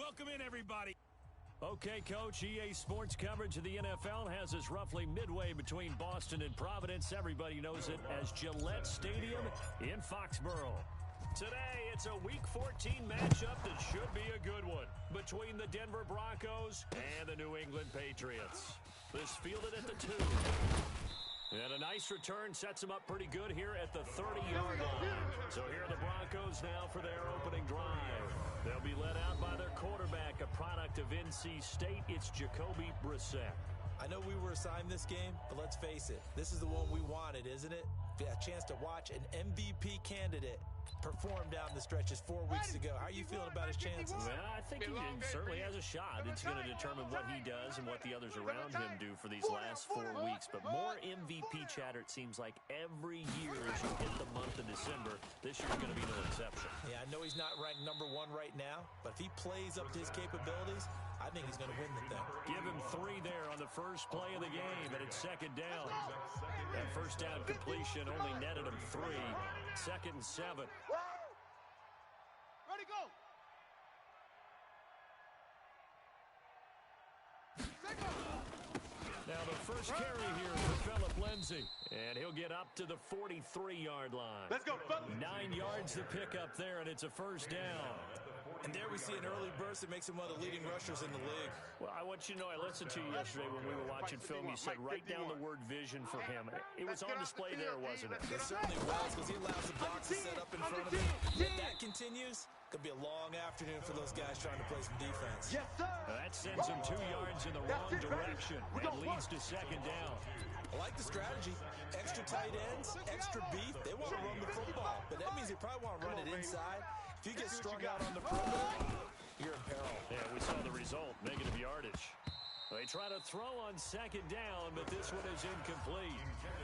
Welcome in, everybody. Okay, Coach, EA Sports coverage of the NFL has us roughly midway between Boston and Providence. Everybody knows it as Gillette Stadium in Foxborough. Today, it's a Week 14 matchup that should be a good one between the Denver Broncos and the New England Patriots. This fielded at the 2. And a nice return sets them up pretty good here at the 30-yard line. So here are the Broncos now for their opening drive. They'll be led out by their quarterback, a product of NC State. It's Jacoby Brissett. I know we were assigned this game, but let's face it. This is the one we wanted, isn't it? A chance to watch an MVP candidate perform down the stretches 4 weeks ago. How are you feeling about his chances? Well, I think he certainly has a shot. It's going to determine what he does and what the others around him do for these last 4 weeks. But more MVP chatter, it seems like, every year as you hit the month of December. This year's going to be no exception. Yeah, I know he's not ranked #1 right now, but if he plays up to his capabilities, I think he's going to win the thing. Give him 3 there on the first play of the game, and it's second down. That first down completion only netted him 3. 2nd and 7. Ready, go. Now the first carry here for Phillip Lindsay, and he'll get up to the 43-yard line. Let's go, fellas. 9 yards to pick up there, and it's a first down. And there we see an early burst that makes him one of the leading rushers in the league. Well, I want you to know, I listened to you yesterday when we were watching film. You said write down the word vision for him. It was on display there, wasn't it? It certainly was, because he allows the box to set up in front of him. If that continues, could be a long afternoon for those guys trying to play some defense. Yes, sir. That sends him 2 yards in the wrong direction and leads to second down. I like the strategy. Extra tight ends, extra beef. They want to run the football, but that means they probably want to run it inside. If you get strung out on the perimeter, you're in peril. Yeah, we saw the result, negative yardage. They try to throw on second down, but this one is incomplete.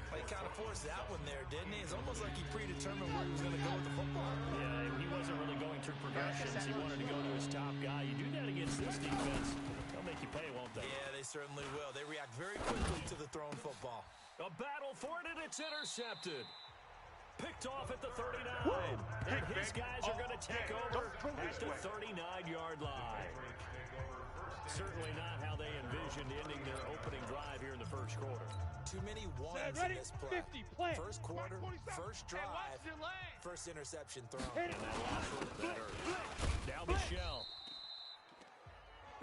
Well, he kind of forced that one there, didn't he? It's almost like he predetermined where he was going to go with the football. Yeah, he wasn't really going through progressions. He wanted to go to his top guy. You do that against this defense, they'll make you pay, won't they? Yeah, they certainly will. They react very quickly to the thrown football. A battle for it, and it's intercepted. Picked off at the 39. And his guys are going to take over at the 39-yard line. Certainly not how they envisioned ending their opening drive here in the first quarter. Too many ones in this play. First quarter, first drive, first interception thrown. And that last one better. Now Michelle.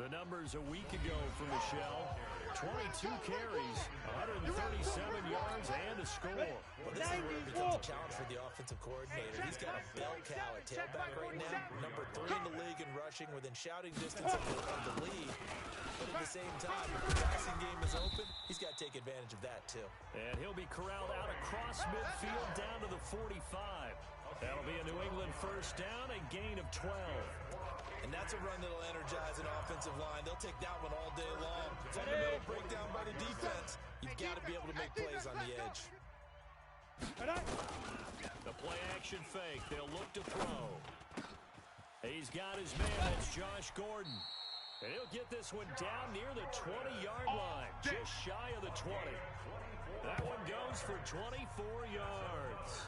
The numbers a week ago for Michelle. 22 carries, 137 yards, and a score. Well, this is where it becomes a challenge for the offensive coordinator. He's got a bell cow at tailback right now, #3 in the league in rushing, within shouting distance of the lead. But at the same time, if the passing game is open, he's got to take advantage of that too. And he'll be corralled out across midfield down to the 45. That'll be a New England first down, a gain of 12. And that's a run that'll energize an offensive line. They'll take that one all day long. Fundamental breakdown by the defense. You've got to be able to make plays on the edge. The play action fake. They'll look to throw. He's got his man. That's Josh Gordon. And he'll get this one down near the 20-yard line, just shy of the 20. That one goes for 24 yards.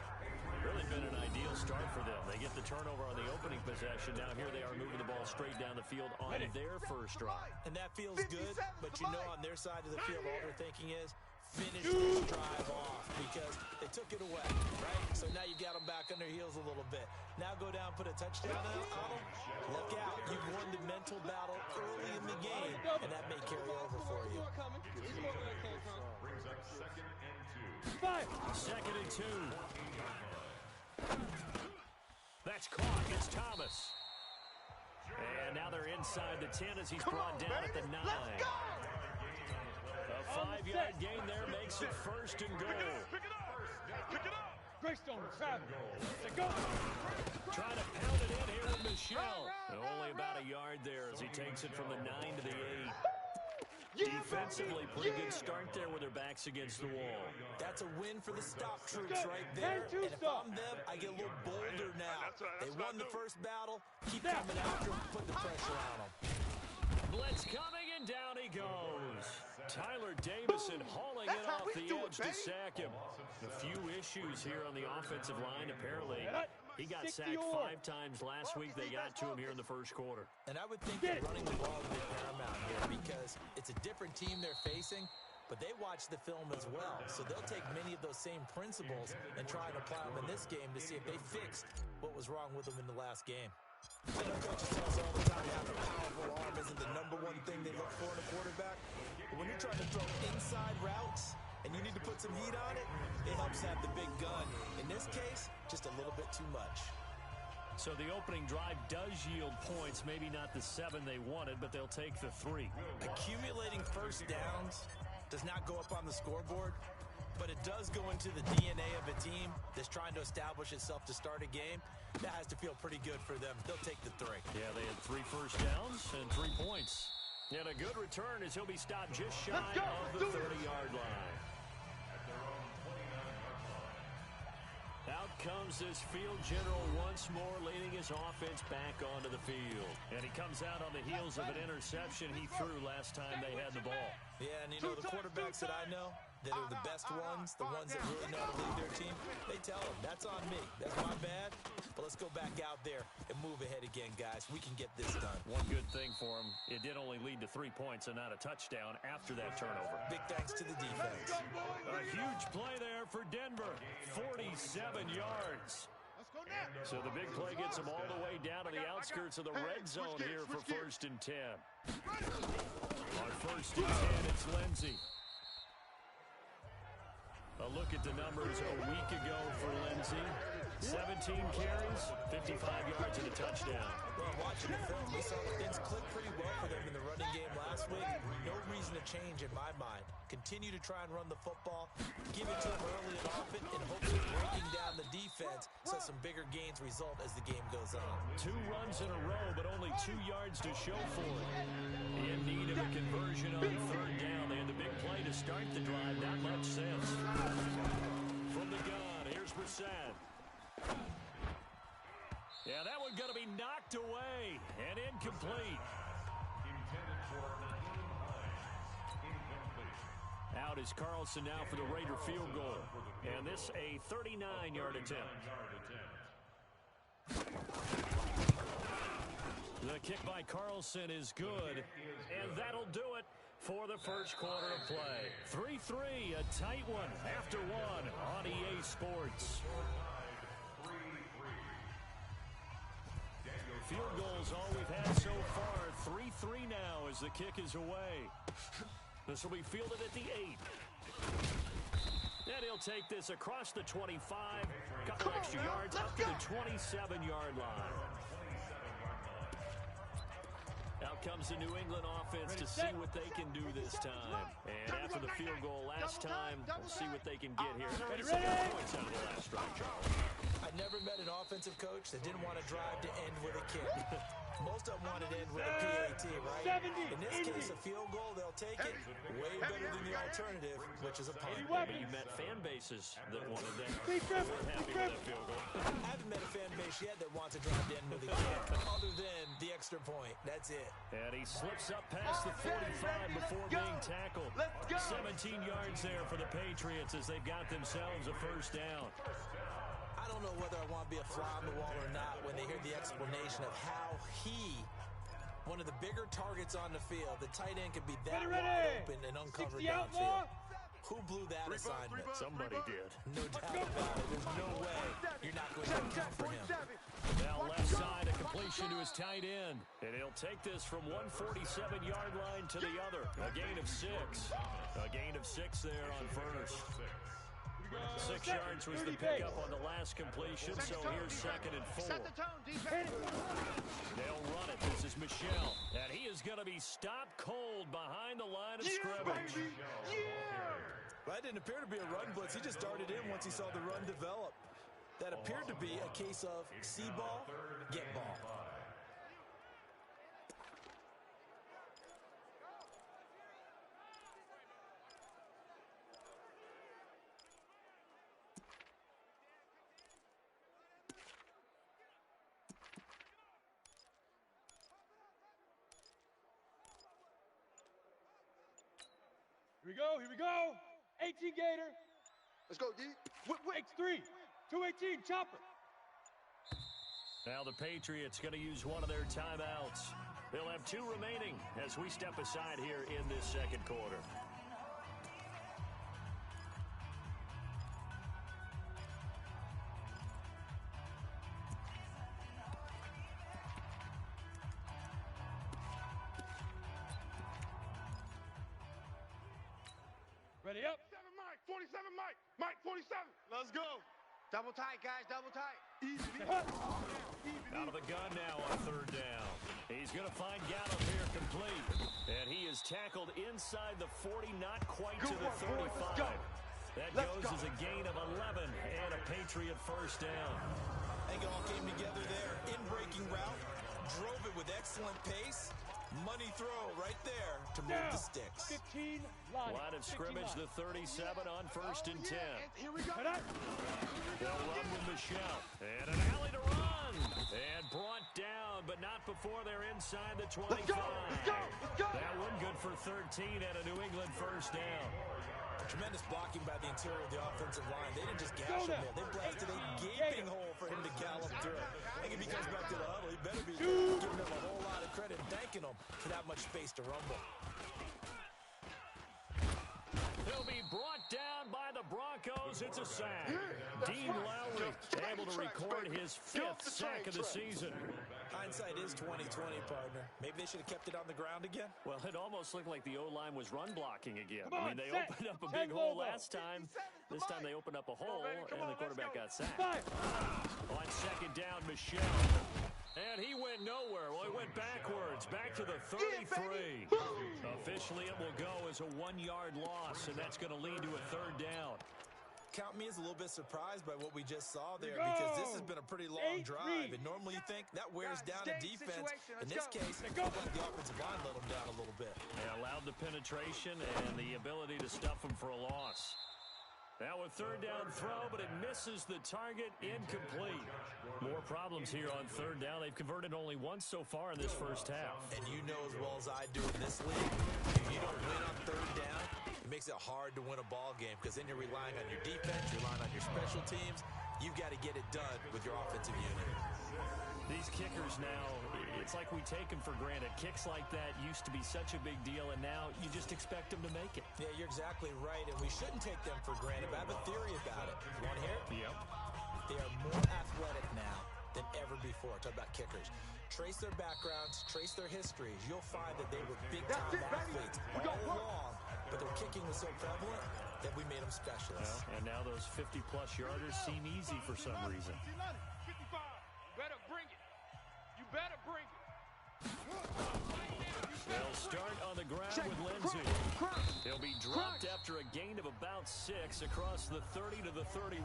Really been an ideal start for them. They get the turnover on the opening possession. Now here they are moving the ball straight down the field on their first drive. And that feels good, but you know on their side of the field, all they're thinking is, finish this drive off, because they took it away, right? So now you got them back on their heels a little bit. Now go down, put a touchdown on them. Look out. You've won the mental battle early in the game, and that may carry over for you. Brings up 2nd and 2. 2nd and 2. That's caught. It's Thomas. And now they're inside the 10 as he's brought down at the 9. A 5-yard gain there makes it first and goal. Pick it up. Pick it up. Greystone, travel. Let's go. Trying to pound it in here with Michelle. Only about a yard there as he takes it from the 9 to the 8. Defensively, pretty good start there with their backs against the wall. That's a win for the stop troops right there. And if I'm them, I get a little bolder now. They won the first battle. Keep coming after them, put the pressure on them. Blitz coming, and down he goes. Tyler Davison hauling it off the edge to sack him. A few issues here on the offensive line, apparently. He got sacked 5 times last week. They got to him here in the first quarter. And I would think that running the ball would be paramount here because it's a different team they're facing, but they watch the film as well. So they'll take many of those same principles and try and apply them in this game to see if they fixed what was wrong with them in the last game. I know coaches tell us all the time having a powerful arm isn't the #1 thing they look for in a quarterback. But when you're trying to throw inside routes and you need to put some heat on it, it helps have the big gun. In this case, just a little bit too much. So the opening drive does yield points, maybe not the 7 they wanted, but they'll take the 3. Accumulating first downs does not go up on the scoreboard, but it does go into the DNA of a team that's trying to establish itself to start a game. That has to feel pretty good for them. They'll take the 3. Yeah, they had 3 first downs and 3 points. And a good return as he'll be stopped just shy of the 30-yard line. Out comes this field general once more, leading his offense back onto the field. And he comes out on the heels of an interception he threw last time they had the ball. Yeah, and you know, the quarterbacks that I know that are the best ones, the ones that really know how to lead their team, they tell them, that's on me. That's my bad. But let's go back out there and move ahead again, guys. We can get this done. One good thing for him, it did only lead to 3 points and not a touchdown after that turnover. Big thanks to the defense. A huge play there for Denver. 47 yards. So the big play gets them all the way down to the outskirts of the red zone here for 1st and 10. On 1st and 10, it's Lindsey. A look at the numbers a week ago for Lindsey. 17 carries, 55 yards and a touchdown. Well, watching the film, we saw that things clicked pretty well for them in the running game last week. No reason to change in my mind. Continue to try and run the football, give it to them early and often, and hopefully breaking down the defense so some bigger gains result as the game goes on. 2 runs in a row, but only 2 yards to show for it. In need of a conversion on 3rd down. They had the big play to start the drive. Not much sense. From the gun, here's Brissett. Yeah, that one going to be knocked away and incomplete. Out is Carlson now for the Raider field goal. And this a 39-yard attempt. The kick by Carlson is good, and that'll do it for the first quarter of play. 3-3, a tight one after 1 on EA Sports. Field goals all we've had so far. 3-3 now as the kick is away. This will be fielded at the 8. And he'll take this across the 25. Couple extra yards up to the 27-yard line. Out comes the New England offense to see what they can do this time. And after the field goal last time, we'll see what they can get here. They're ready to points out of the last drive, Charles. I never met an offensive coach that didn't want to drive to end with a kick. Most of them wanted to end with a PAT, right? In this case, a field goal, they'll take it. Way better than the alternative, which is a punt. But you met fan bases that wanted that. We're happy with that field goal. I haven't met a fan base yet that wants to drive to end with a kick, other than the extra point. That's it. And he slips up past the 45 before being tackled. 17 yards there for the Patriots as they've got themselves a first down. I don't know whether I want to be a fly on the wall or not when they hear the explanation of how one of the bigger targets on the field, the tight end could be that wide open and uncovered downfield. Who blew that assignment? Somebody did. No doubt about it. There's no way you're not going to account for him. Now left side, a completion to his tight end. And he'll take this from 147-yard line to the other. A gain of 6. A gain of 6 there on first. 6 yards was the pickup on the last completion, so here's 2nd and 4. They'll run it. This is Michel, and he is going to be stopped cold behind the line of scrimmage. Well, that didn't appear to be a run blitz. He just darted in once he saw the run develop. That appeared to be a case of see ball, get ball. Here we go, here we go. 18 Gator. Let's go, D. X3. 218, chopper. Now the Patriots going to use one of their timeouts. They'll have 2 remaining as we step aside here in this second quarter. Ready up. 47 Mike. Mike 47. Let's go. Double tight, guys. Double tight. Easy. Out of the gun now on 3rd down. He's going to find Gallup here complete. And he is tackled inside the 40, not quite to the 35. That goes as a gain of 11 and a Patriot first down. I think it all came together there. In-breaking route. Drove it with excellent pace. Money throw right there to move the sticks. 15 line. Line of scrimmage, the 37 on 1st and 10. Here we go. They'll run with Michelle. And an alley to run. And brought down, but not before they're inside the 25. That one good for 13 and a New England first down. Tremendous blocking by the interior of the offensive line. They didn't just gash him there. They blasted a gaping hole for him to gallop through. I think if he comes back to the huddle, he better be giving him a whole lot of credit, thanking him for that much space to rumble. He'll be brought down by the Broncos. It's a sack. Dean Lowry able to record his 5th sack of the season. Hindsight is 20/20, partner. Maybe they should have kept it on the ground again. Well, it almost looked like the O-line was run blocking again. Come on, I mean, they set. opened up a 10 big hole logo. last time. This time they opened up a hole, and the quarterback got sacked. 5. On 2nd down, Michelle. And he went nowhere. Well, he went backwards, back to the 33. Officially, it will go as a 1-yard loss, and that's going to lead to a 3rd down. Count me as a little bit surprised by what we just saw there because this has been a pretty long drive. And normally you think that wears down a defense. In this case, the offensive line let them down a little bit. They allowed the penetration and the ability to stuff them for a loss. Now a 3rd down throw, but it misses the target, incomplete. More problems here on 3rd down. They've converted only once so far in this first half. And you know as well as I do in this league, if you don't win on 3rd down, it makes it hard to win a ball game because then you're relying on your defense, you're relying on your special teams. You've got to get it done with your offensive unit. These kickers now, it's like we take them for granted. Kicks like that used to be such a big deal, and now you just expect them to make it. Yeah, you're exactly right, and we shouldn't take them for granted. But I have a theory about it. You want to hear it? Yep. They are more athletic now than ever before. Talk about kickers. Trace their backgrounds, trace their histories. You'll find that they were big-time athletes all along, but their kicking was so prevalent that we made them specialists. Well, and now those 50-plus yarders seem easy for some reason. 55. Better bring it. You better bring it. They'll start on the ground with Lindsey. He'll be dropped after a gain of about 6 across the 30 to the 31.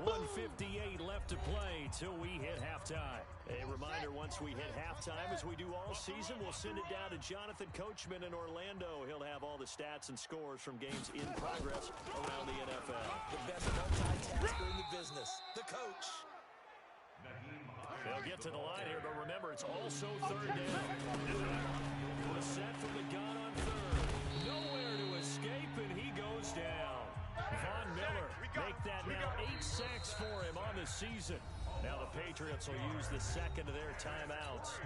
1:58 left to play till we hit halftime. A reminder, once we hit halftime, as we do all season, we'll send it down to Jonathan Coachman in Orlando. He'll have all the stats and scores from games in progress around the NFL. The best multitasker in the business, the coach. They'll get to the line here, but remember, it's also 3rd down. Set from the gun on 3rd. Nowhere to escape, and he goes down. Von Miller make that now 8 sacks for him on the season. Now the Patriots will use the second of their timeouts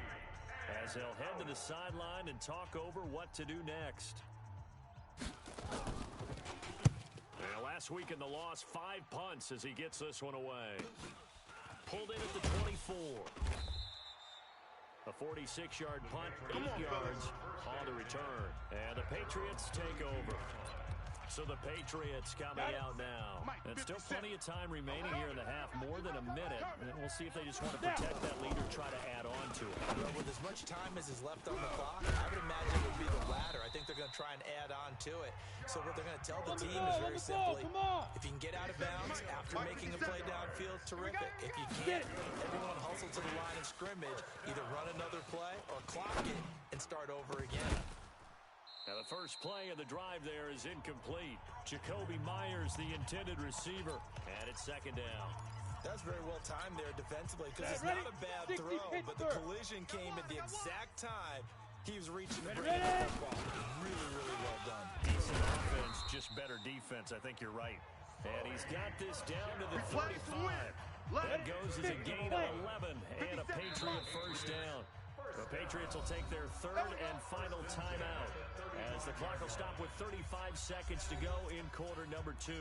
as they'll head to the sideline and talk over what to do next. Now, last week in the loss, 5 punts as he gets this one away. Pulled in at the 24. A 46-yard punt, 8 yards on the return. And the Patriots take over. So the Patriots coming out now. And still plenty of time remaining here in the half, more than a minute. And we'll see if they just want to protect that lead or try to add on to it. Well, with as much time as is left on the clock, I would imagine it would be the latter. I think they're going to try and add on to it. So what they're going to tell the team is very simply, if you can get out of bounds after making a play downfield, terrific. If you can't, everyone hustle to the line of scrimmage, either run another play or clock it and start over again. Now the first play of the drive there is incomplete. Jacoby Myers, the intended receiver, and it's 2nd down. That's very well timed there defensively because it's not a bad throw, but the collision came at the exact time He was reaching the bring the football. Really, really well done. Decent offense, just better defense. I think you're right. And he's got this down to the 45. That goes as a gain of 11 and a Patriot first down. The Patriots will take their third and final timeout as the clock will stop with 35 seconds to go in quarter number 2.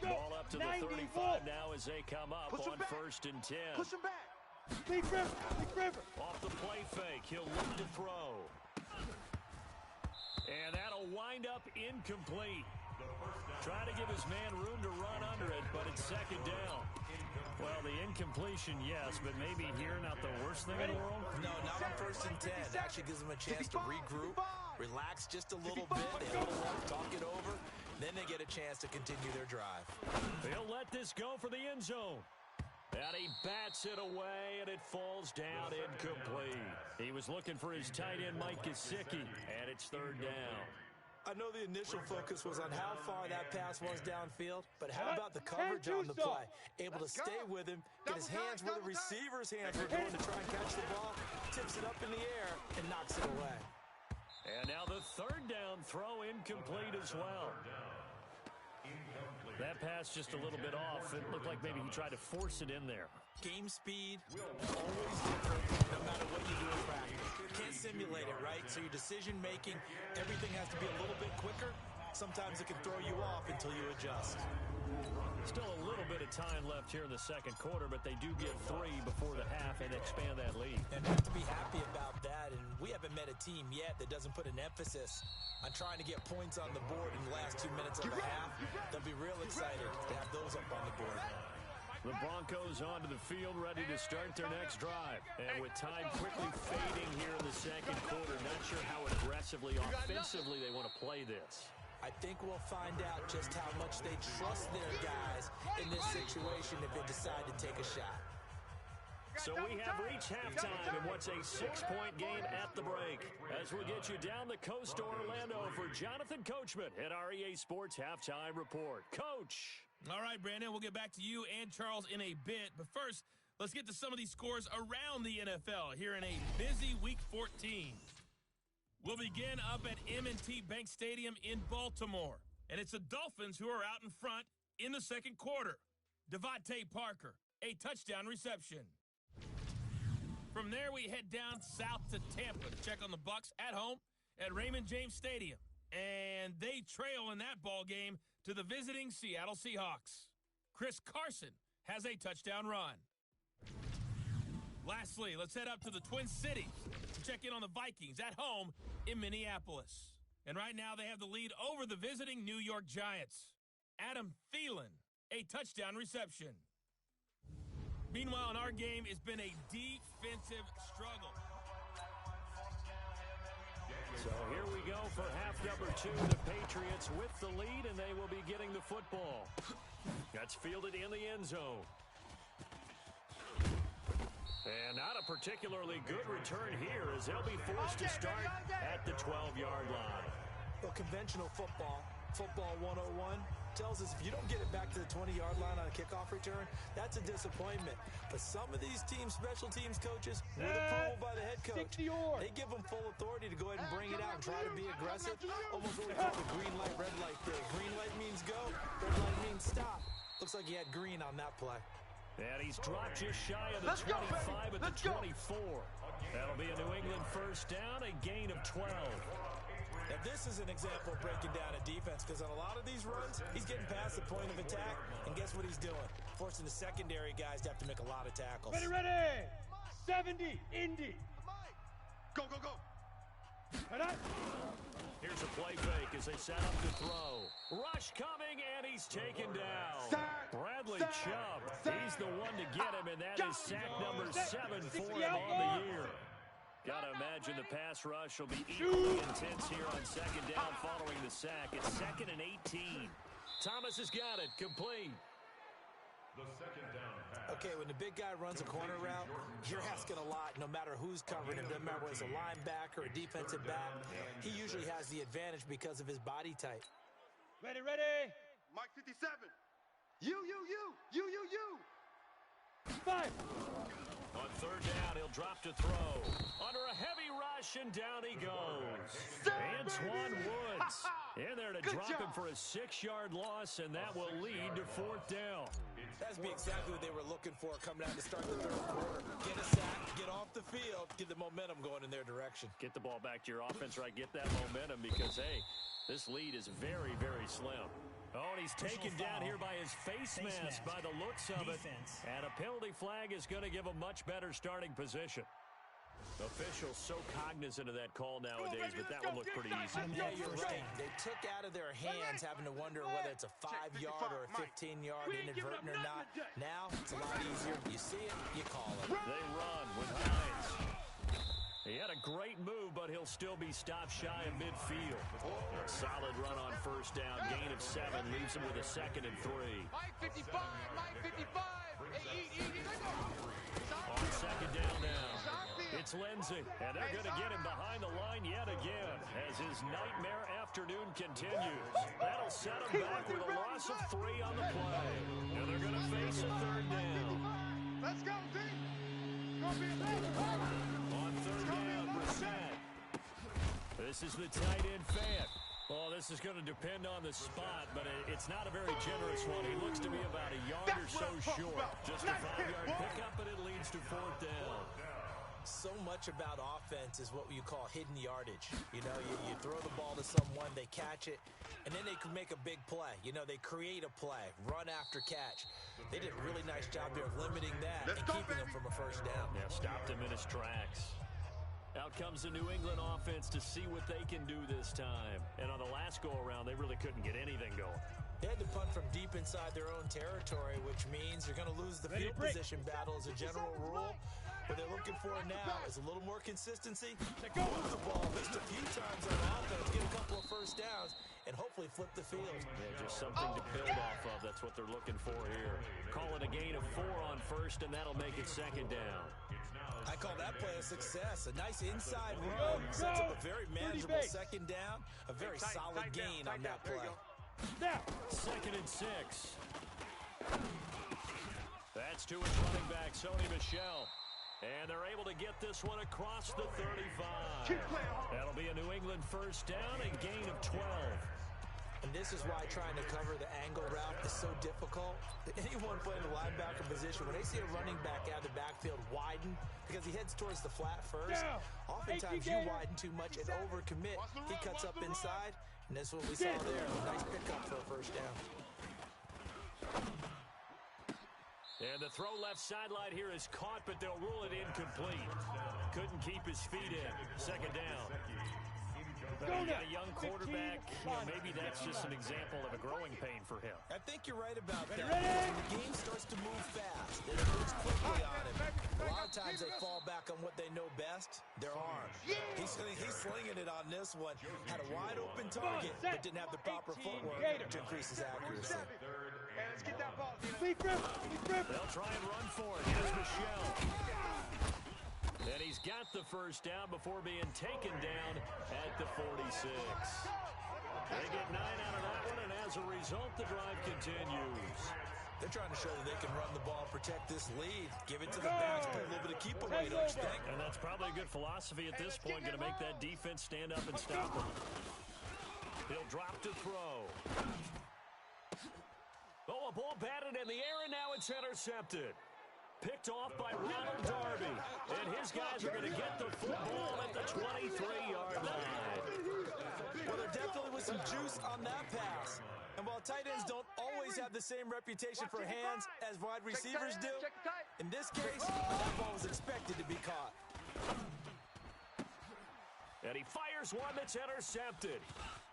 Ball up to the 35 now as they come up on first and 10. Push him back. Big River. Off the play fake, he'll look to throw. And that'll wind up incomplete. Trying to give his man room to run under it, but it's second down. Well, the incompletion, yes, but maybe here not the worst thing in the world? No, not on first and 10. It actually gives them a chance to regroup, relax just a little bit. They hold up, talk it over. Then they get a chance to continue their drive. They'll let this go for the end zone. And he bats it away, and it falls down incomplete. He was looking for his tight end, Mike Gesicki, and it's third down. I know the initial focus was on how far that pass was downfield, but how about the coverage on the play? Able to stay with him, get his hands where the receiver's hands were going to try and catch the ball, tips it up in the air, and knocks it away. And now the third down throw incomplete as well. That pass just a little bit off. It looked like maybe he tried to force it in there. Game speed, always different, no matter what you do in practice. Can't simulate it, right? So your decision-making, everything has to be a little bit quicker. Sometimes it can throw you off until you adjust. Still a little bit of time left here in the second quarter, but they do get 3 before the half and expand that lead. And have to be happy about that, and we haven't met a team yet that doesn't put an emphasis on trying to get points on the board in the last 2 minutes of the half. They'll be real excited to have those up on the board. The Broncos onto the field, ready to start their next drive. And with time quickly fading here in the second quarter, not sure how aggressively, offensively they want to play this. I think we'll find out just how much they trust their guys in this situation if they decide to take a shot. So we have reached halftime in what's a 6-point game at the break. As we'll get you down the coast to Orlando for Jonathan Coachman at our EA Sports Halftime Report. Coach. All right, Brandon, we'll get back to you and Charles in a bit. But first, let's get to some of these scores around the NFL here in a busy Week 14. We'll begin up at M&T Bank Stadium in Baltimore. And it's the Dolphins who are out in front in the second quarter. Devontae Parker, a touchdown reception. From there, we head down south to Tampa to check on the Bucs at home at Raymond James Stadium. And they trail in that ball game to the visiting Seattle Seahawks. Chris Carson has a touchdown run. Lastly, let's head up to the Twin Cities to check in on the Vikings at home in Minneapolis. And right now they have the lead over the visiting New York Giants. Adam Thielen, a touchdown reception. Meanwhile, in our game, it's been a defensive struggle. So here we go for half number 2. The Patriots with the lead, and they will be getting the football. That's fielded in the end zone. And not a particularly good return here as they'll be forced to start at the 12-yard line. Well, conventional football 101, tells us if you don't get it back to the 20-yard line on a kickoff return, that's a disappointment. But some of these teams, special teams coaches, with approval by the head coach, they give them full authority to go ahead and bring it out and try to be aggressive. Almost what we call the green light, red light theory. Green light means go, red light means stop. Looks like he had green on that play. And he's dropped just shy of the 25 at the 24. That'll be a New England first down, a gain of 12. Now, this is an example of breaking down a defense because on a lot of these runs, he's getting past the point of attack, and guess what he's doing? Forcing the secondary guys to have to make a lot of tackles. Ready! 70, Indy. Go, go, go. Here's a play fake as they set up to throw. Rush coming, and he's taken down. Bradley Chubb, he's the one to get him, and that is sack number 7 for him on the year. Gotta imagine the pass rush will be equally intense here on second down following the sack. It's 2nd and 18. Thomas has got it, complete. Okay, when the big guy runs a corner route, you're asking a lot no matter who's covering him. Doesn't matter whether it's a linebacker or a defensive back. He usually has the advantage because of his body type. Ready. Mike 57. You. 5. On third down, he'll drop to throw. Under a heavy rush, and down he goes. Antoine Woods in there to drop him for a 6-yard loss, and that will lead to fourth down. That'd be exactly what they were looking for coming out to start the third quarter. Get a sack, get off the field, get the momentum going in their direction. Get the ball back to your offense, right? Get that momentum because, hey, this lead is very, very slim. Oh, and he's taken down here by his face mask by the looks of it. And a penalty flag is going to give a much better starting position. Officials so cognizant of that call nowadays, but that one looked pretty easy. Yeah, you're right. They took out of their hands having to wonder whether it's a 5-yard or a 15-yard inadvertent or not. Now, it's a lot easier. You see it, you call it. They run with Hines. He had a great move, but he'll still be stopped shy of midfield. A solid run on first down. Gain of 7 leaves him with a 2nd and 3. Mike 55. Hey, eat. On second down now, it's Lindsay, and they're going to get him behind the line yet again as his nightmare afternoon continues. That'll set him back with a loss of 3 on the play. And they're going to face a third down. Let's go, team. It's going to be a On third down, Brissett. This is the tight end, Fant. Well, this is going to depend on the spot, but it's not a very generous one. He looks to be about a yard or so short. Just a 5-yard pickup, but it leads to fourth down. So much about offense is what you call hidden yardage. You know, you throw the ball to someone, they catch it, and then they can make a big play. You know, they create a play, run after catch. They did a really nice job there of limiting that and keeping him from a first down. Yeah, stopped him in his tracks. Out comes the New England offense to see what they can do this time. And on the last go-around, they really couldn't get anything going. They had to punt from deep inside their own territory, which means they're going to lose the field position battle as a general rule. What they're looking for now is a little more consistency. Move the ball just a few times on offense, get a couple of first downs, and hopefully flip the field. Yeah, just something to build off of. That's what they're looking for here. Call it a gain of 4 on first, and that'll make it second down. I call that play a success. A nice inside run sets up a very manageable second down. A very solid gain on that play. Now. 2nd and 6. That's to his running back, Sony Michel. And they're able to get this one across the 35. That'll be a New England first down and gain of 12. And this is why trying to cover the angle route is so difficult. Anyone playing the linebacker position, when they see a running back out of the backfield widen, because he heads towards the flat first, oftentimes you widen too much and overcommit. He cuts up inside, and that's what we saw there. A nice pickup for a first down. And the throw left sideline here is caught, but they'll rule it incomplete. Couldn't keep his feet in. Second down. You got a young quarterback. You know, maybe that's just an example of a growing pain for him. I think you're right about that. When the game starts to move fast, it moves quickly on him. A lot of times they fall back on what they know best, their arm. He's slinging it on this one. Had a wide open target, but didn't have the proper footwork to increase his accuracy. And let's get that ball. They'll try and run for it. Here's Michel. And he's got the first down before being taken down at the 46. They get 9 out of that one, and as a result, the drive continues. They're trying to show that they can run the ball, protect this lead, give it to the backs, put a little bit of keep away, don't you think? And that's probably a good philosophy at this point, going to make that defense stand up and stop him. He'll drop to throw. Oh, a ball batted in the air, and now it's intercepted. Picked off by Ronald Darby. And his guys are going to get the football at the 23-yard line. Well, there definitely was some juice on that pass. And while tight ends don't always have the same reputation for hands as wide receivers do, in this case, that ball was expected to be caught. And he fires one that's intercepted.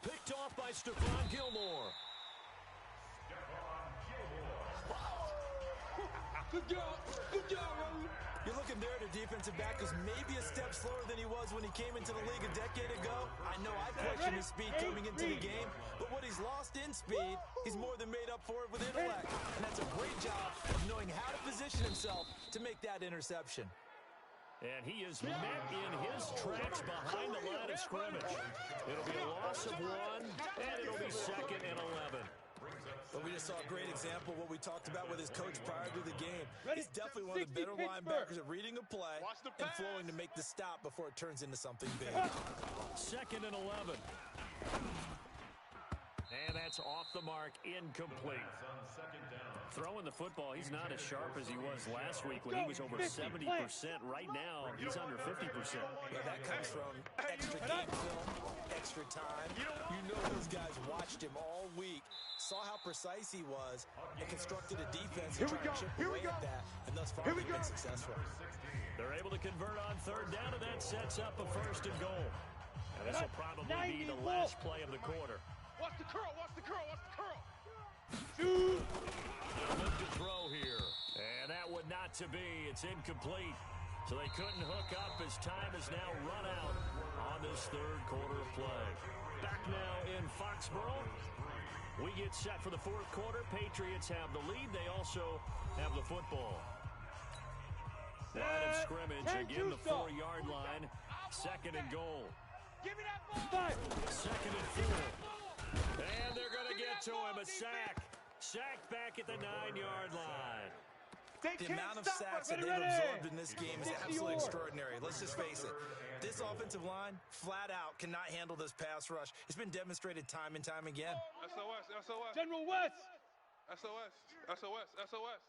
Picked off by Stephon Gilmore. Good job, Roland. You're looking there at a defensive back who's maybe a step slower than he was when he came into the league a decade ago. I know I questioned his speed coming into the game, but what he's lost in speed, he's more than made up for it with intellect. And that's a great job of knowing how to position himself to make that interception. And he is met in his tracks behind the line of scrimmage. It'll be a loss of 1, and it'll be 2nd and 11. But we just saw a great example of what we talked about with his coach prior to the game. He's definitely one of the better linebackers at reading a play and flowing to make the stop before it turns into something big. 2nd and 11. And that's off the mark, incomplete. Throwing the football, he's not as sharp as he was last week when he was over 70%. Right now, he's under 50%. Well, that comes from extra game film, extra time. You know those guys watched him all week, saw how precise he was, and constructed a defense to try to chip away at that, and thus far they've been successful. They're able to convert on 3rd down, and that sets up a 1st and goal. And this will probably be the last play of the quarter. Watch the curl, watch the curl, watch the curl. They'll look to throw here. And that would not to be. It's incomplete. So they couldn't hook up as time has now run out on this 3rd quarter of play. Back now in Foxborough. We get set for the 4th quarter. Patriots have the lead. They also have the football. Line of scrimmage, again the 4-yard line. 2nd and goal. Give me that ball. 2nd and 4. And they're going to get to him, a sack. Sack back at the 9-yard line. The amount of sacks that they've absorbed in this game is absolutely extraordinary. Let's just face it. This offensive line, flat out, cannot handle this pass rush. It's been demonstrated time and time again. SOS, SOS. General West. SOS, SOS, SOS.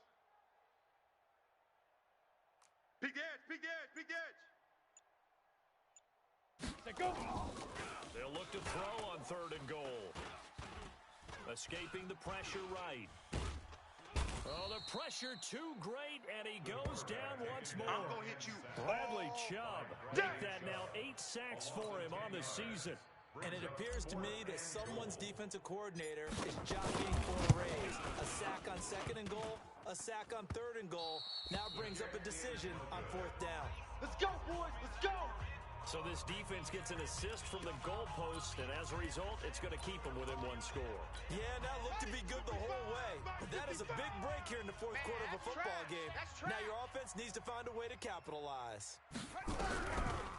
Peak edge, peak edge, peak edge. Let go. They'll look to throw on 3rd and goal. Escaping the pressure right. Oh, the pressure too great, and he goes down once more. I'm going to hit you. Bradley Chubb. Make that now 8 sacks for him on the season. And it appears to me that someone's defensive coordinator is jockeying for a raise. A sack on 2nd and goal, a sack on 3rd and goal. Now brings up a decision on 4th down. Let's go, boys, let's go. So this defense gets an assist from the goalpost, and as a result, it's going to keep them within 1 score. Yeah, that looked to be good the whole way. But that is a big break here in the 4th quarter of a football game. Now your offense needs to find a way to capitalize.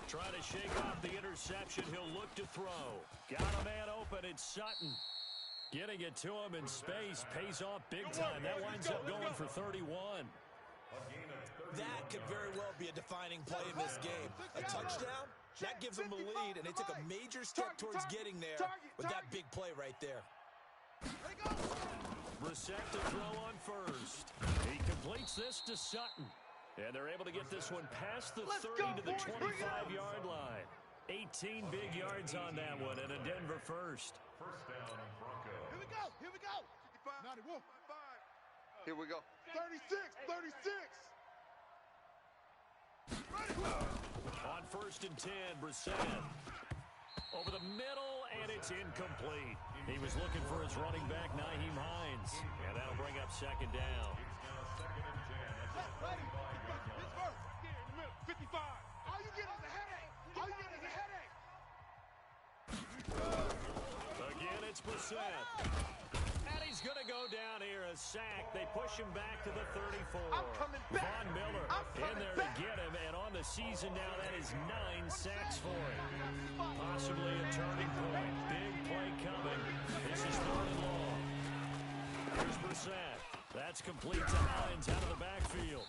Trying to shake off the interception. He'll look to throw. Got a man open. It's Sutton. Getting it to him in space pays off big time. That winds up going for 31. That could very well be a defining play in this game. A touchdown, that gives them a lead, and they took a major step towards getting there with that big play right there. Brissett to throw on 1st. He completes this to Sutton. And they're able to get this one past the 30 to the 25-yard line. 18 big yards on that one, and a Denver 1st. First down, Broncos. Here we go, here we go. 91. Here we go. 36, 36. On 1st and 10, Brissett. Over the middle, and it's incomplete. He was looking for his running back, Nyheim Hines. And that'll bring up 2nd down. Ready? Pittsburgh. Here in the middle. 55. All you get is a headache. All you get is a headache. Again, it's Brissett. And he's going to go down here, a sack. They push him back to the 34. I'm coming back. Von Miller in there to get him, and on the season now, that is 9 sacks for him. Possibly a turning point. Big play coming. This is 3rd and long. Here's Brissett. That's complete to Hines out of the backfield.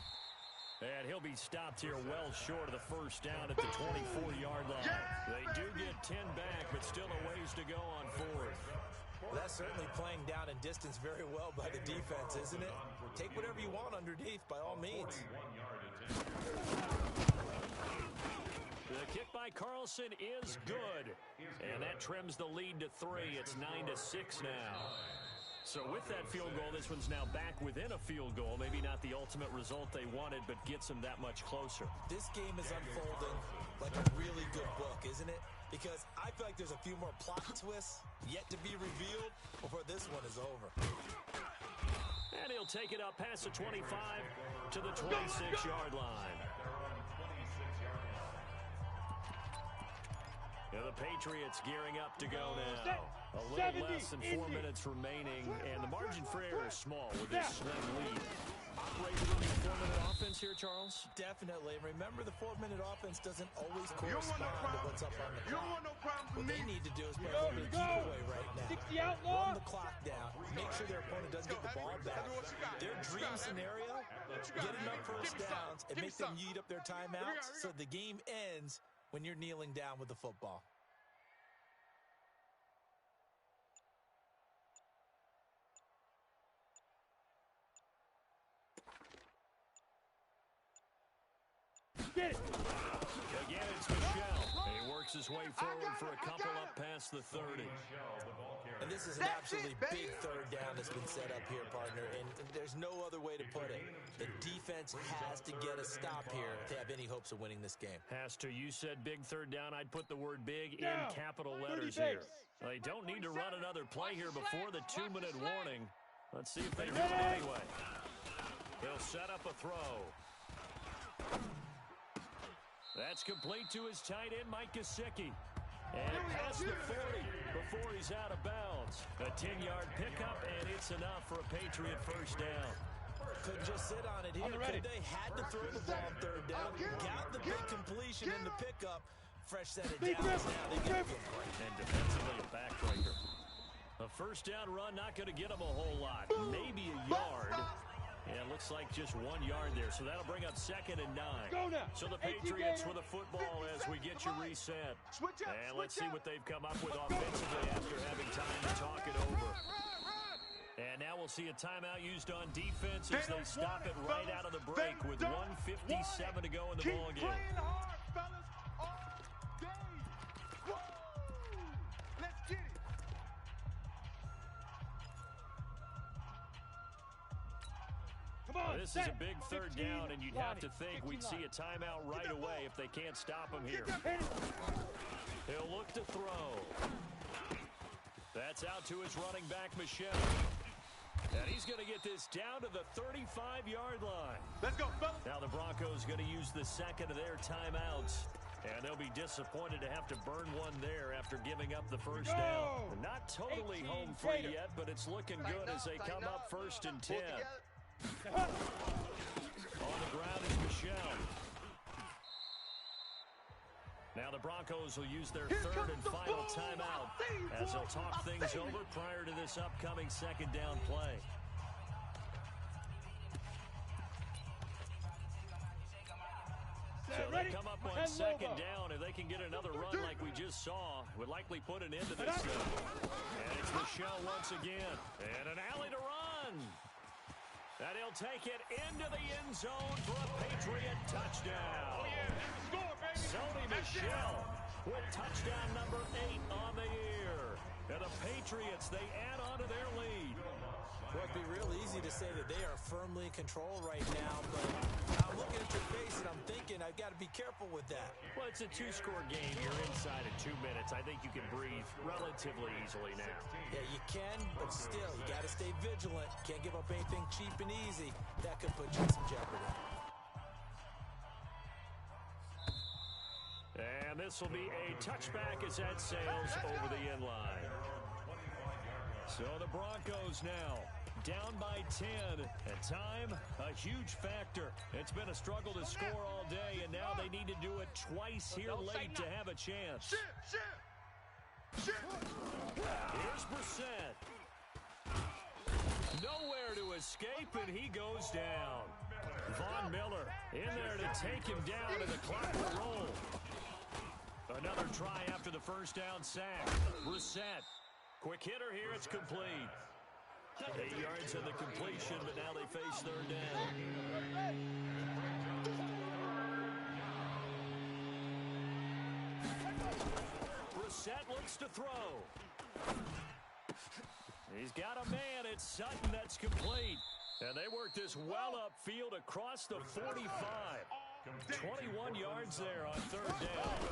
And he'll be stopped here well short of the 1st down at the 24-yard line. They do get 10 back, but still a ways to go on 4th. Well, that's certainly playing down in distance very well by the defense, isn't it? Take whatever you want underneath, by all means. The kick by Carlson is good. And that trims the lead to 3. It's 9-6 now. So with that field goal, this one's now back within a field goal. Maybe not the ultimate result they wanted, but gets them that much closer. This game is unfolding like a really good book, isn't it? Because I feel like there's a few more plot twists yet to be revealed before this one is over. And he'll take it up past the 25 to the 26-yard line. And the Patriots gearing up to go now. A little less than 4 minutes remaining, and the margin for error is small with this slim lead. operate within the 4-minute offense here, Charles? Definitely. Remember, the 4-minute offense doesn't always You don't want no correspond to problem. what's up on the You don't clock. want no problem What with they me. need to do is play a little bit of keep away right now. 60 outlaw. Run the clock down. Make sure their opponent doesn't get the ball back. Their dream scenario, get enough first downs and make them eat up their timeouts so the game ends when you're kneeling down with the football. Get it. Again, it's Michelle. He works his way forward for a couple up past the 30. And this is an absolutely big third down that's been set up here, partner, and there's no other way to put it. The defense has to get a stop here to have any hopes of winning this game. Has to. You said big third down. I'd put the word big in Down. capital 30 letters base. here. They don't need to run another play here before the 2-minute warning. Let's see if they do it anyway. He'll set up a throw. That's complete to his tight end, Mike Gesicki. And past the 40 before he's out of bounds. A 10-yard pickup, and it's enough for a Patriot first down. Couldn't just sit on it here. They had to throw the ball on third down. Got the big completion in the pickup. Fresh set of downs now. They get it. And defensively a backbreaker. A first down run, not going to get him a whole lot. Maybe a yard. Yeah, it looks like just 1 yard there. So that'll bring up 2nd and 9. Go now. So the Patriots with the football as we get you reset. And let's see what they've come up with offensively after having time to talk it over. And now we'll see a timeout used on defense as they stop it right out of the break with 1:57 to go in the ball game. Playing hard, fellas, all day. Whoa! Let's get it. Come on. This is a big third down, and you'd have to think we'd see a timeout right away if they can't stop him here. He'll look to throw. That's out to his running back, Michelle. And he's going to get this down to the 35-yard line. Let's go, fellas. Now the Broncos going to use the second of their timeouts. And they'll be disappointed to have to burn one there after giving up the first down. Not totally home free yet, but it's looking good as they come up 1st and 10. On the ground is Michelle. Now the Broncos will use their third and final timeout as they'll talk things over prior to this upcoming second down play. So they come up on second down. If they can get another run like we just saw, would likely put an end to this thing. And it's Michelle once again. And an alley to run. And he'll take it into the end zone for a Patriot touchdown. Oh, yeah, that's the score, baby. Sony Michel with touchdown number 8 on the year. And the Patriots, they add on to their lead. Well, it'd be real easy to say that they are firmly in control right now, but I'm looking at your face and I'm thinking I've got to be careful with that. Well, it's a 2-score game. You're inside in 2 minutes. I think you can breathe relatively easily now. Yeah, you can, but still, you got to stay vigilant. Can't give up anything cheap and easy. That could put you in some jeopardy. And this will be a touchback as that sails over the end line. So the Broncos now down by 10, and time, a huge factor. It's been a struggle to score all day, and now they need to do it twice here late to have a chance. Here's Brissett. Nowhere to escape, and he goes down. Von Miller in there to take him down, and the clock will roll. Another try after the first down sack. Brissett. Quick hitter here, it's complete. 8 yards on the completion, but now they face third down. Brissett looks to throw. He's got a man. It's Sutton that's complete. And they work this well upfield across the 45. 21 yards there on third down.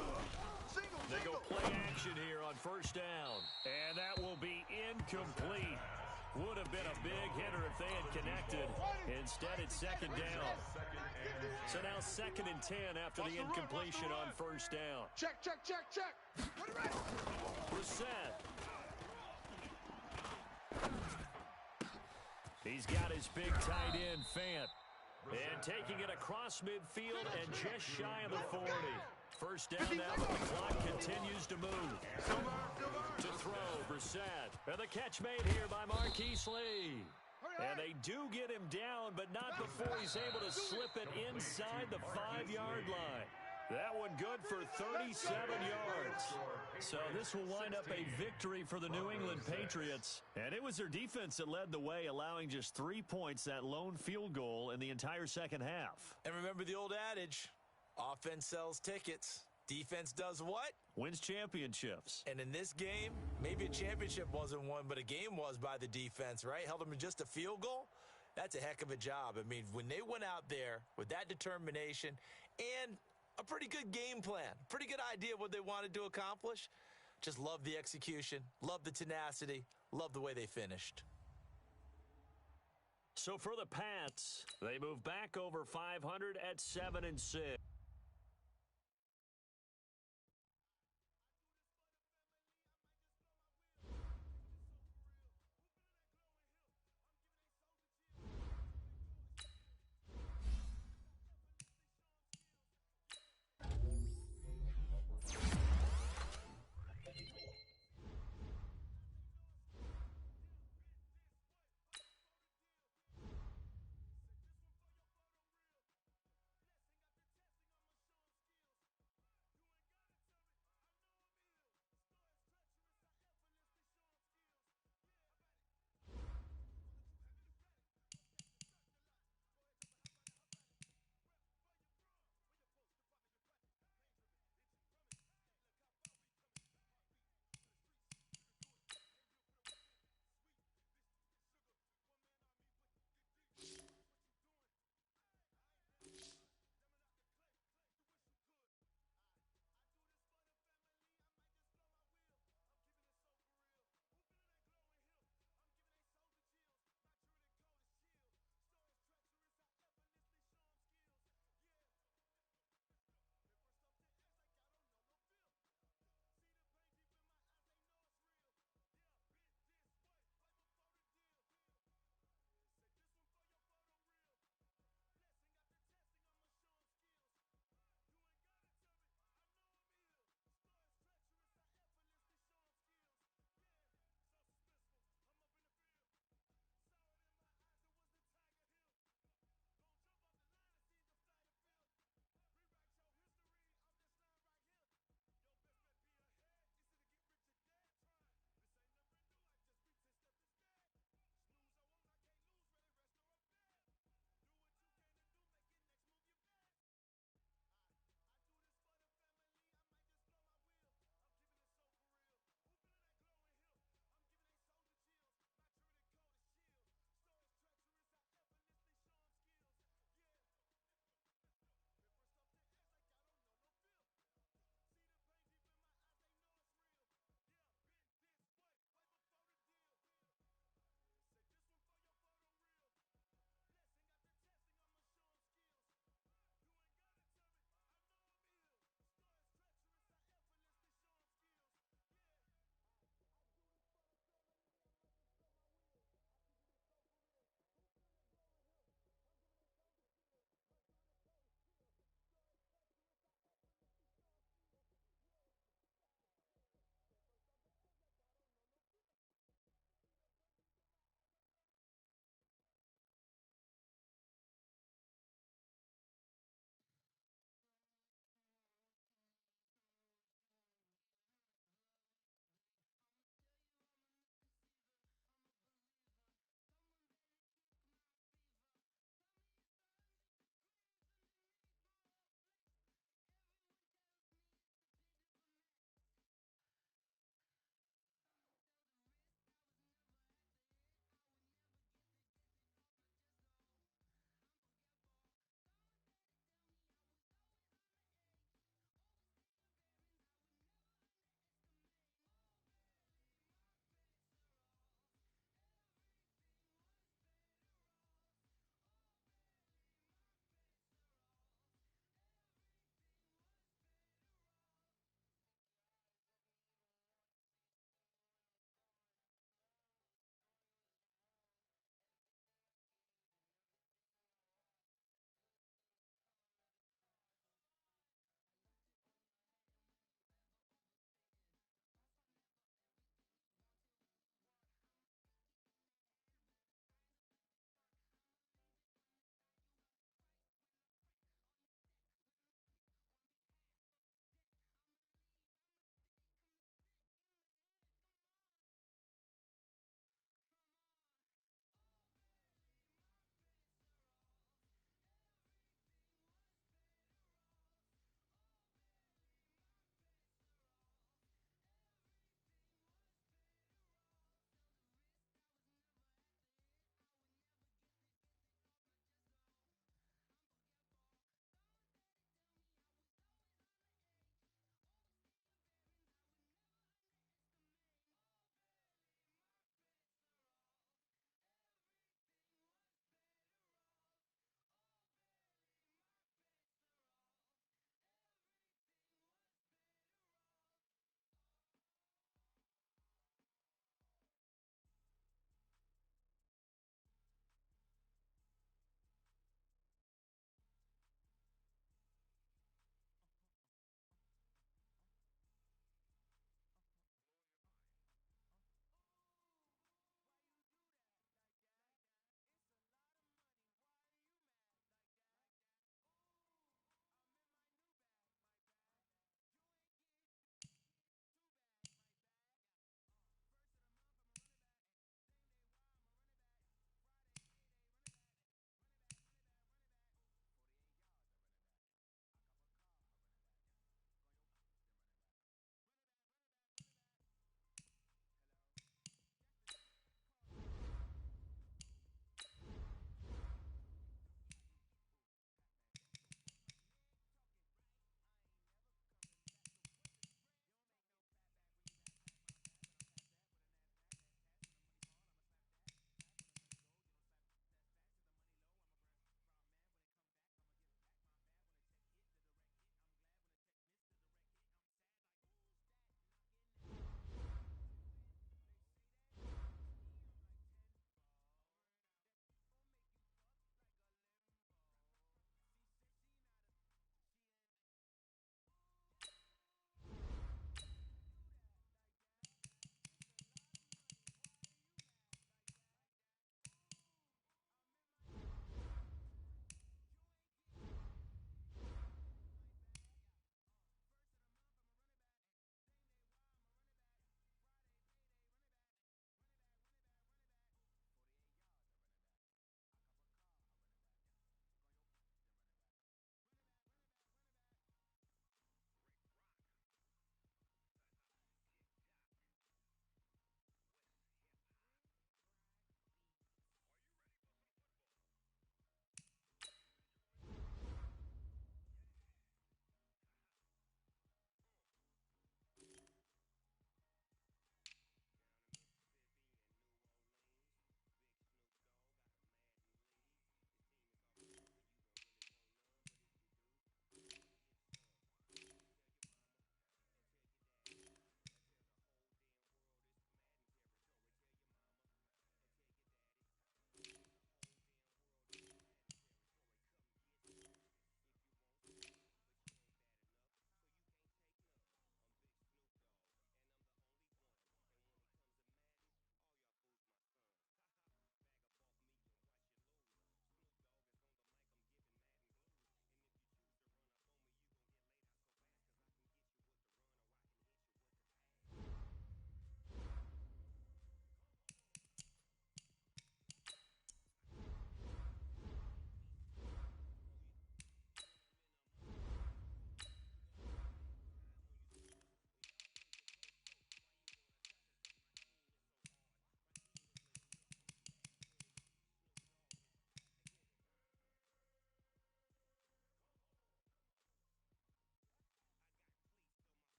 They go play action here on first down. And that will be incomplete. Would have been a big hitter if they had connected. Instead, it's second down. So now 2nd and 10 after the incompletion on first down. Check. Brissett. He He's got his big tight end, Fant. And taking it across midfield and just shy of the 40. First down now, but the clock continues to move. To throw, Brissett. And the catch made here by Marquise Lee. And they do get him down, but not before he's able to slip it inside the 5-yard line. That one good for 37 yards. So this will wind up a victory for the New England Patriots. And it was their defense that led the way, allowing just 3 points, that lone field goal in the entire second half. And remember the old adage, offense sells tickets. Defense does what? Wins championships. And in this game, maybe a championship wasn't won, but a game was by the defense, right? Held them to just a field goal. That's a heck of a job. I mean, when they went out there with that determination and a pretty good game plan, pretty good idea what they wanted to accomplish, just love the execution, love the tenacity, love the way they finished. So for the Pats, they move back over 500 at 7-6.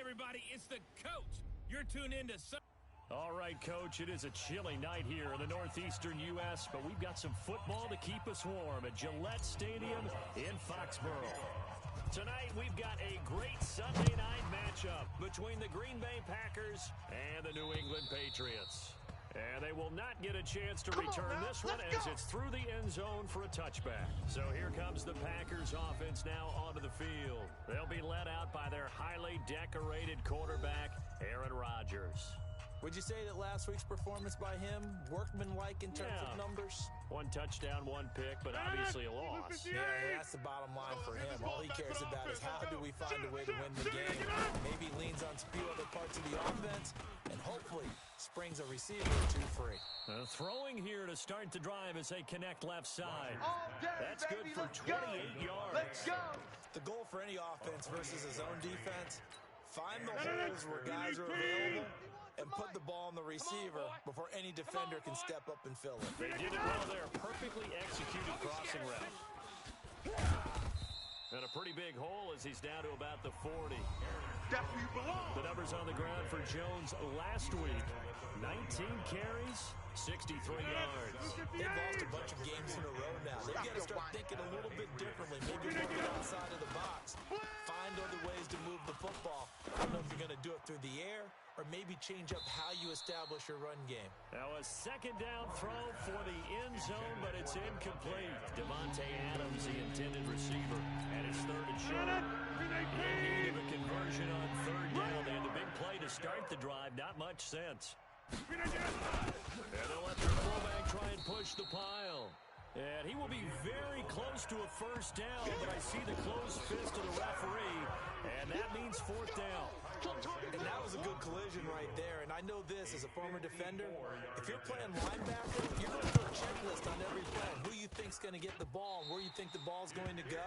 everybody. It's the coach. You're tuned in to All right, Coach, it is a chilly night here in the northeastern U.S., but we've got some football to keep us warm at Gillette Stadium in Foxborough. Tonight, we've got a great Sunday night matchup between the Green Bay Packers and the New England Patriots. And they will not get a chance to return this one as it's through the end zone for a touchback. So here comes the Packers offense now onto the field. They'll be led out by their highly decorated quarterback, Aaron Rodgers. Would you say that last week's performance by him, workmanlike in terms of numbers? One touchdown, one pick, but obviously a loss. Yeah, that's the bottom line for him. All he cares about is how do we find a way to win the game. Maybe leans on a few other parts of the offense, and hopefully springs a receiver or two free. Throwing here to start the drive as they connect left side. That's good for 28 yards. Let's go. The goal for any offense versus his own defense, find the holes where guys are available and put the ball on the receiver before any defender can step up and fill it. They did it well there. Perfectly executed crossing route. And a pretty big hole as he's down to about the 40. That's where you belong. The numbers on the ground for Jones last week. 19 carries, 63 yards. They've lost a bunch of games in a row now. They've got to start thinking a little bit differently. Maybe look outside of the box. Find other ways to move the football. I don't know if you're going to do it through the air or maybe change up how you establish your run game. Now a second down throw for the end zone, but it's incomplete. Devontae Adams, the intended receiver, and it's third and short. In need of a conversion on third down. They had the big play to start the drive. Not much sense. And they'll let their fullback try and push the pile. And he will be very close to a first down, but I see the closed fist of the referee, and that means fourth down. And that was a good collision right there. And I know this as a former defender. If you're playing linebacker, you're going to do a checklist on every play. Who you think's going to get the ball and where you think the ball's going to go.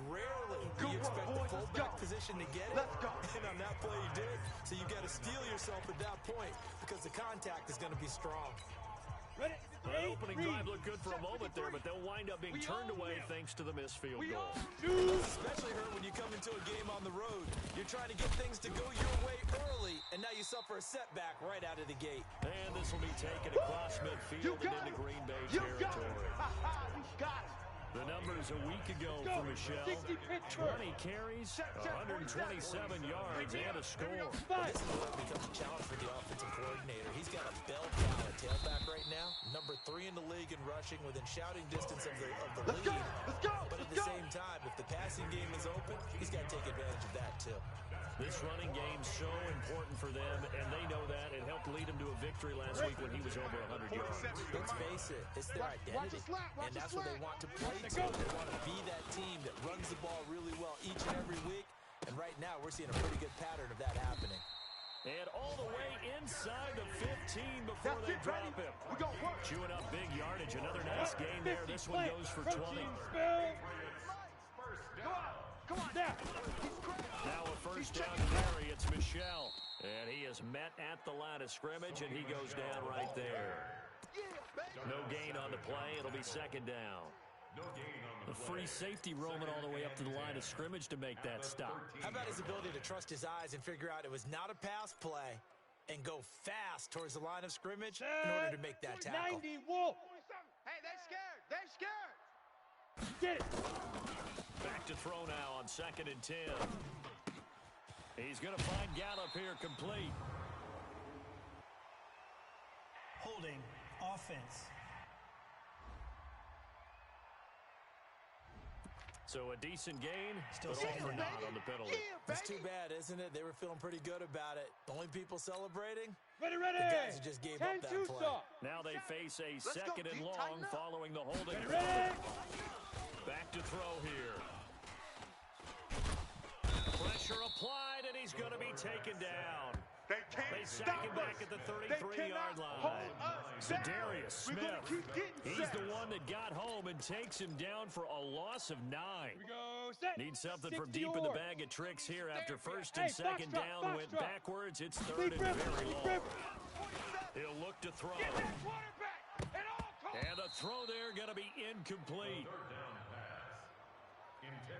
Rarely do you expect the fullback position to get it. And on that play he did. So you got to steel yourself at that point because the contact is going to be strong. The opening drive looked good for a moment there, but they'll wind up being turned away thanks to the missed field goal. Especially hurt when you come into a game on the road. You're trying to get things to go your way early, and now you suffer a setback right out of the gate. And this will be taken across midfield and into Green Bay territory. We got it. The numbers a week ago for Michelle, 20 carries, 127 yards, and a score. Well, this is where it becomes a challenge for the offensive coordinator. He's got a bell cow at tailback right now, number 3 in the league in rushing within shouting distance of the lead. Let's go. But at the same time, if the passing game is open, he's got to take advantage of that too. This running game's so important for them, and they know that. It helped lead them to a victory last week when he was over 100 yards. Let's face it, it's their identity, and that's what they want to play to. They want to be that team that runs the ball really well each and every week, and right now we're seeing a pretty good pattern of that happening. And all the way inside the 15 before they drop him. Chewing up big yardage. Another nice gain there. This one goes for 20. Come on, now. Now a first down carry. It's Michelle. And he is met at the line of scrimmage, and he goes down right there. No gain on the play. It'll be second down. A free safety roaming all the way up to the line of scrimmage to make that stop. How about his ability to trust his eyes and figure out it was not a pass play and go fast towards the line of scrimmage in order to make that tackle? 90 Wolf. Hey, they scared. They scared. Get it. Back to throw now on 2nd and 10. He's going to find Gallup here complete. Holding offense. So a decent gain, Still but second all for down. naught on the penalty. It's too bad, isn't it? They were feeling pretty good about it. The only people celebrating? Ready. The guys who just gave up that play. Now they face a second and long following the holding. Ready. Back to throw here. Pressure applied, and he's going to be taken down. They can't They sack stop him back us. at the They 33-yard cannot hold line. us Zadarius down. We're gonna Smith. keep getting He's the sacks. one that got home and takes him down for a loss of 9. We go set. Need something 60 from deep in the or. bag of tricks here after first Hey, and second box down drop, went box drop. backwards. It's Deep third and river, very deep long. river. He'll look to throw. Get that quarterback at all costs. And a throw there going to be incomplete.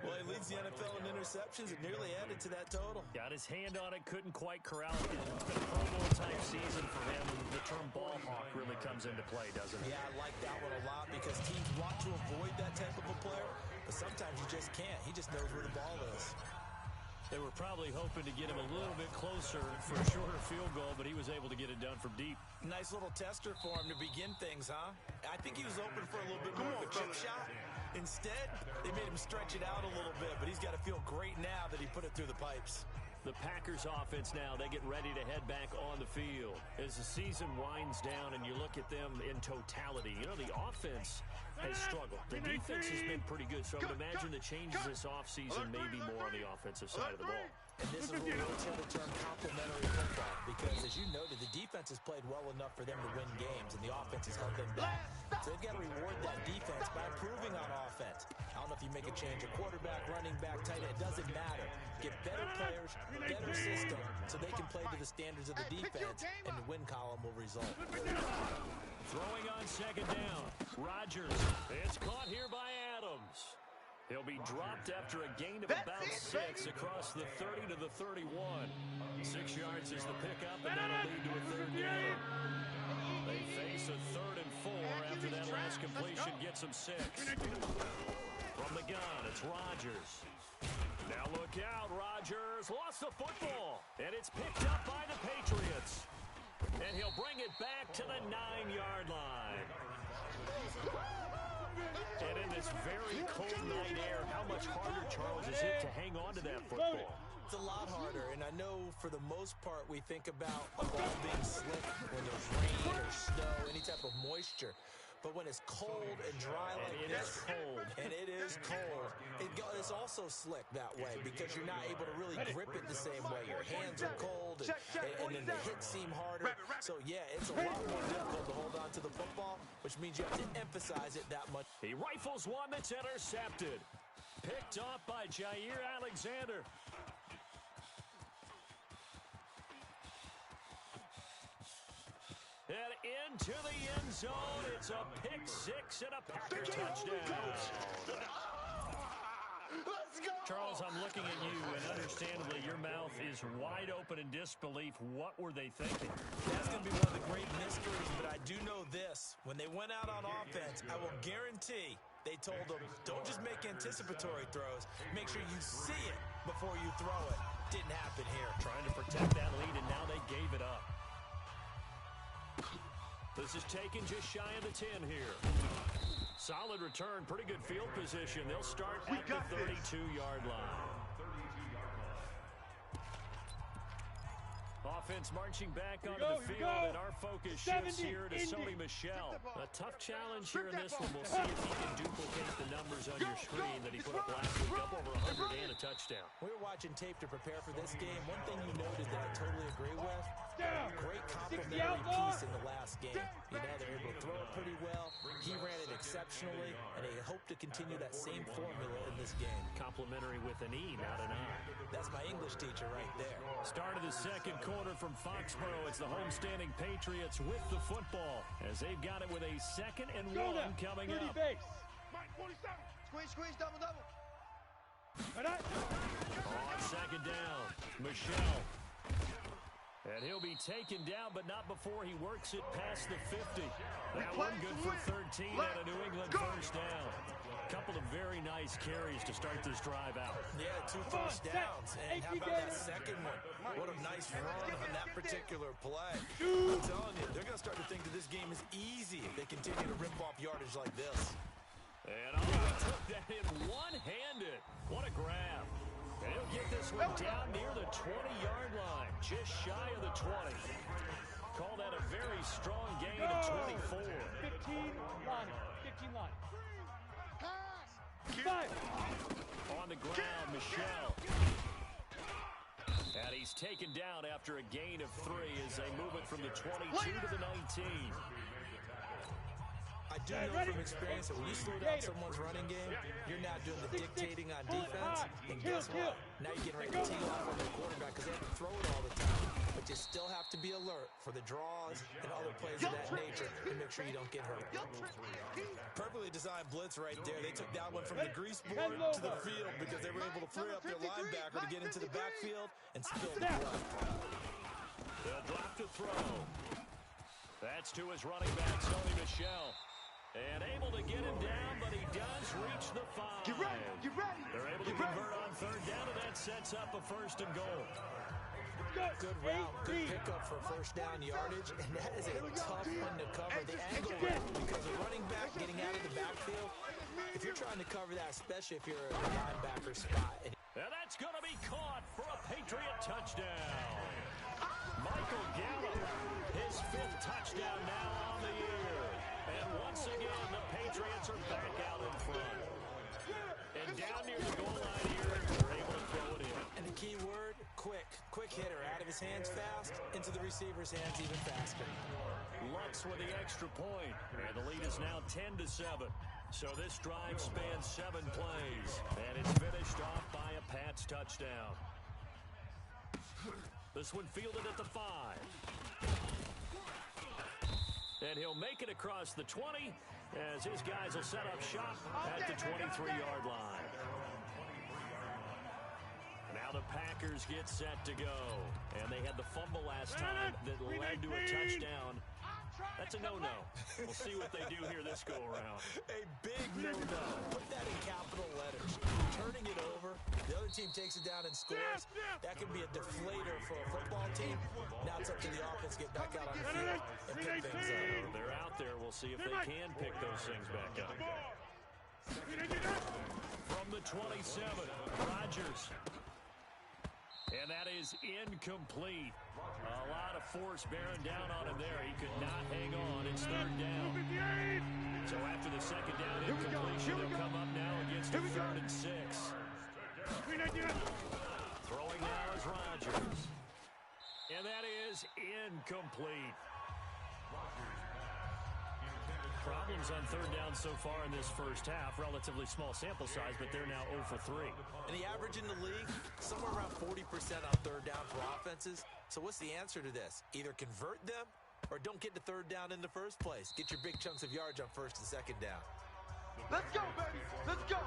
Well, he leads the NFL in interceptions and nearly added to that total. Got his hand on it, couldn't quite corral it. It's been a Pro Bowl-type season for him, and the term ball hawk really comes into play, doesn't it? Yeah, I like that one a lot because teams want to avoid that type of a player, but sometimes you just can't. He just knows where the ball is. They were probably hoping to get him a little bit closer for a shorter field goal, but he was able to get it done from deep. Nice little tester for him to begin things, huh? I think he was open for a little bit more of a chip shot. Instead, they made him stretch it out a little bit, but he's got to feel great now that he put it through the pipes. The Packers offense now, they get ready to head back on the field. As the season winds down and you look at them in totality, you know, the offense has struggled. The defense has been pretty good, so I would imagine the changes this offseason may be more on the offensive side of the ball. And this is where we'll tell the term complementary football because, as you noted, the defense has played well enough for them to win games, and the offense has held them back. So they've got to reward that defense by improving on offense. I don't know if you make a change, a quarterback, running back, tight end, it doesn't matter. Get better players, better system, so they can play to the standards of the defense, and the win column will result. Throwing on second down. Rodgers. It's caught here by Adams. He'll be dropped after a gain of about 6 across the 30 to the 31. 6 yards is the pickup, and that'll lead to a third down. They face a 3rd and 4 after that last completion gets them 6. From the gun, it's Rodgers. Now look out, Rodgers lost the football, and it's picked up by the Patriots. And he'll bring it back to the 9-yard line. And in this very cold night air, how much harder, Charles, is it to hang on to that football? It's a lot harder, and I know for the most part we think about a ball being slick when there's rain or snow, any type of moisture. But when it's cold and dry like this, and it is cold, it's also slick that way because you're not able to really grip it the same way. Your hands are cold, and then the hits seem harder. So, yeah, it's a lot more difficult to hold on to the football, which means you have to emphasize it that much. He rifles one that's intercepted. Picked off by Jair Alexander. And into the end zone, it's a pick-6 and a Packer touchdown. Let's go! Charles, I'm looking at you, and understandably, your mouth is wide open in disbelief. What were they thinking? That's going to be one of the great mysteries, but I do know this. When they went out on offense, I will guarantee they told them, don't just make anticipatory throws. Make sure you see it before you throw it. Didn't happen here. Trying to protect that lead, and now they gave it up. This is taken just shy of the 10 here. Solid return, pretty good field position. They'll start at the 32-yard line. Offense marching back onto the field, and our focus shifts here to Sony Michel. A tough challenge here in this one. We'll see if he can duplicate the numbers on your screen that he put up last week, up over 100 and a touchdown. We were watching tape to prepare for this game. One thing you noted that I totally agree with, great complimentary piece in the last game. You know, they're able to throw it pretty well. He ran it exceptionally, and they hope to continue that same formula in this game. Complimentary with an E, not an I. That's my English teacher right there. Start of the second quarter from Foxborough. It's the homestanding Patriots with the football as they've got it with a 2nd and 1 coming up. Base. Mike, 47. Squeeze, double. On second down, Michel. And he'll be taken down, but not before he works it past the 50. That one good for 13 and a New England first down. Couple of very nice carries to start this drive out. Yeah, 2 first downs. And how about that second one? What a nice run on that particular play. I'm telling you, they're going to start to think that this game is easy if they continue to rip off yardage like this. And he took that in one-handed. What a grab. And he'll get this one down near the 20-yard line, just shy of the 20. Call that a very strong gain of 24. 15 line. 15 line. 5. On the ground, Michel. And he's taken down after a gain of 3 as they move it from the 22 to the 19. I do know from experience that when you slow down someone's running game, you're now doing the dictating on defense. And guess what? Now you're getting ready to tee off on the quarterback because they have to throw it all the time. But you you still have to be alert for the draws and other plays of that nature to make sure you don't get hurt. Perfectly designed blitz right there. They took that one from the grease board to the field because they were able to free up their linebacker to get into the backfield and spill the blood. They'll drop to throw. That's to his running back, Sony Michel. And able to get him down, but he does reach the 5. Get ready, get ready. They're able to convert on third down, and that sets up a 1st and goal. Good route, good pickup for first down yardage, and that is a tough one to cover. The angle route, because a running back getting out of the backfield, if you're trying to cover that, especially if you're in the linebacker spot. And that's going to be caught for a Patriot touchdown. Michael Gallup, his 5th touchdown now on the year. And once again, the Patriots are back out in front. And down near the goal line here, they're able to throw it in. And the key word, quick. Quick hitter, out of his hands fast, into the receiver's hands even faster. Lutz with the extra point, and the lead is now 10-7. So this drive spans 7 plays, and it's finished off by a Pats touchdown. This one fielded at the 5. And he'll make it across the 20 as his guys will set up shop at the 23-yard line. Now the Packers get set to go. And they had the fumble last time that led to a touchdown. That's a no-no. We'll see what they do here this go-around. A big no-no. Put that in capital letters. Turning it over, the other team takes it down and scores. That can be a deflator for a football team. Now it's up to the offense to get back out on the field and pick things up. They're out there. We'll see if they can pick those things back up. From the 27, Rodgers. And that is incomplete. A lot of force bearing down on him there. He could not hang on. It's 3rd down. So after the 2nd down incompletion, they'll come up now against a 3rd and 6. Throwing now is Rodgers. And that is incomplete. Problems on 3rd down so far in this first half. Relatively small sample size, but they're now 0 for 3. And the average in the league, somewhere around 40% on 3rd down for offenses. So what's the answer to this? Either convert them or don't get to 3rd down in the first place. Get your big chunks of yards on 1st and 2nd down. Let's go, baby. Let's go.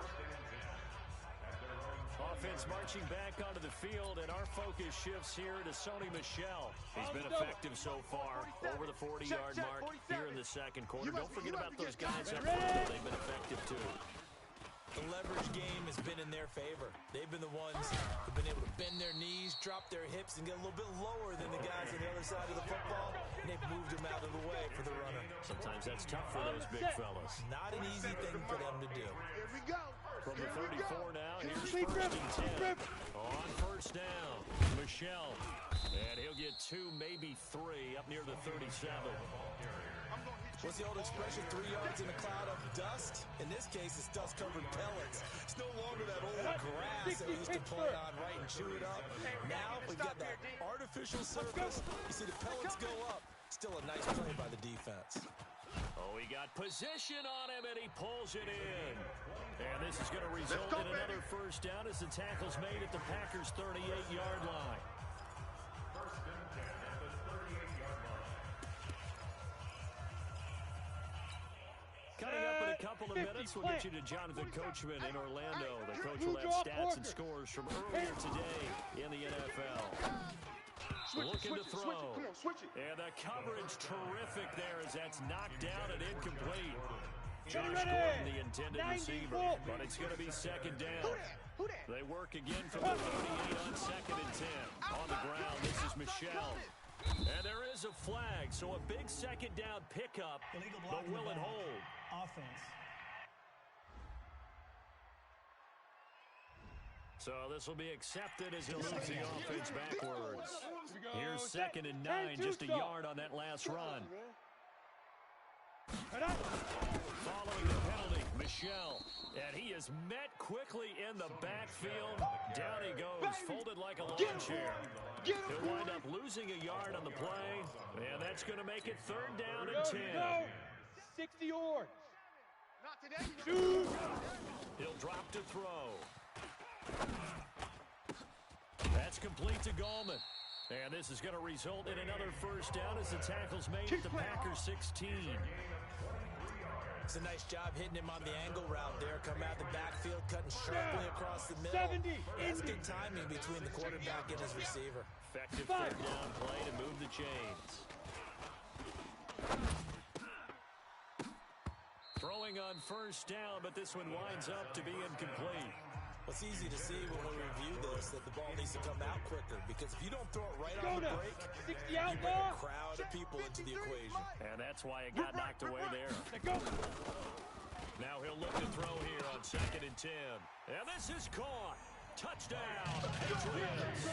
Offense marching back onto the field, and our focus shifts here to Sony Michel. He's been effective so far, over the 40-yard mark here in the 2nd quarter. Don't forget about those guys up front. They've been effective, too. The leverage game has been in their favor. They've been the ones who've been able to bend their knees, drop their hips, and get a little bit lower than the guys on the other side of the football, and they've moved them out of the way for the runner. Sometimes that's tough for those big fellas. Not an easy thing for them to do. Here we go. From the 34 now, here's 1st and 10. On 1st down, Michel. And he'll get 2, maybe 3, up near the 37. What's the old expression, 3 yards in a cloud of dust? In this case, it's dust-covered pellets. It's no longer that old grass that we used to play on, right, and chew it up. Now we've got that artificial surface. You see the pellets go up. Still a nice play by the defense. Oh, he got position on him, and he pulls it in. And this is going to result in another 1st down as the tackle's made at the Packers' 38-yard line. Coming up in a couple of minutes, we'll get you to Jonathan Coachman in Orlando. The coach will have stats and scores from earlier today in the NFL. Looking to throw. And the coverage terrific there as that's knocked down and incomplete. Josh Gordon, the intended receiver, but it's going to be 2nd down. They work again from the 38 on 2nd and 10. On the ground, this is Michel. And there is a flag, so a big 2nd down pickup, but will it hold? Offense. So this will be accepted as he moves the offense backwards. Here's 2nd and 9, just a yard on that last run. Following the penalty, Michel. And he is met quickly in the backfield. Down he goes, folded like a lawn chair. He'll wind up losing a yard on the play. And that's going to make it 3rd down and 10. 60 yards. Not today. He'll drop to throw. That's complete to Gallman. And this is going to result in another first down as the tackle's made at the Packers 16. It's a nice job hitting him on the angle route there. Come out the backfield, cutting sharply across the middle. That's good timing between the quarterback and his receiver. Effective third down play to move the chains. Throwing on first down, but this one winds up to be incomplete. It's easy to see when we review this that the ball needs to come out quicker, because if you don't throw it right on the break, you bring a crowd of people into the equation. And that's why it got knocked away there. Now he'll look to throw here on 2nd and 10. And this is caught. Touchdown, Patriots.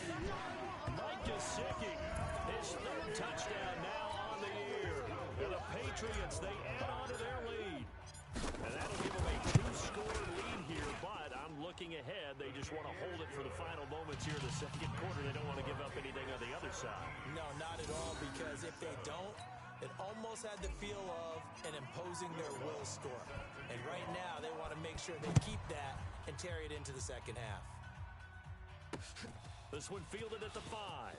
Mike Gesicki, his 3rd touchdown now on the year. And the Patriots, they add on to their lead. And that'll give them a 2-score lead here, but I'm looking ahead. They just want to hold it for the final moments here in the 2nd quarter. They don't want to give up anything on the other side. No, not at all, because if they don't, it almost had the feel of an imposing their will score. And right now, they want to make sure they keep that and carry it into the second half. This one fielded at the 5.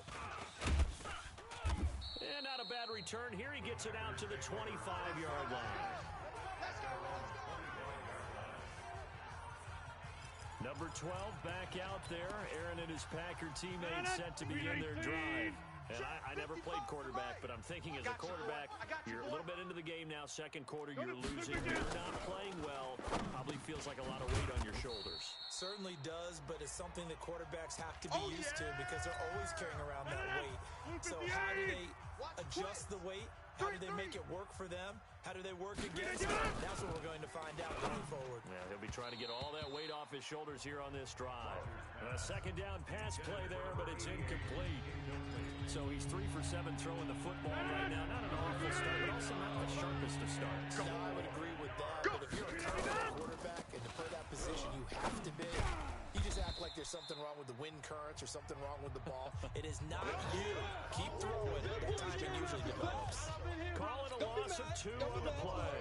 And not a bad return here. He gets it out to the 25-yard line. Number 12 back out there. Aaron and his Packer teammates set to begin their drive. And I never played quarterback, but I'm thinking as a quarterback, you're a little bit into the game now. 2nd quarter, you're losing. You're not playing well. Probably feels like a lot of weight on your shoulders. Certainly does, but it's something that quarterbacks have to be used to because they're always carrying around that weight. So how do they adjust the weight? How do they make it work for them? How do they work against it? That's what we're going to find out going forward. Yeah, he'll be trying to get all that weight off his shoulders here on this drive. A 2nd down pass play there, but it's incomplete. So he's 3 for 7 throwing the football right now. Not an awful start, but also not the sharpest of starts. No, I would agree with that. But if you're a current quarterback and to play that position, you have to be. You just act like there's something wrong with the wind currents or something wrong with the ball. It is not you. Keep throwing. That timing usually develops. Call it a loss of 2 on the play.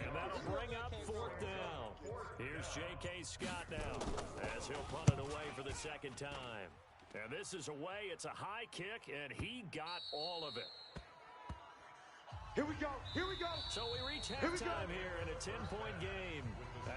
And that'll bring up 4th down. Here's J.K. Scott now as he'll punt it away for the 2nd time. And this is away. It's a high kick, and he got all of it. Here we go. Here we go. So we reach halftime here in a 10-point game.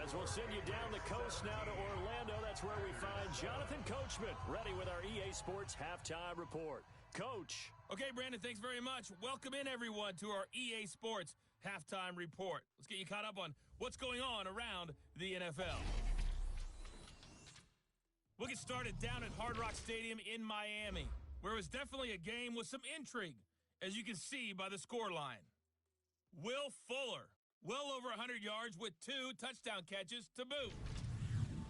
As we'll send you down the coast now to Orlando, that's where we find Jonathan Coachman ready with our EA Sports Halftime Report. Coach. Okay, Brandon, thanks very much. Welcome in, everyone, to our EA Sports Halftime Report. Let's get you caught up on what's going on around the NFL. We'll get started down at Hard Rock Stadium in Miami, where it was definitely a game with some intrigue, as you can see by the scoreline. Will Fuller, well over 100 yards with 2 touchdown catches to boot.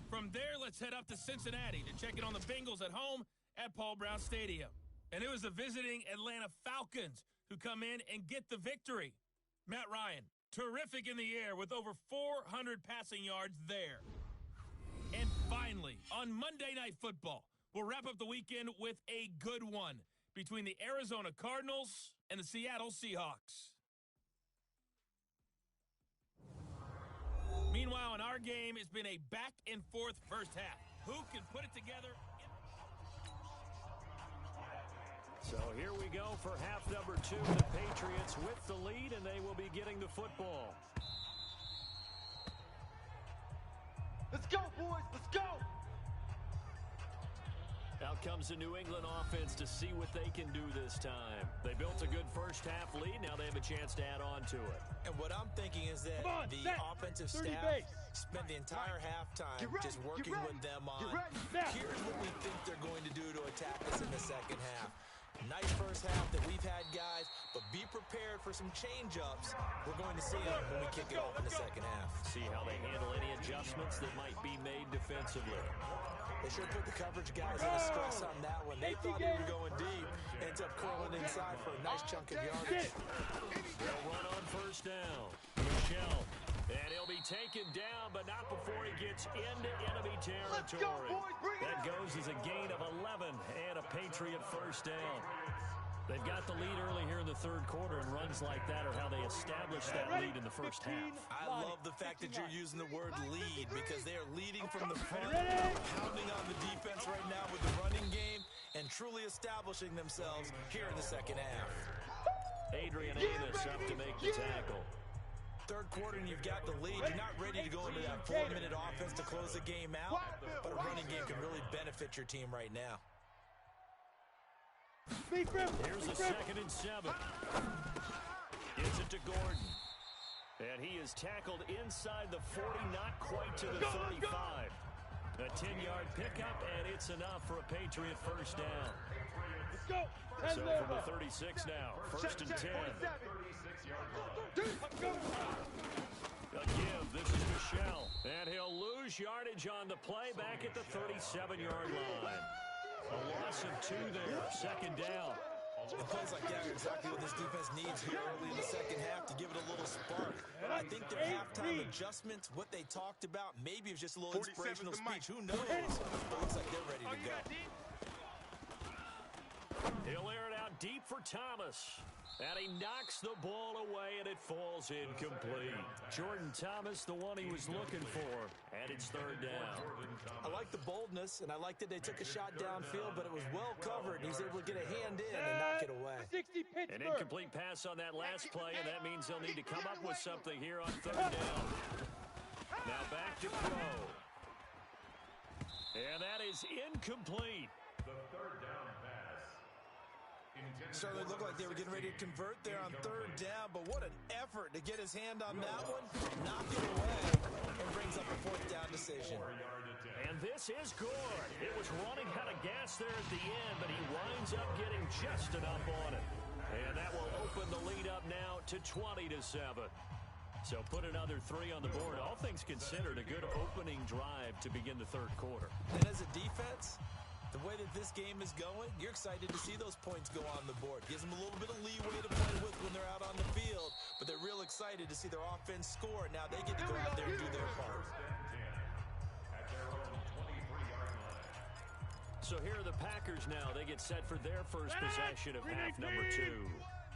From there, let's head up to Cincinnati to check in on the Bengals at home at Paul Brown Stadium. And it was the visiting Atlanta Falcons who come in and get the victory. Matt Ryan, terrific in the air with over 400 passing yards there. And finally, on Monday Night Football, we'll wrap up the weekend with a good one between the Arizona Cardinals and the Seattle Seahawks. Meanwhile, in our game, it's been a back-and-forth first half. Who can put it together? So here we go for half number 2. The Patriots with the lead, and they will be getting the football. Let's go, boys. Let's go. Out comes the New England offense to see what they can do this time. They built a good first half lead. Now they have a chance to add on to it. And what I'm thinking is that the offensive staff spent the entire halftime just working with them on here's what we think they're going to do to attack us in the second half. Nice first half that we've had, guys, but be prepared for some change-ups. We're going to see them when we kick it off in the second half. See how they handle any adjustments that might be made defensively. They sure put the coverage guys under stress on that one. They thought they were going deep. Ends up curling inside for a nice chunk of yardage. They'll run on first down. Michelle. And he'll be taken down, but not before he gets into enemy territory. That goes as a gain of 11 and a Patriot first down. They've got the lead early here in the third quarter, and runs like that are how they establish that lead in the first half. I love the fact that you're using the word lead because they are leading from the front, pounding on the defense right now with the running game, and truly establishing themselves here in the second half. Adrian Amos up to make the tackle. Third quarter and you've got the lead. You're not ready to go into that 4-minute offense to close the game out, but a running game can really benefit your team right now. Here's a 2nd and 7. Gives it to Gordon. And he is tackled inside the 40, not quite to the 35. A 10-yard pickup, and it's enough for a Patriot first down. Let's go. So from the 36 now, 1st and 10. A give, this is Michelle. And he'll lose yardage on the play back at the 37-yard line. A loss of 2 there, 2nd down. And plays like that are exactly what this defense needs here early in the second half to give it a little spark. I think their halftime adjustments, what they talked about, maybe it was just a little inspirational speech. Who knows? But it looks like they're ready to go. He'll air it out deep for Thomas. And he knocks the ball away, and it falls incomplete. Jordan Thomas, the one he was looking for, and it's 3rd down. I like the boldness, and I like that they took a shot downfield, but it was well covered. He was able to get a hand in and knock it away. An incomplete pass on that last play, and that means they'll need to come up with something here on 3rd down. Now back to Crow. And that is incomplete. The 3rd down pass. Certainly looked like they were getting ready to convert there on 3rd down, but what an effort to get his hand on that one, knock it away, and brings up a 4th down decision. And this is good. It was running out of gas there at the end, but he winds up getting just enough on it. And that will open the lead up now to 20-7. So put another 3 on the board. All things considered, a good opening drive to begin the 3rd quarter. And as a defense, the way that this game is going, you're excited to see those points go on the board. Gives them a little bit of leeway to play with when they're out on the field, but they're real excited to see their offense score. Now they get to go out there and do their part. So here are the Packers now. They get set for their first possession of half number 2.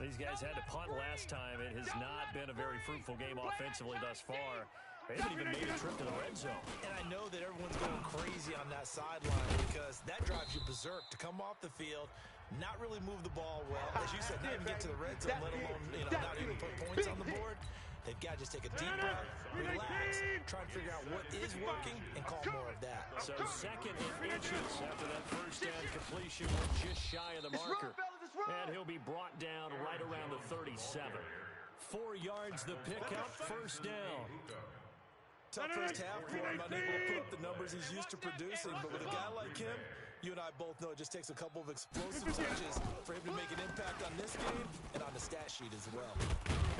These guys had to punt last time. It has not been a very fruitful game offensively thus far. They haven't even made a trip to the red zone. And I know that everyone's going crazy on that sideline because that drives you berserk to come off the field, not really move the ball well. As you said, not even get to the red zone, let alone not even put points on the board. They've got to just take a deep breath, relax, try and figure out what is working, and call more of that. So 2nd and inches after that first down completion, just shy of the marker. And he'll be brought down right around the 37. 4 yards the pickup, first down. Tough first half for him, unable to put up the numbers he's used to producing, but with a guy like him, you and I both know it just takes a couple of explosive touches for him to make an impact on this game and on the stat sheet as well.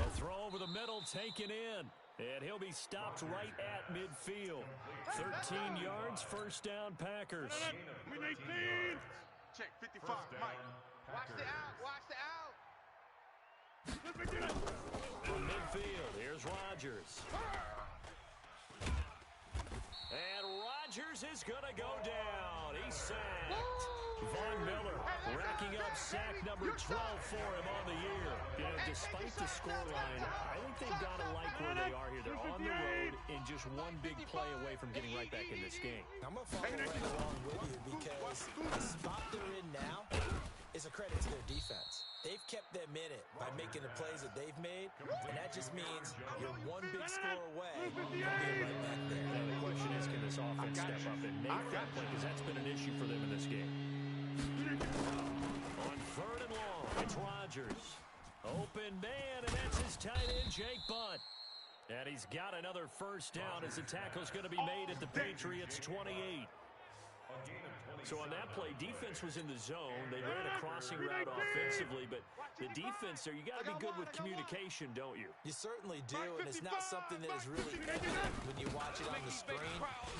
A throw over the middle taken in, and he'll be stopped right at midfield. 13 yards, first down Packers. Check 55, Mike. Watch the out, watch the out. From midfield, here's Rodgers. And Rodgers is going to go down. He's sacked. Von Miller racking up sack number 12 for him on the year. Despite the scoreline, I think they've got to like where they are here. They're on the road and just one big play away from getting right back in this game. I'm going to follow right along with you because the spot they're in now is a credit to their defense. They've kept them in it by making the plays that they've made, and that just means you're one big score away from being right back there. Now the question is, can this offense step up and make that play? Because that's been an issue for them in this game. On 3rd and long, it's Rodgers. Open man, and that's his tight end, Jake Butt. And he's got another first down as the tackle's going to be made at the Patriots' 28. So on that play, defense was in the zone. They ran a crossing route offensively, but the defense there, you got to be good with communication, don't you? You certainly do, and it's not something that is really evident when you watch it on the screen.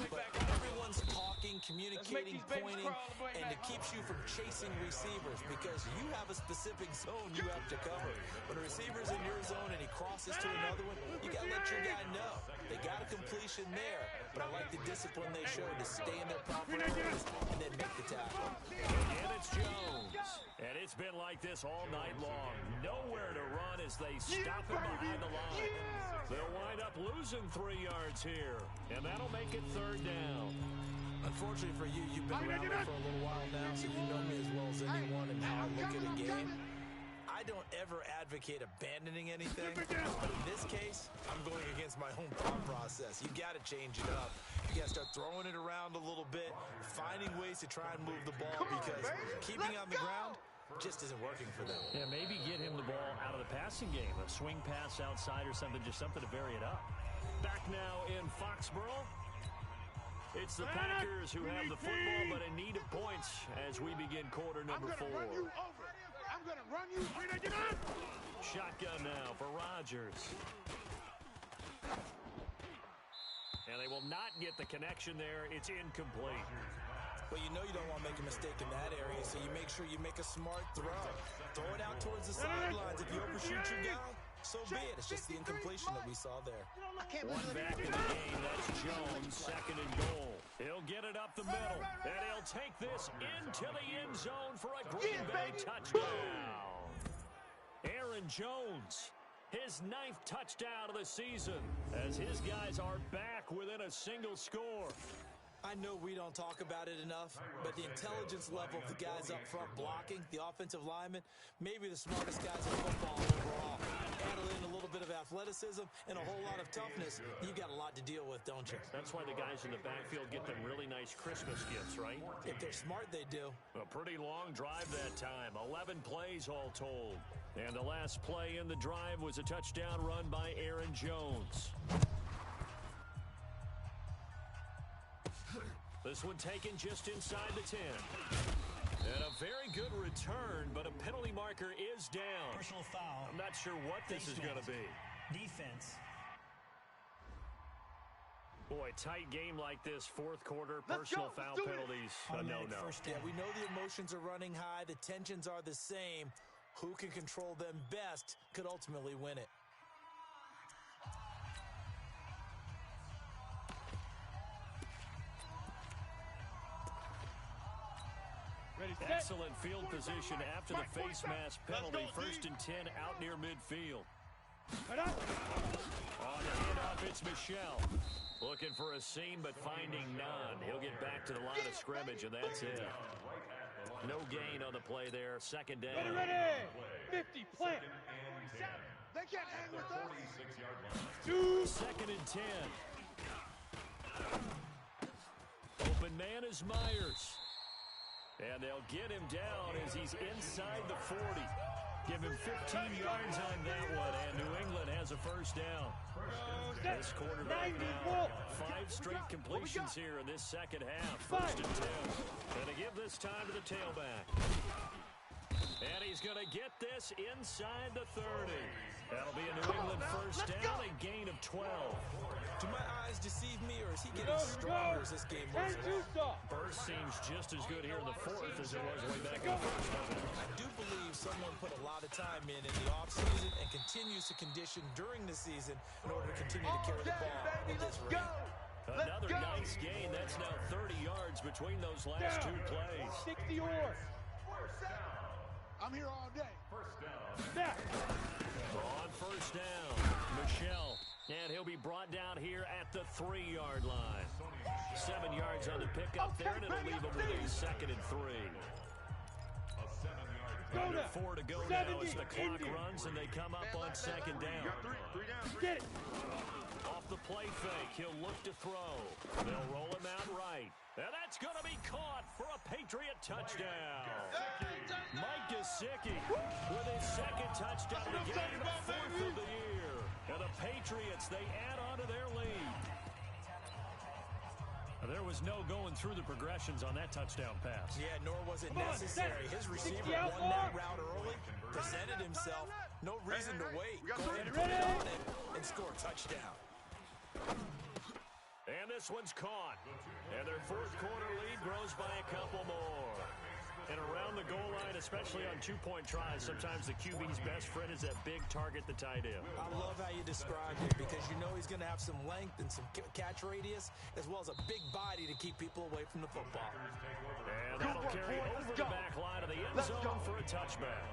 But everyone's talking, communicating, pointing, and it keeps you from chasing receivers because you have a specific zone you have to cover. When a receiver's in your zone and he crosses to another one, you got to let your guy know. They got a completion there, but I like the discipline they showed to stay in their proper areas and then make the tackle. And it's Jones. And it's been like this all night long. Nowhere to run as they stop him behind the line. They'll wind up losing 3 yards here, and that'll make it 3rd down. Unfortunately for you, you've been around me for a little while now, so you know me as well as anyone and how I look at a game. I don't ever advocate abandoning anything, but in this case, I'm going against my own thought process. You got to change it up. You got to start throwing it around a little bit, finding ways to try and move the ball, because keeping on the ground just isn't working for them. Yeah, maybe get him the ball out of the passing game, a swing pass outside or something, just something to vary it up. Back now in Foxborough. It's the Packers who have the football, but in need of points as we begin quarter number 4. Run you over. I'm going to run you. Shotgun now for Rodgers. And they will not get the connection there. It's incomplete. Well, you know you don't want to make a mistake in that area, so you make sure you make a smart throw. Throw it out towards the sidelines. If you overshoot your guy, so be it. It's just the incompletion that we saw there. One back in the game. That's Jones, second and goal. He'll get it up the middle, and he'll take this into the end zone for a Green Bay touchdown. Aaron Jones, his 9th touchdown of the season, as his guys are back within a single score. I know we don't talk about it enough, but the intelligence level of the guys up front blocking, the offensive linemen, maybe the smartest guys in football overall. Add in a little bit of athleticism and a whole lot of toughness. You've got a lot to deal with, don't you? That's why the guys in the backfield get them really nice Christmas gifts, right? If they're smart, they do. A pretty long drive that time, 11 plays all told. And the last play in the drive was a touchdown run by Aaron Jones. This one taken just inside the 10. And a very good return, but a penalty marker is down. Personal foul. I'm not sure what this is going to be. Defense. Boy, tight game like this, fourth quarter, personal foul penalties, a no-no. Yeah, we know the emotions are running high. The tensions are the same. Who can control them best could ultimately win it. Excellent field position after the face mask penalty. First and 10 out near midfield. On the handoff, it's Michel. Looking for a seam, but finding none. He'll get back to the line of scrimmage, and that's it. No gain on the play there. Second down. Ready. 50, plant. They can't hang with us. Second and 10. Open man is Myers. And they'll get him down as he's inside the 40. Give him 15 yards on that one, and New England has a first down. This quarterback now, 5 straight completions here in this second half. First and 10. And to give this time to the tailback. And he's going to get this inside the 30. That'll be a New England first down, a gain of 12. Do my eyes deceive me, or is he getting stronger as this game moves along? Burst seems just as good here in the fourth as it was way back in the first, doesn't it? I do believe someone put a lot of time in the offseason and continues to condition during the season in order to continue to carry the ball at this rate. Another nice gain. That's now 30 yards between those last 2 plays. 60 yours. I'm here all day. On first down, Michel. And he'll be brought down here at the 3-yard line. 7 yards on the pickup there, and it'll leave him with a second and 3. Under 4 to go now as the clock runs, and they come up on second down. Get it. Off the play fake, he'll look to throw. They'll roll him out right. And that's going to be caught for a Patriot touchdown. Mike Gesicki with his second touchdown of the game, 4th of the year. And the Patriots, they add on to their lead. There was no going through the progressions on that touchdown pass. Yeah, nor was it necessary. His receiver won that route early, presented himself. No reason to wait. Go ahead and put it on him and score a touchdown. And this one's caught. And their fourth quarter lead grows by a couple more. And around the goal line, especially on 2-point tries, sometimes the QB's best friend is that big target, the tight end. I love how you described it, because you know he's going to have some length and some catch radius, as well as a big body to keep people away from the football. And that'll carry over the back line of the end zone for a touchback.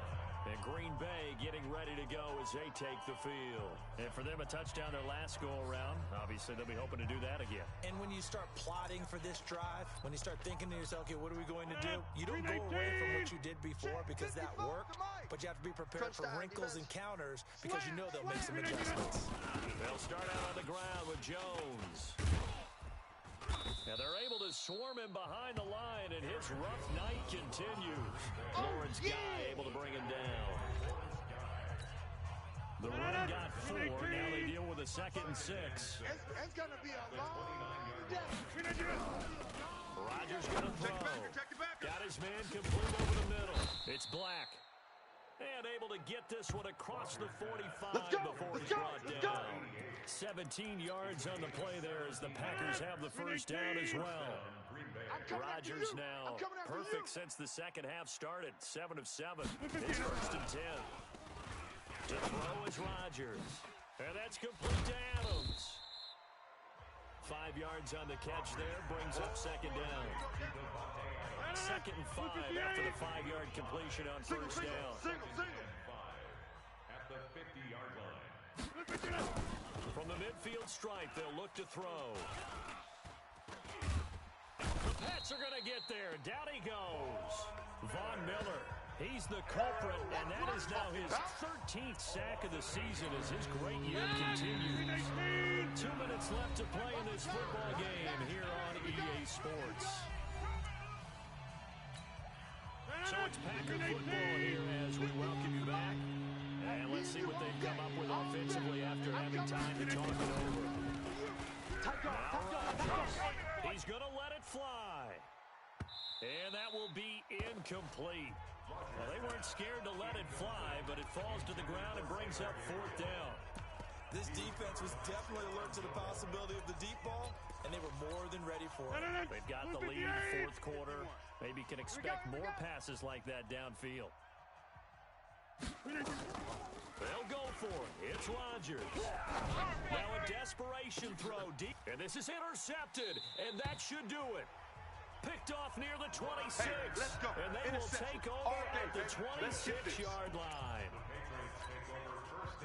And Green Bay getting ready to go as they take the field. And for them, a touchdown their last go-around. Obviously, they'll be hoping to do that again. And when you start plotting for this drive, when you start thinking to yourself, okay, what are we going to do? You don't go away from what you did before because that worked, but you have to be prepared for wrinkles and counters because you know they'll make some adjustments. They'll start out on the ground with Jones. And they're able to swarm him behind the line, and his rough night continues. Lawrence Guy able to bring him down. The run got 4. Now they deal with a 2nd and 6. It's going to be a long day. Rodgers going to throw. Got his man complete over the middle. It's Black. And able to get this one across the 45 before he's brought down. 17 yards on the play there as the Packers have the first down as well. Rodgers now perfect since the second half started. 7 of 7. It's 1st and 10. To throw is Rodgers. And that's complete to Adams. 5 yards on the catch there. Brings up 2nd down. 2nd and 5 after the 5-yard completion on 1st down. At the 50-yard line. From the midfield stripe, they'll look to throw. The Pats are going to get there. Down he goes. Von Miller. He's the culprit, and that is now his 13th sack of the season as his great year continues. 2 minutes left to play in this football game here on EA Sports. So it's Packer football here as we welcome you back. And let's see what they've come up with offensively after having time to talk it over. He's going to let it fly. And that will be incomplete. Well, they weren't scared to let it fly, but it falls to the ground and brings up 4th down. This defense was definitely alert to the possibility of the deep ball, and they were more than ready for it. They've got the lead, 4th quarter. Maybe can expect more passes like that downfield. They'll go for it. It's Rodgers. Now a desperation throw deep. And this is intercepted, and that should do it. Picked off near the 26. And they will take over at the 26-yard line.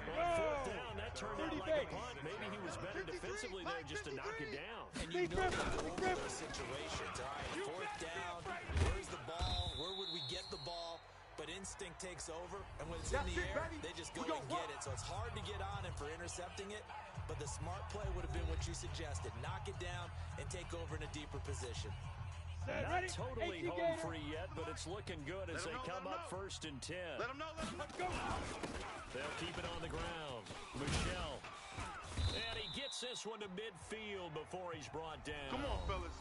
On 4th down, that turned out like a punt. Maybe he was better defensively there just to knock it down. And you know they go over those situations. All right, 4th down, where's the ball? Where would we get the ball? But instinct takes over, and when it's in the air, they just go and get it. So it's hard to get on him for intercepting it, but the smart play would have been what you suggested. Knock it down and take over in a deeper position. Not totally home free yet, but it's looking good as they come up 1st and 10. Let them know, let's go. They'll keep it on the ground. Michelle. And he gets this one to midfield before he's brought down. Come on, fellas.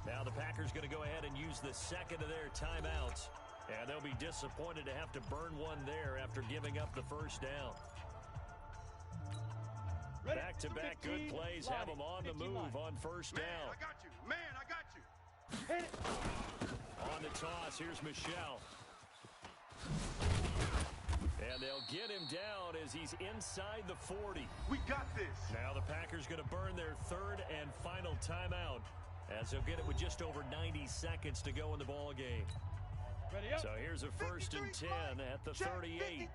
Now the Packers going to go ahead and use the 2nd of their timeouts. And they'll be disappointed to have to burn one there after giving up the 1st down. Back-to-back good plays have them on the move on 1st down. Man, I got you. Man, I got you. On the toss, here's Michelle. And they'll get him down as he's inside the 40. We got this. Now the Packers going to burn their 3rd and final timeout as they'll get it with just over 90 seconds to go in the ball game. So here's a 1st and 10 at the 38.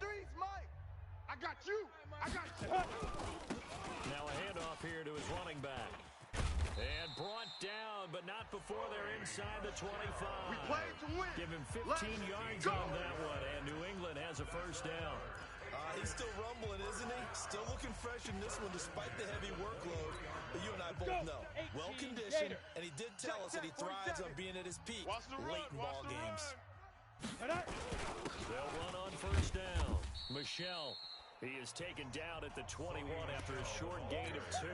I got you. I got you. Now a handoff here to his running back. And brought down, but not before they're inside the 25. We played to win. Give him 15 yards on that one, and New England has a 1st down. He's still rumbling, isn't he? Still looking fresh in this one despite the heavy workload. But you and I both know, well-conditioned, and he did tell us that he thrives on being at his peak late in ball games. They'll run on 1st down. Michelle, he is taken down at the 21 after a short gain of 2.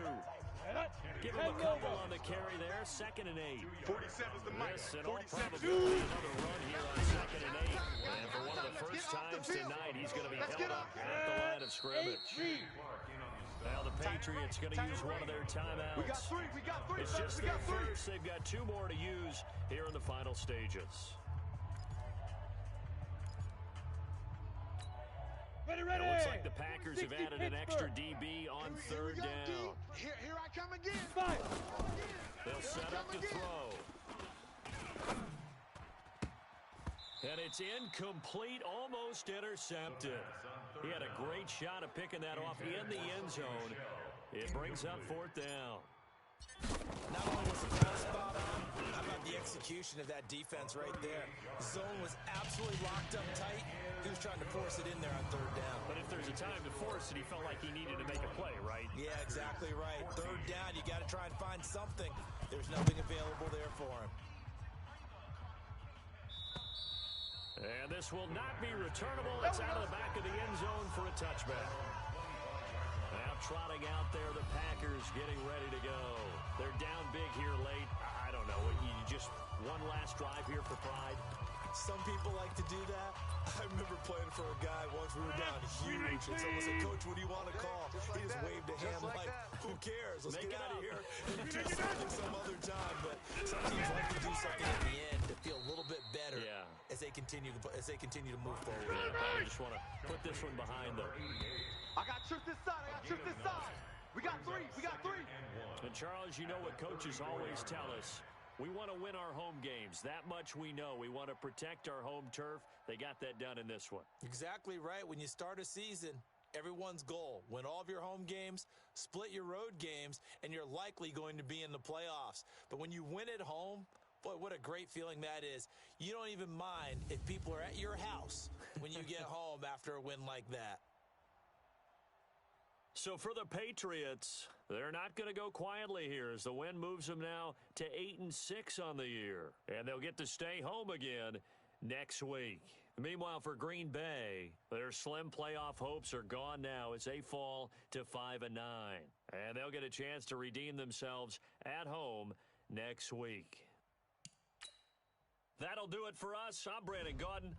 Give him a couple on the carry there. 2nd and 8. 47's the mic. Yes, in all probability, another run here on 2nd and 8. And for one of the first times tonight, he's going to be held up at the line of scrimmage. Now the Patriots going to use one of their timeouts. We got 3. We got 3. It's just their first. They've got 2 more to use here in the final stages. Ready. It looks like the Packers have added an extra DB on 3rd down. Here I come again. They'll set up to throw. And it's incomplete, almost intercepted. He had a great shot at picking that off in the end zone. It brings up 4th down. Not only was the call spot on, how about the execution of that defense right there? Zone was absolutely locked up tight. He was trying to force it in there on 3rd down. But if there's a time to force it, he felt like he needed to make a play, right? Yeah, exactly right. 3rd down, you got to try and find something. There's nothing available there for him. And this will not be returnable. It's out of the back of the end zone for a touchback. Now trotting out there, the Packers getting ready to go. They're down big here late. I don't know. You just one last drive here for pride? Some people like to do that. I remember playing for a guy once we were down huge. And someone said, Coach, what do you want to call? He just waved a hand like, who cares? Let's get out of here and do something some other time. But some teams like to do something at the end to feel a little bit better as they continue to move forward. I just want to put this one behind them. I got troops this side. We got 3. And Charles, you know what coaches always tell us. We want to win our home games. That much we know. We want to protect our home turf. They got that done in this one. Exactly right. When you start a season, everyone's goal, win all of your home games, split your road games, and you're likely going to be in the playoffs. But when you win at home, boy, what a great feeling that is. You don't even mind if people are at your house when you get home after a win like that. So for the Patriots, they're not going to go quietly here as the win moves them now to 8-6 on the year. And they'll get to stay home again next week. Meanwhile, for Green Bay, their slim playoff hopes are gone now as they fall to 5-9. And they'll get a chance to redeem themselves at home next week. That'll do it for us. I'm Brandon Gaudin.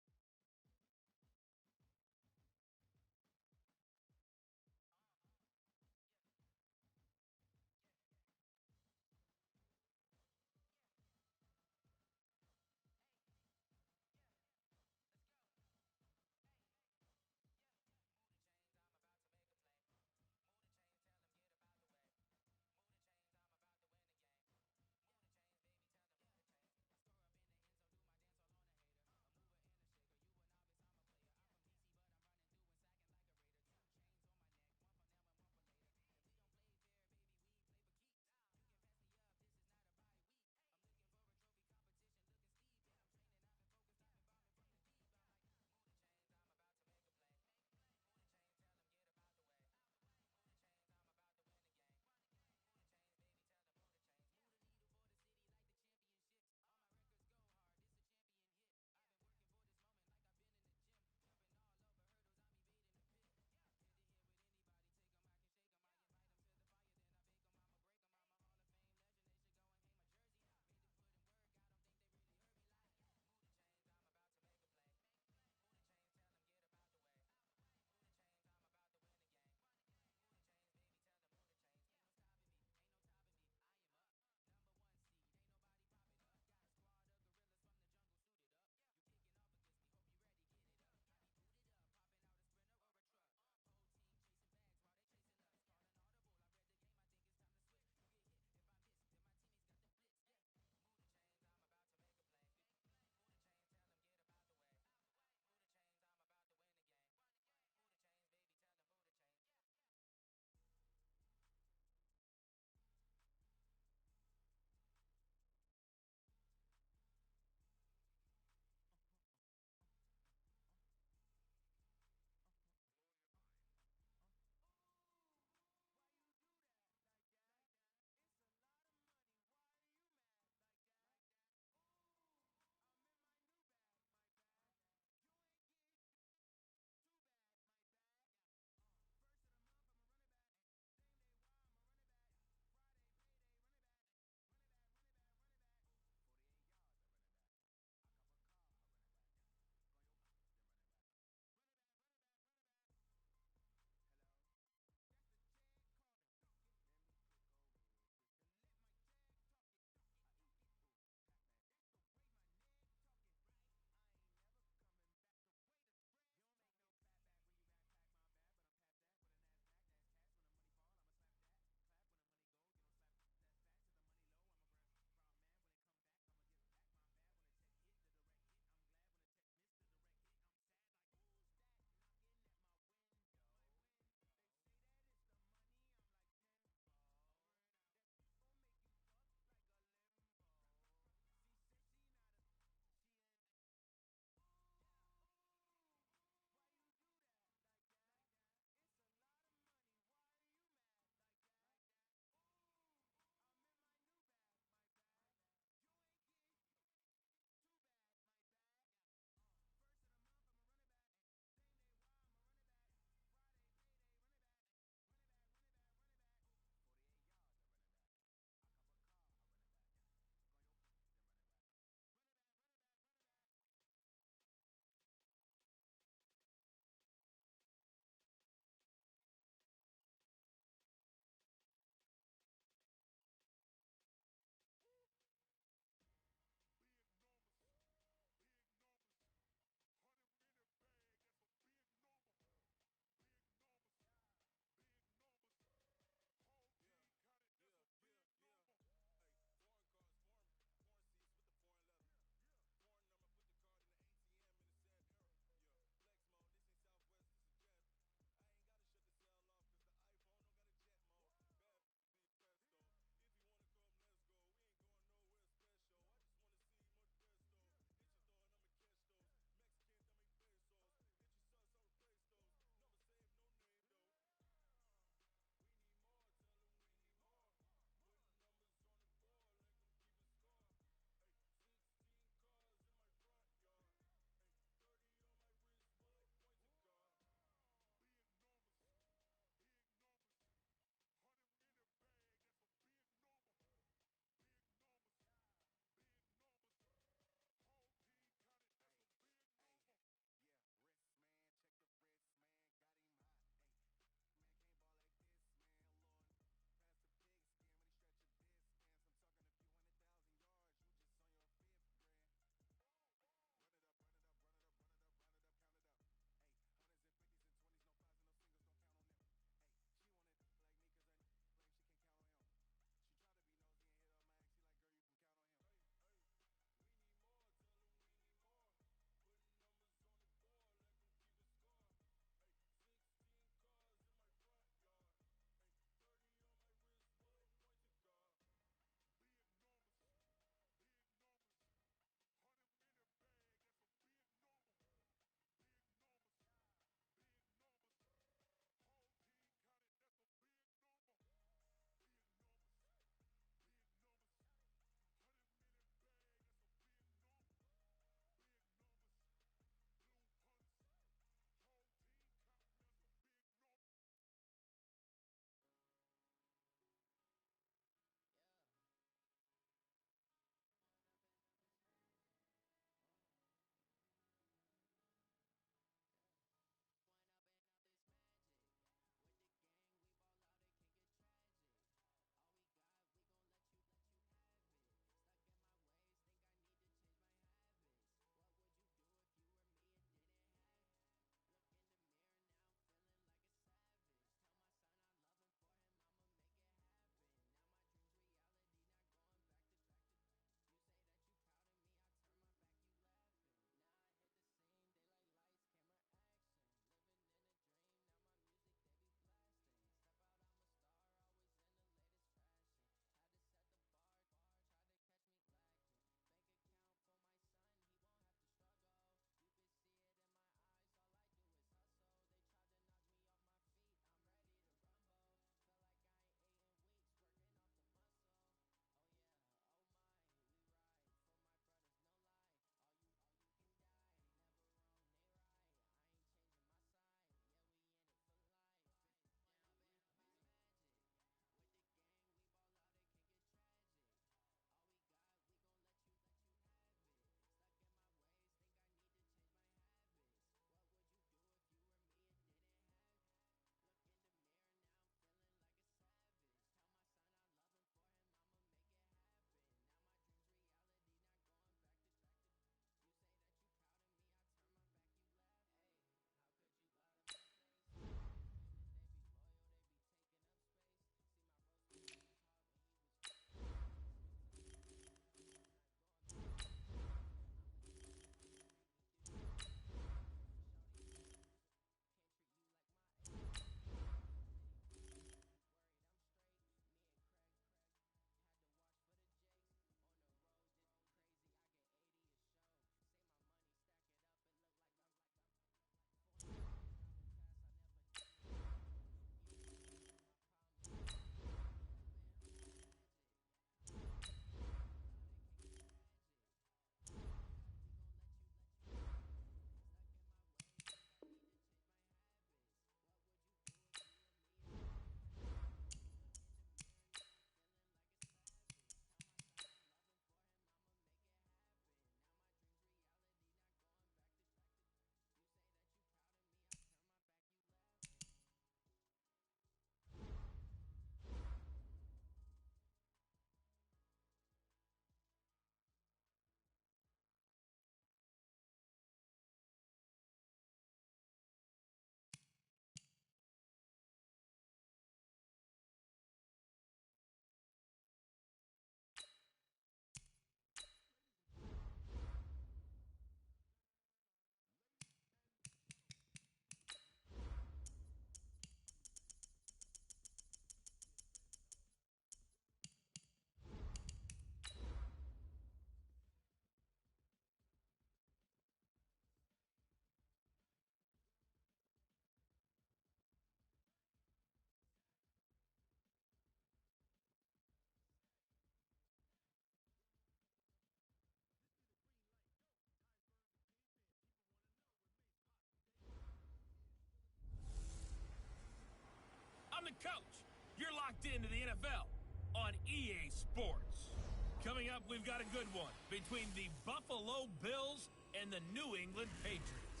I'm the coach. You're locked into the NFL on EA Sports. Coming up, we've got a good one between the Buffalo Bills and the New England Patriots.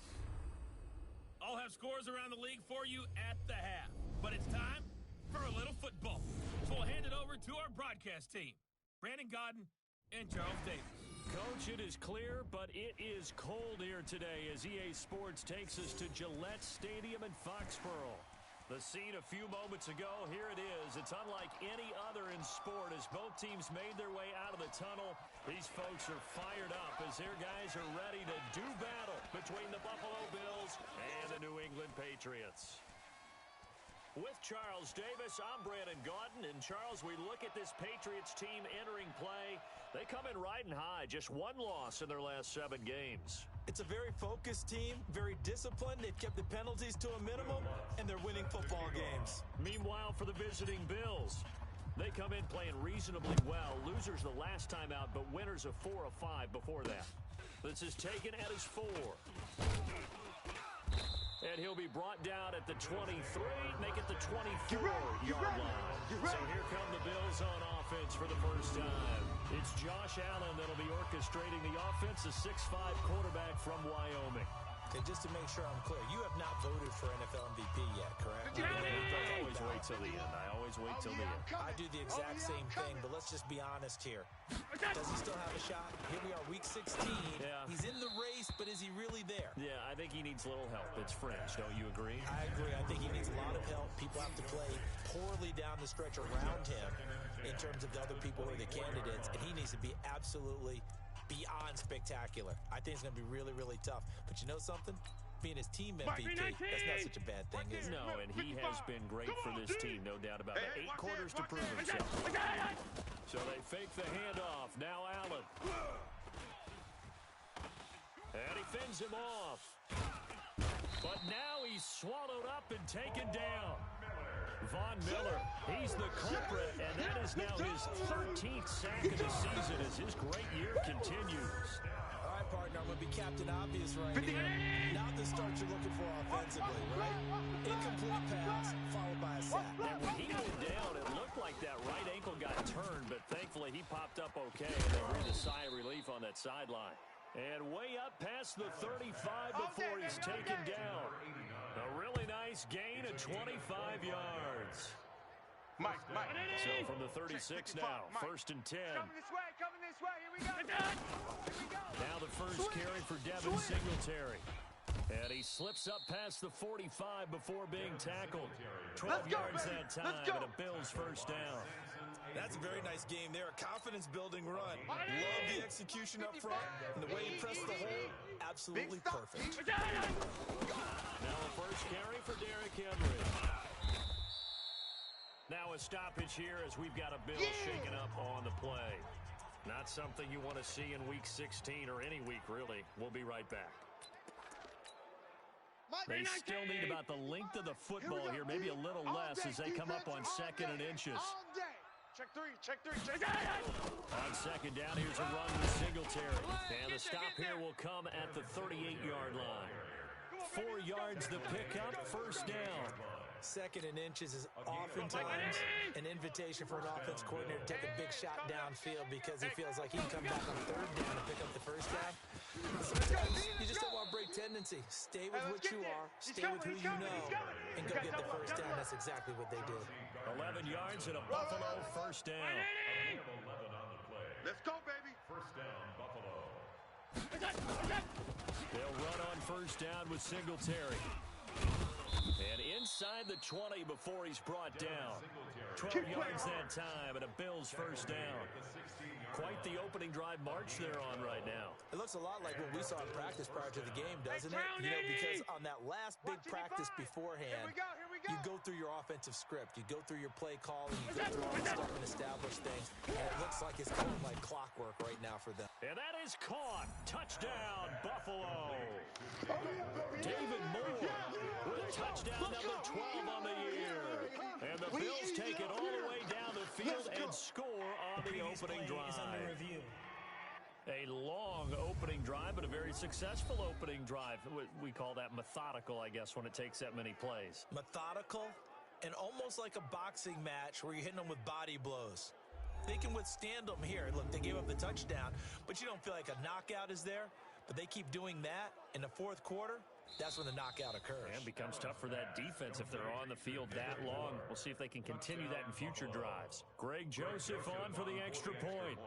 I'll have scores around the league for you at the half. But it's time for a little football. So we'll hand it over to our broadcast team, Brandon Godden and Charles Davis. Coach, it is clear, but it is cold here today as EA Sports takes us to Gillette Stadium in Foxborough. The scene a few moments ago, here it is. It's unlike any other in sport as both teams made their way out of the tunnel. These folks are fired up as their guys are ready to do battle between the Buffalo Bills and the New England Patriots. With Charles Davis, I'm Brandon Gaudin. And Charles, we look at this Patriots team entering play. They come in riding high, just one loss in their last 7 games. It's a very focused team, very disciplined. They've kept the penalties to a minimum, and they're winning football games. Meanwhile, for the visiting Bills, they come in playing reasonably well. Losers the last time out, but winners of 4 of 5 before that. This is taken at his 4. And he'll be brought down at the 23, make it the 24-yard line. So here come the Bills on offense for the first time. It's Josh Allen that'll be orchestrating the offense, a 6'5 quarterback from Wyoming. And just to make sure I'm clear, you have not voted for NFL MVP yet, correct? I always wait till the end. I always wait till the end. I do the exact same thing, but let's just be honest here. Does he still have a shot? Here we are, week 16. Yeah. He's in the race, but is he really there? Yeah, I think he needs a little help. It's French. Don't you agree? I agree. I think he needs a lot of help. People have to play poorly down the stretch around him in terms of the other people who are the candidates, and he needs to be absolutely beyond spectacular. I think it's going to be really, really tough. But you know something? Being his team MVP, that's not such a bad thing, is it? No, and he has been great for this team, no doubt about it. 8 quarters to prove himself. So they fake the handoff. Now Allen. And he fends him off. But now he's swallowed up and taken down. Von Miller, he's the culprit, and that is now his 13th sack of the season as his great year continues. All right, partner, I'm going to be Captain Obvious right here. Now the start you're looking for offensively, right? Incomplete pass, followed by a sack. And when he went down, it looked like that right ankle got turned, but thankfully he popped up okay, and they breathed a sigh of relief on that sideline. And way up past the 35 before he's taken down. A really nice gain of 25 yards. Mike. So from the 36 now, 1st and 10. Coming this way, here we go. Now the first carry for Devin Singletary. And he slips up past the 45 before being tackled. 12 yards that time, and a Bills first down. That's a very nice game there. A confidence-building run. Love the execution up front. And the way he pressed the hole, absolutely perfect. Now a first carry for Derrick Henry. Now a stoppage here as we've got a Bill shaken up on the play. Not something you want to see in Week 16 or any week, really. We'll be right back. They still need about the length of the football here, maybe a little less as they come up on 2nd and inches. Check three. On 2nd down, here's a run with Singletary. And the stop here will come at the 38-yard line. 4 yards the pickup, first down. 2nd and inches is oftentimes an invitation for an offense coordinator to take a big shot downfield because he feels like he can come back on 3rd down and pick up the first down. Sometimes you just don't want to break tendency. Stay with what you are, stay with who you know, and go get the first down. That's exactly what they did. 11 yards and a Buffalo first down. Let's go, baby. First down, Buffalo. They'll run on first down with Singletary. And inside the 20 before he's brought down. 12 yards that time and a Bills first down. Quite the opening drive march they're on right now. It looks a lot like what we saw in practice prior to the game, doesn't it? You know, because on that last big practice beforehand, you go through your offensive script. You go through your play calling. You go through all the stuff and establish things. And it looks like it's going like clockwork right now for them. And that is caught. Touchdown, Buffalo. David Moore with a touchdown number 12 on the year. And the Bills take it all the way down the field and score on the opening drive. A long opening drive, but a very successful opening drive. We call that methodical, I guess, when it takes that many plays. Methodical and almost like a boxing match where you're hitting them with body blows. They can withstand them here. Look, they gave up the touchdown, but you don't feel like a knockout is there. But they keep doing that in the fourth quarter. That's when the knockout occurs. And becomes tough for that defense if they're on the field that long. We'll see if they can continue that in future drives. Greg Joseph on for the extra point.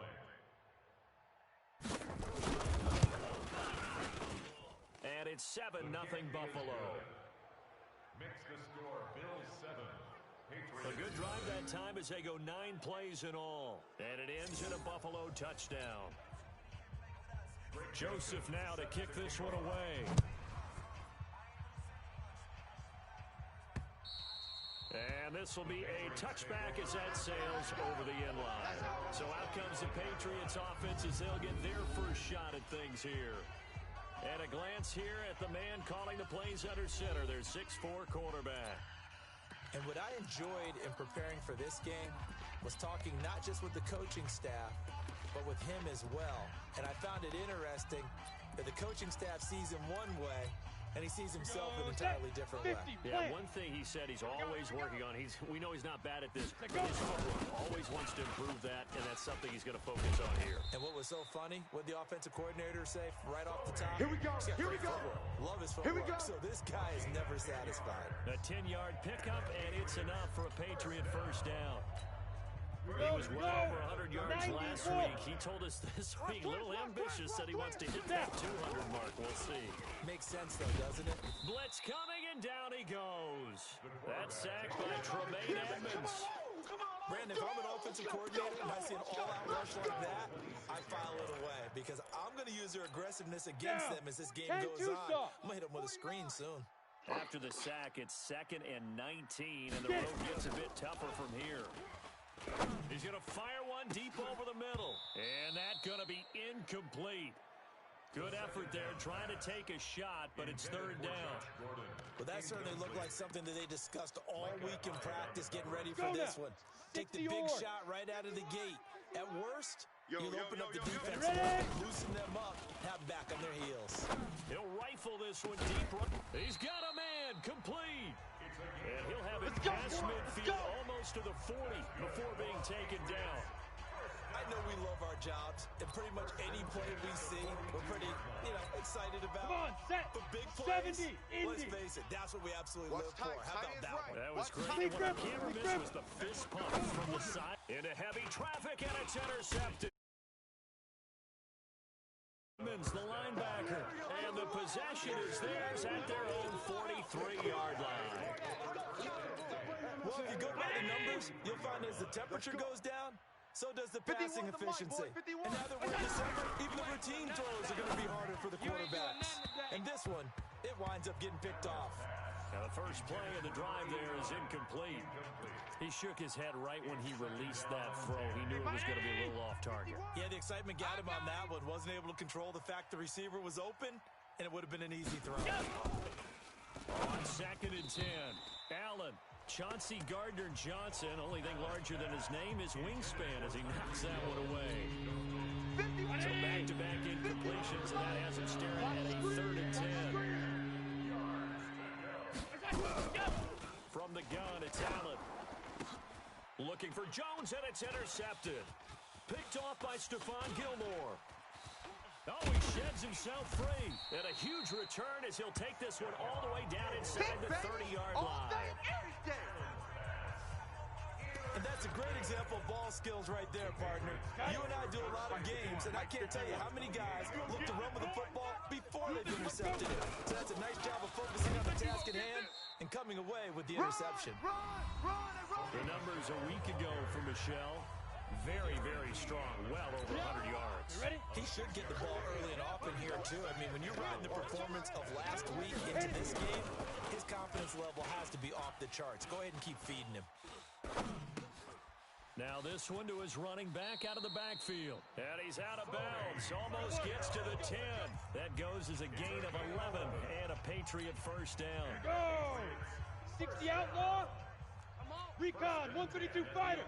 And it's 7-0 Buffalo. Makes the score Bills 7. A good drive that time as they go 9 plays in all. And it ends in a Buffalo touchdown. Joseph now to kick this one away. And this will be a touchback as that sails over the end line. So out comes the Patriots offense as they'll get their first shot at things here. And a glance here at the man calling the plays under center, their 6'4" quarterback. And what I enjoyed in preparing for this game was talking not just with the coaching staff, but with him as well. And I found it interesting that the coaching staff sees him one way, and he sees himself an entirely different way. Yeah, one thing he said he's always working on, we know he's not bad at this, but his footwork always wants to improve that, and that's something he's going to focus on here. And what was so funny, what the offensive coordinator say right off the top? Here we go, here we go. Love his Here we footwork. go. So this guy is never satisfied. A 10-yard pickup, and it's enough for a Patriot first down. He was well over 100 yards last week. He told us this week, a little ambitious, said he wants to hit that 200 mark. We'll see. Makes sense, though, doesn't it? Blitz coming, and down he goes. That's sacked by Tremaine Edmonds. Brandon, if I'm an offensive coordinator and I see an all-out rush like that, I file it away because I'm going to use their aggressiveness against them as this game goes on. I'm going to hit them with a screen soon. After the sack, it's 2nd and 19, and the road gets a bit tougher from here. He's going to fire one deep over the middle, and that's going to be incomplete. Good effort there, trying to take a shot, but it's 3rd down. Well, that certainly looked like something that they discussed all week in practice, getting ready for this one. Take the big shot right out of the gate. At worst, you'll open up the defense, loosen them up, have them back on their heels. He'll rifle this one deep. He's got a man, complete. And he'll have it past midfield, almost to the 40 before being taken down. I know we love our jobs, and pretty much any play we see, we're pretty, excited about. Come on, set. But big plays, 70, let's face it, that's what we absolutely live for. How about that one? That was great. What I can't miss was the fist pump from the side. Into heavy traffic, and it's intercepted. The linebacker, and the possession is theirs at their own 43-yard line. Well, if you go by the numbers, you'll find as the temperature goes down, so does the passing efficiency. And now that we're in December, even the routine throws are going to be harder for the quarterbacks. And this one, it winds up getting picked off. Now the first play of the drive there is incomplete. He shook his head right when he released that throw. He knew it was going to be a little off target. Yeah, the excitement got him on that one. Wasn't able to control the fact the receiver was open, and it would have been an easy throw. On 2nd and 10, Allen. Chauncey Gardner-Johnson, only thing larger than his name is wingspan as he knocks that one away. So back-to-back incompletions, and that has him staring at a 3rd and 10. From the gun, it's Allen. Looking for Jones, and it's intercepted. Picked off by Stephon Gilmore. Oh, he sheds himself free. And a huge return as he'll take this one all the way down inside the 30-yard line. And that's a great example of ball skills right there, partner. You and I do a lot of games, and I can't tell you how many guys look to run with the football before they've intercepted it. So that's a nice job of focusing on the task at hand and coming away with the interception. The numbers a week ago for Michelle, very, very strong, well over 100 yards. Ready? He should get the ball early and often here, too. I mean, when you ride the performance of last week into this game, his confidence level has to be off the charts. Go ahead and keep feeding him. Now this one to his running back out of the backfield. And he's out of bounds. Almost gets to the 10. That goes as a gain of 11 and a Patriot first down. Go! 60 outlaw. Recon, 132 fighter.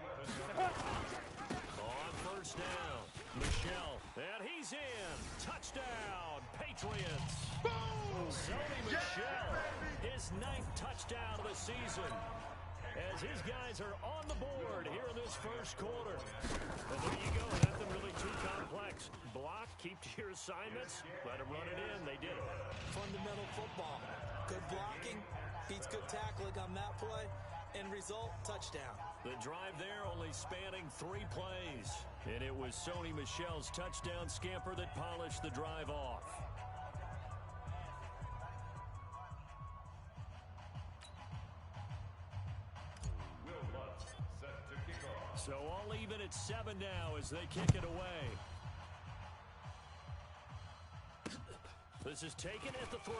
On first down, Michelle. And he's in. Touchdown, Patriots. Boom! Sony Michelle, his 9th touchdown of the season. as his guys are on the board here in this first quarter. And there you go. Nothing really too complex. Block, keep to your assignments, let them run it in. They did it. Fundamental football. Good blocking, beats good tackling on that play. End result, touchdown. The drive there only spanning 3 plays. And it was Sony Michel's touchdown scamper that polished the drive off. So all even at 7 now as they kick it away. This is taken at the 3.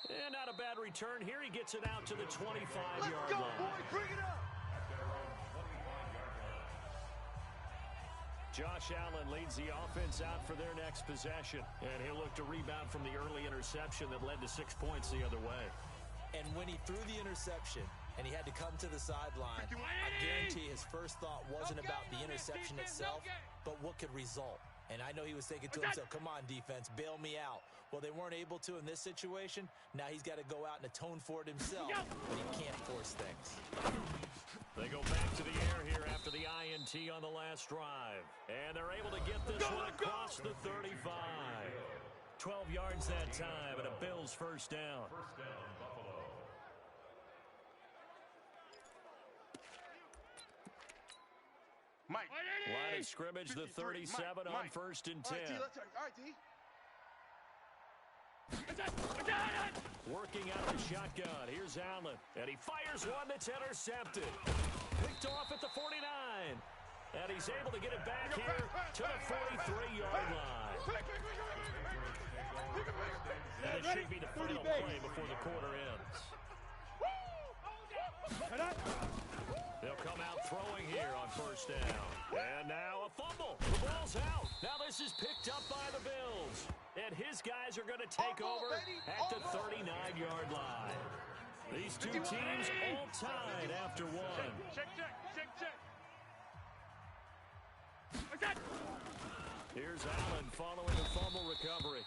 And not a bad return here. He gets it out to the 25-yard line. Boys, bring it up. Josh Allen leads the offense out for their next possession. And he'll look to rebound from the early interception that led to 6 points the other way. And when he threw the interception and he had to come to the sideline, I guarantee his first thought wasn't about the interception itself, but what could result. And I know he was thinking to himself, come on, defense, bail me out. Well, they weren't able to in this situation. Now he's got to go out and atone for it himself, but he can't force things. They go back to the air here after the INT on the last drive. And they're able to get this one across the 35. 12 yards that time, and a Bills first down. First down, Buffalo. Mike. Line of scrimmage, the 37 on 1st and 10. All right, D. Working out of the shotgun. Here's Allen. And he fires one that's intercepted. Picked off at the 49. And he's able to get it back here to the 43-yard line. And it should be the final play before the quarter ends. They'll come out throwing here on first down. And now a fumble. The ball's out. Now this is picked up by the Bills. And his guys are going to take over at the 39-yard line. These two teams all tied after one. Check. Here's Allen following the fumble recovery.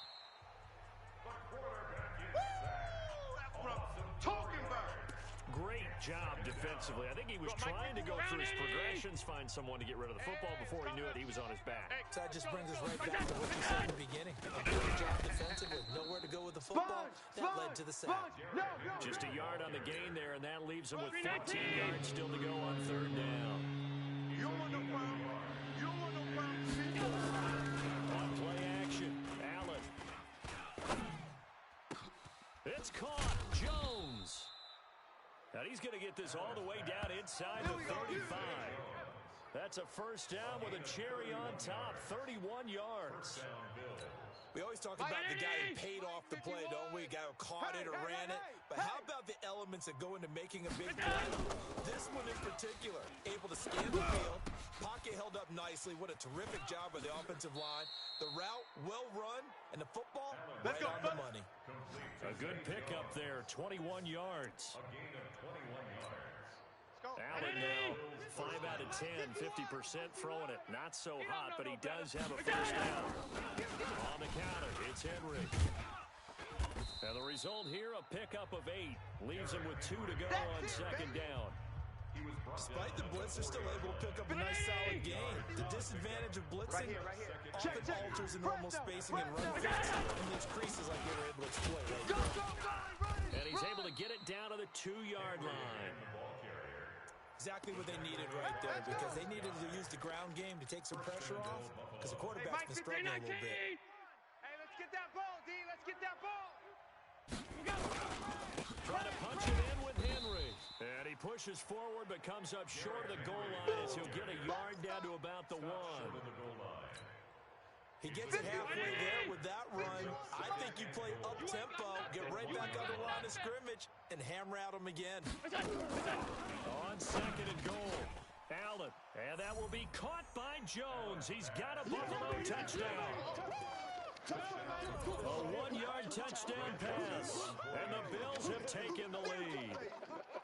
Great job defensively. I think he was trying to go through his progressions, find someone to get rid of the football. Before he knew it, he was on his back. So that just brings us right back to what you said in the beginning. A great job defensively. Nowhere to go with the football. That led to the sack. Just a yard on the gain there, and that leaves him with 14 yards still to go on 3rd down. You don't want no problem. You don't want no problem. On play action, Allen. It's caught. Jones. And he's going to get this all the way down inside the 35. That's a first down with a cherry on top, 31 yards. We always talk about the guy who paid off the play, don't we? Guy who caught it or ran it. But how about the elements that go into making a big play? This one in particular, able to scan the field, pocket held up nicely. What a terrific job by the offensive line. The route, well run, and the football, right on the money. A good pickup there, 21 yards. A gain of 21 yards. Allen now, 5 out of 10, 50% throwing it. Not so hot, but he does have a first down. On the counter, it's Henry. And the result here, a pickup of 8. Leaves him with 2 to go on 2nd down. Despite the blitz, they're still able to pick up a nice solid gain. The disadvantage of blitzing often alters the normal spacing and run fits and leaves creases like they were able to exploit. And he's able to get it down to the 2-yard line. Exactly what they needed right there, because they needed to use the ground game to take some pressure off, because the quarterback's been struggling a little bit. Hey, let's get that ball, D. Let's get that ball. Trying to punch it in with Henry. And he pushes forward but comes up short of the goal line as he'll get a yard down to about the 1. He gets it halfway there with that run. I think you play up-tempo, get right back on the line of scrimmage, and hammer at him again. On 2nd and goal, Allen. And that will be caught by Jones. He's got a Buffalo touchdown. A 1-yard touchdown pass. And the Bills have taken the lead.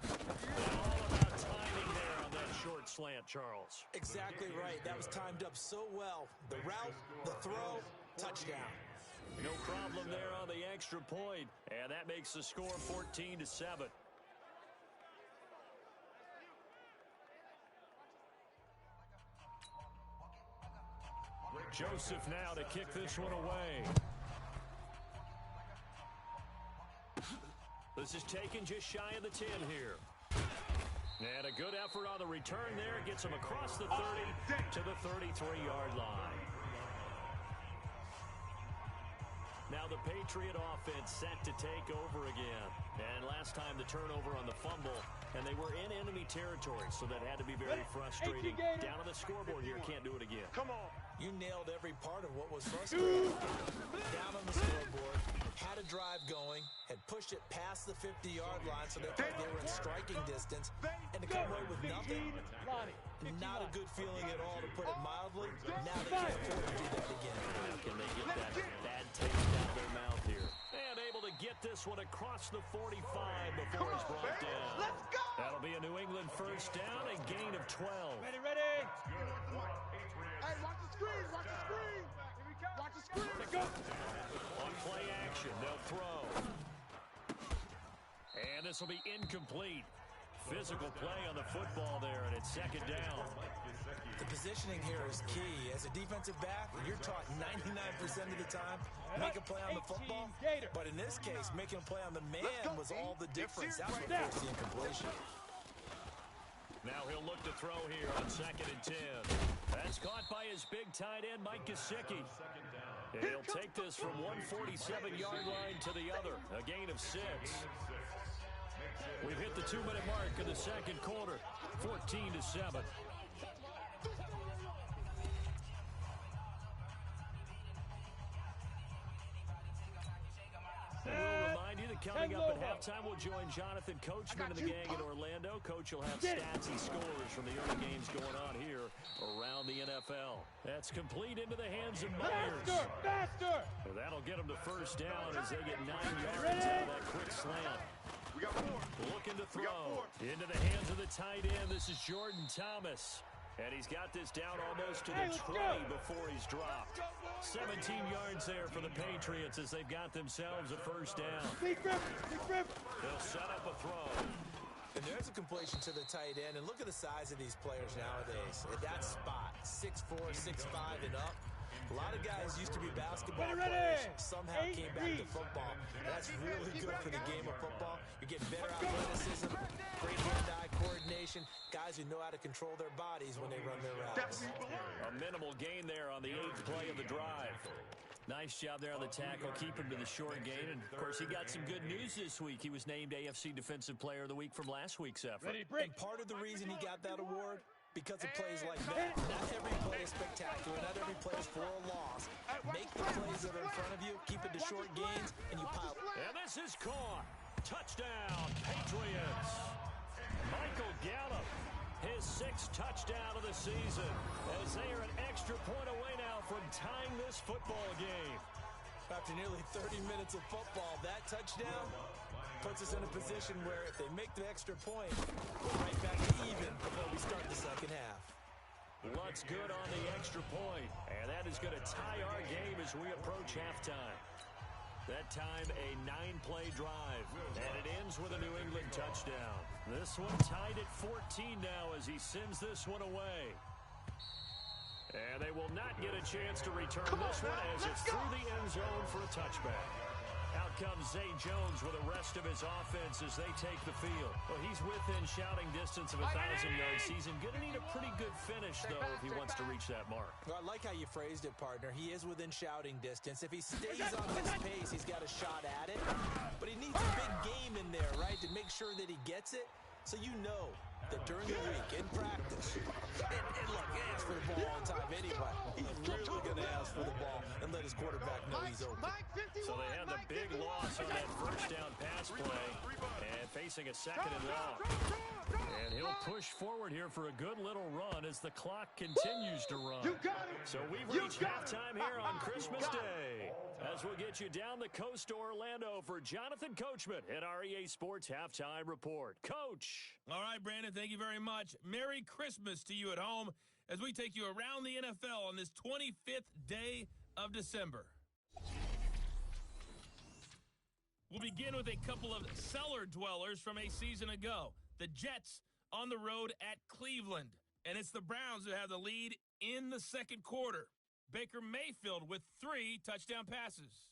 All about timing there on that short slant, Charles. Exactly right. That was timed up so well. The route, the throw, touchdown. No problem there on the extra point, and that makes the score 14-7. Joseph now to kick this one away. This is taken just shy of the 10 here. And a good effort on the return there. Gets him across the 30 to the 33-yard line. Now the Patriot offense set to take over again. And last time the turnover on the fumble, and they were in enemy territory, so that had to be very frustrating. Down on the scoreboard here, can't do it again. Come on. You nailed every part of what was frustrating. Down on the scoreboard, had a drive going, had pushed it past the 50-yard line so they thought they were in striking distance, and to come away with nothing, not a good feeling at all, to put it mildly. Now they can't afford to do that again. How can they get that bad taste out of their mouth here? And able to get this one across the 45 before he's brought down. Let's go. That'll be a New England first down, a gain of 12. Ready. Hey, watch the screen. Watch the screen. Watch the screen. Let's go. On play action, they'll throw. And this will be incomplete. Physical play on the football there, and it's second down. The positioning here is key. As a defensive back, you're taught 99% of the time, make a play on the football. But in this case, making a play on the man was all the difference. That's what forced the incompletion. Now he'll look to throw here on 2nd and 10. That's caught by his big tight end, Mike Gesicki. And he'll take this from 147-yard line to the other, a gain of 6. We've hit the 2-minute mark in the second quarter, 14-7. We'll remind you that coming up at halftime, we'll join Jonathan Coachman and the gang in Orlando. Coach will have stats and scores from the early games going on here around the NFL. That's complete into the hands of Myers. Faster! And that'll get them to first down as they get 9 yards out of that quick slant. We got 4. Looking to throw. Into the hands of the tight end. This is Jordan Thomas. And he's got this down almost to the 20 before he's dropped. 17 yards there for the Patriots as they've got themselves a first down. Big rip. They'll set up a throw. And there's a completion to the tight end. And look at the size of these players nowadays. At that spot, 6'4", 6'5", and up. A lot of guys used to be basketball players, somehow came back to football. That's really good for the game of football. You're getting better athleticism, great hand-eye coordination, guys who know how to control their bodies when they run their routes. A minimal gain there on the 8th play of the drive. Nice job there on the tackle, keep him to the short gain. And, of course, he got some good news this week. He was named AFC Defensive Player of the Week from last week's effort. And part of the reason he got that award, because of plays like that. Not every play is spectacular. Not every play is for a loss. Make the plays that are in front of you, keep it to short gains, and you pile. And this is caught. Touchdown, Patriots. Michael Gallup, his 6th touchdown of the season, as they are an extra point away now from tying this football game. After nearly 30 minutes of football, that touchdown puts us in a position where if they make the extra point, we're right back to even before we start the second half. Looks good on the extra point, and that is going to tie our game as we approach halftime. That time, a 9-play drive, and it ends with a New England touchdown. This one tied at 14 now as he sends this one away. And they will not get a chance to return this one as it's through the end zone for a touchback. Out comes Zay Jones with the rest of his offense as they take the field. Well, he's within shouting distance of a 1,000-yard season. Going to need a pretty good finish, though, if he wants to reach that mark. Well, I like how you phrased it, partner. He is within shouting distance. If he stays on this pace, he's got a shot at it. But he needs a big game in there, right, to make sure that he gets it. So you know that during the week, in practice, and look, he asks for the ball all the time anyway. He's really going to ask for the ball and let his quarterback know he's open. So they had the big loss on that first down pass play and facing a 2nd and long. And he'll push forward here for a good little run as the clock continues to run. So we've reached halftime here on Christmas Day. As we'll get you down the coast to Orlando for Jonathan Coachman at our EA Sports Halftime Report. Coach. All right, Brandon, thank you very much. Merry Christmas to you at home as we take you around the NFL on this 25th day of December. We'll begin with a couple of cellar dwellers from a season ago. The Jets on the road at Cleveland. And it's the Browns who have the lead in the second quarter. Baker Mayfield with 3 touchdown passes.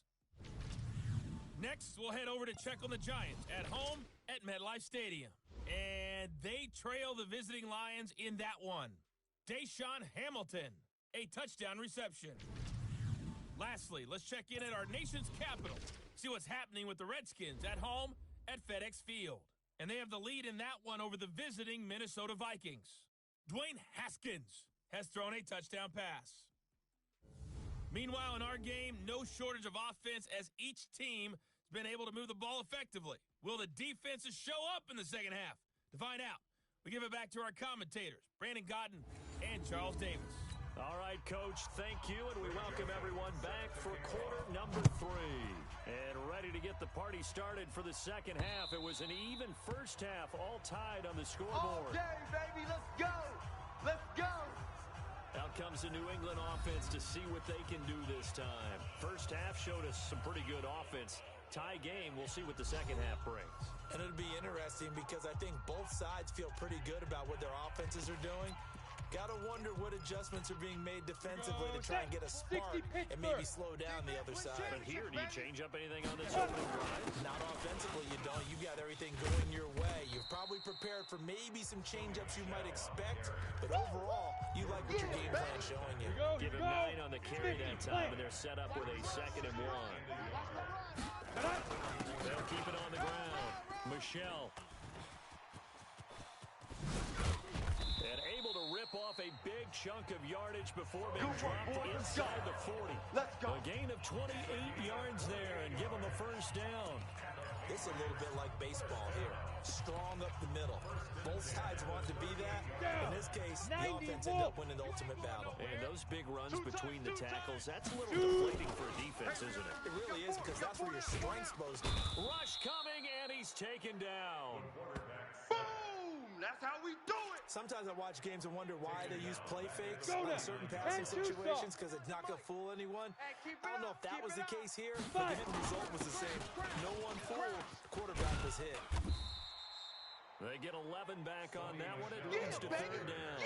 Next, we'll head over to check on the Giants at home at MetLife Stadium. And they trail the visiting Lions in that one. Deshaun Hamilton, a touchdown reception. Lastly, let's check in at our nation's capital. See what's happening with the Redskins at home at FedEx Field. And they have the lead in that one over the visiting Minnesota Vikings. Dwayne Haskins has thrown a touchdown pass. Meanwhile, in our game, no shortage of offense as each team has been able to move the ball effectively. Will the defenses show up in the second half? To find out, we give it back to our commentators, Brandon Godden and Charles Davis. All right, Coach, thank you, and we welcome everyone back for quarter number 3. And ready to get the party started for the second half. It was an even first half, all tied on the scoreboard. Okay, baby, let's go. Let's go. Out comes the New England offense to see what they can do this time. First half showed us some pretty good offense. Tie game, we'll see what the second half brings. And it'll be interesting because I think both sides feel pretty good about what their offenses are doing. Got to wonder what adjustments are being made defensively to try and get a spark and maybe slow down the other side. But here, do you change up anything on this opening drive? Not offensively, you don't. You got everything going your way. You've probably prepared for maybe some change-ups you might expect, but overall, you like what your game plan's showing you. Give him 9 on the carry that time, and they're set up with a 2nd and 1. They'll keep it on the ground. Michelle. And able to rip off a big chunk of yardage before being dropped inside the 40. Let's go. A gain of 28 yards there and give them a first down. It's a little bit like baseball here. Strong up the middle. Both sides want to be that. In this case, the offense ended up winning the ultimate battle. And those big runs between the tackles, that's a little deflating for a defense, isn't it? It really is because that's where your strength's supposed to be. Rush coming, and he's taken down. Boom! That's how we do it. Sometimes I watch games and wonder why they use play fakes in certain passing situations because it's not going to fool anyone. I don't know if that was the case here, but the end result was the same. No one fooled. Quarterback was hit. They get 11 back on that one. It leads to 3rd down.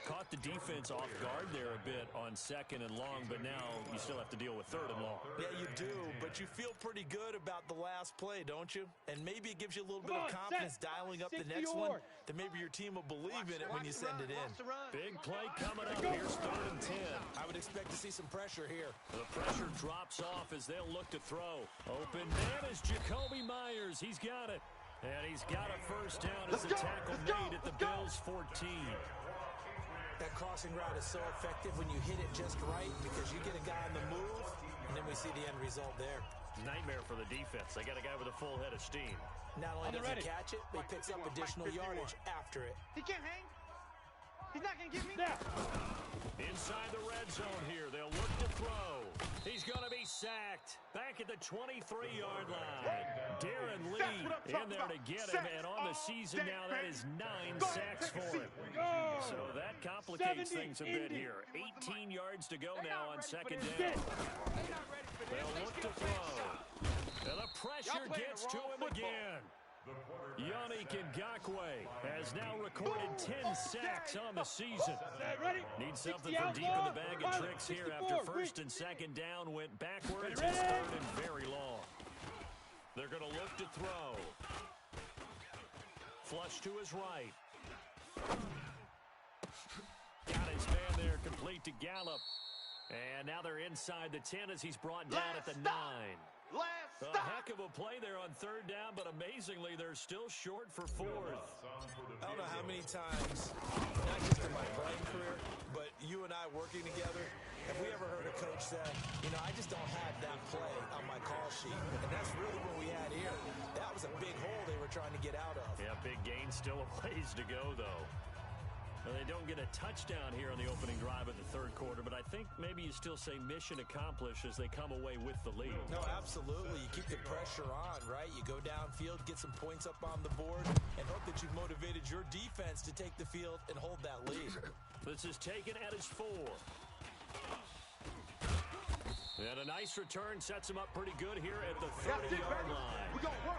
Caught the defense off guard there a bit on 2nd and long, but now you still have to deal with 3rd and long. Yeah, you do, but you feel pretty good about the last play, don't you? And maybe it gives you a little bit of confidence dialing up the next one, that maybe your team will believe in it when you send it in. Big play coming up. Here's 3rd and 10. I would expect to see some pressure here. The pressure drops off as they'll look to throw. Open man is Jacoby Myers. He's got it. And he's got a first down as the tackle made at the Bills' 14. That crossing route is so effective when you hit it just right because you get a guy on the move, and then we see the end result there. Nightmare for the defense. They got a guy with a full head of steam. Not only does he catch it, but he picks up additional yardage after it. He can't hang. He's not going to get me. Inside the red zone here, they'll look to throw. He's going to be sacked. Back at the 23-yard line. Darren Lee in there to get him, and on the season now, that is 9 sacks for him. So that complicates things a bit here. 18 yards to go now on 2nd down. They'll look to throw. And the pressure gets to him again. Yannick Ngakoue has now recorded 10 sacks on the season. Needs something from deep in the bag of tricks here after 1st and 2nd down went backwards. It's 3rd and very long. They're going to look to throw. Flush to his right. Got his man there, complete to Gallup. And now they're inside the 10 as he's brought down at the 9. A heck of a play there on 3rd down, but amazingly, they're still short for 4th. I don't know how many times, not just in my playing career, but you and I working together, have we ever heard a coach say, you know, I just don't have that play on my call sheet. And that's really what we had here. That was a big hole they were trying to get out of. Yeah, big gain, still a ways to go, though. Well, they don't get a touchdown here on the opening drive of the 3rd quarter, but I think maybe you still say mission accomplished as they come away with the lead. No, absolutely. You keep the pressure on, right? You go downfield, get some points up on the board, and hope that you've motivated your defense to take the field and hold that lead. This is taken at his 4. And a nice return sets him up pretty good here at the 30-yard line. We're going to work.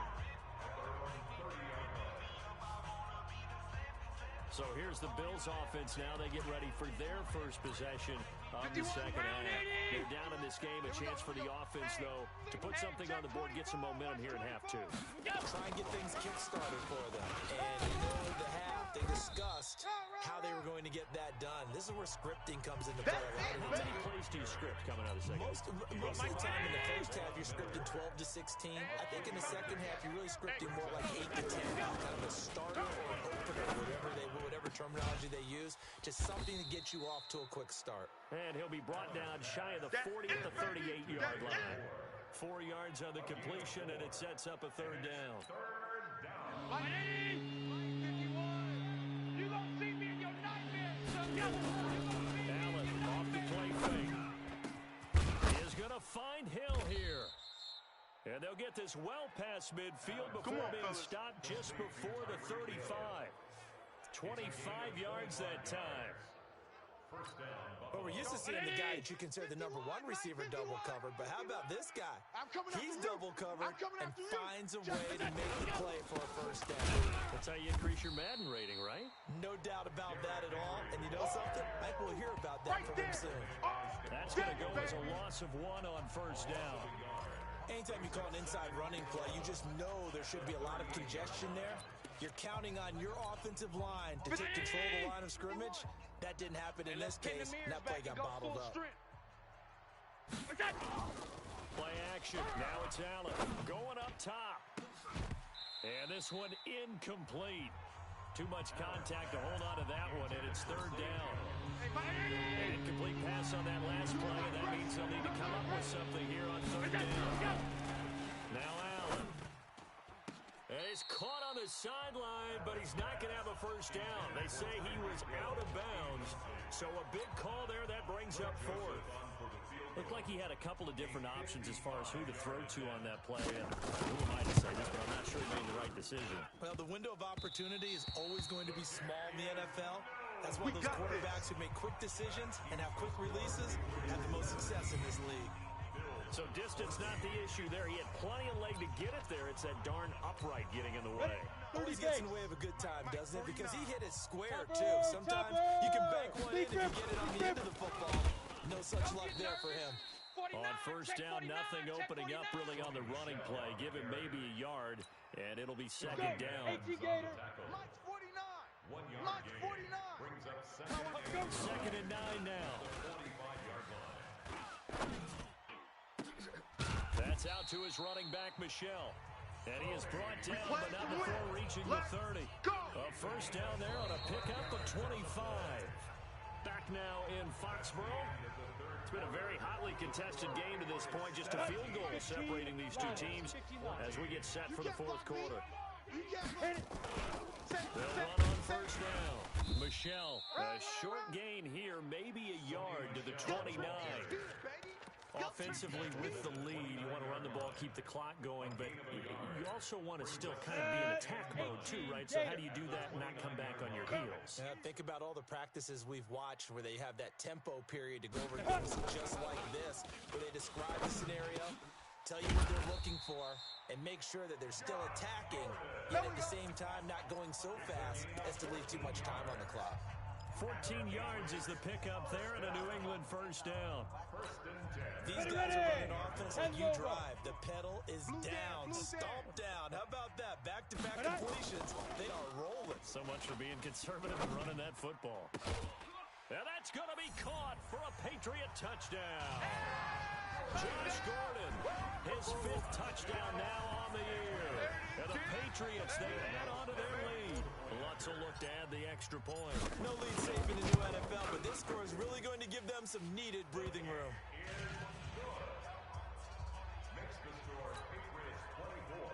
So here's the Bills offense now. They get ready for their first possession of the second half. They're down in this game. A chance for the offense, though, to put something on the board, get some momentum here in half two. Try and get things kick-started for them. And in the half, they discussed how they were going to get that done. This is where scripting comes into play. How many plays do you script coming out of the second half? Most of the time in the first half, you're scripting 12 to 16. I think in the second half, you're really scripting more like 8 to 10. Kind of a starter or an opener, whatever terminology they use. Just something to get you off to a quick start. And he'll be brought down shy of the 40 at the 38-yard line. 4 yards on the completion, and it sets up a third down. You gonna see me in your nightmares. Allen off the play fake. He is going to find Hill here. And they'll get this well past midfield before being stopped just before the 35. 25 yards that time. Well, we're used to seeing the guy that you consider the number one receiver double covered, but how about this guy? He's double covered and finds a way to make the play for a first down. That's how you increase your Madden rating, right? No doubt about that at all. And you know something? I think we'll hear about that from him soon. That's going to go as a loss of 1 on first down. Anytime you call an inside running play, you just know there should be a lot of congestion there. You're counting on your offensive line to take control of the line of scrimmage. That didn't happen in this case, and that play got bottled up. Play action. Now it's Allen going up top. And this one incomplete. Too much contact to hold on to that one, and it's third down. An incomplete pass on that last play, and that means they'll need to come up with something here on third down. Now Allen. And he's caught on the sideline, but he's not going to have a first down. They say he was out of bounds, so a big call there. That brings up fourth. Looked like he had a couple of different options as far as who to throw to on that play. And who am I to say this, but I'm not sure he made the right decision. Well, the window of opportunity is always going to be small in the NFL. That's why those quarterbacks who make quick decisions and have quick releases have the most success in this league. So distance not the issue there. He had plenty of leg to get it there. It's that darn upright getting in the way. Always gets in the way of a good time, doesn't it? Because he hit it square, too. Sometimes you can bank one in if you get it on the end of the football. No such luck there for him. On first down, nothing opening up really on the running play. Give him maybe a yard, and it'll be second down. Mike's 49. Mike's 49. Second and 9 now. That's out to his running back, Michelle. And he is brought down, but not before reaching the 30. A first down there on a pickup of 25. Back now in Foxborough. It's been a very hotly contested game to this point. Just a field goal separating these two teams as we get set for the fourth quarter. They'll run on first down. Michelle, a short gain here, maybe a yard to the 29. Offensively with the lead, you want to run the ball, keep the clock going, but you also want to still kind of be in attack mode too, right? So how do you do that and not come back on your heels? Think about all the practices we've watched where they have that tempo period to go over things just like this, where they describe the scenario, tell you what they're looking for, and make sure that they're still attacking, yet at the same time not going so fast as to leave too much time on the clock. 14 yards is the pickup there and a New England first down. These guys are running offense like you drive. The pedal is down, stomped down. How about that? Back-to-back completions. They are rolling. So much for being conservative and running that football. And that's going to be caught for a Patriot touchdown. Josh Gordon, his 5th touchdown now on the year. And the Patriots, they add on to their lead. Lutz will look to add the extra point. No lead safe in the new NFL, but this score is really going to give them some needed breathing room. Makes the score Patriots 24,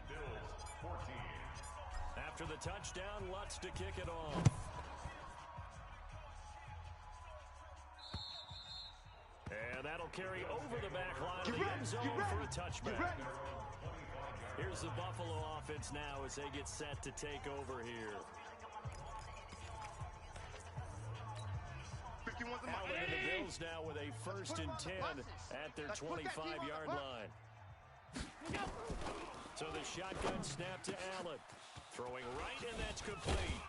Bills 14. After the touchdown, Lutz to kick it off. And that'll carry over the back line of the end zone for a touchback. Here's the Buffalo offense now as they get set to take over here. Allen in the Bills now with a 1st and 10 at their 25-yard line. So the shotgun snap to Allen. Throwing right, and that's complete.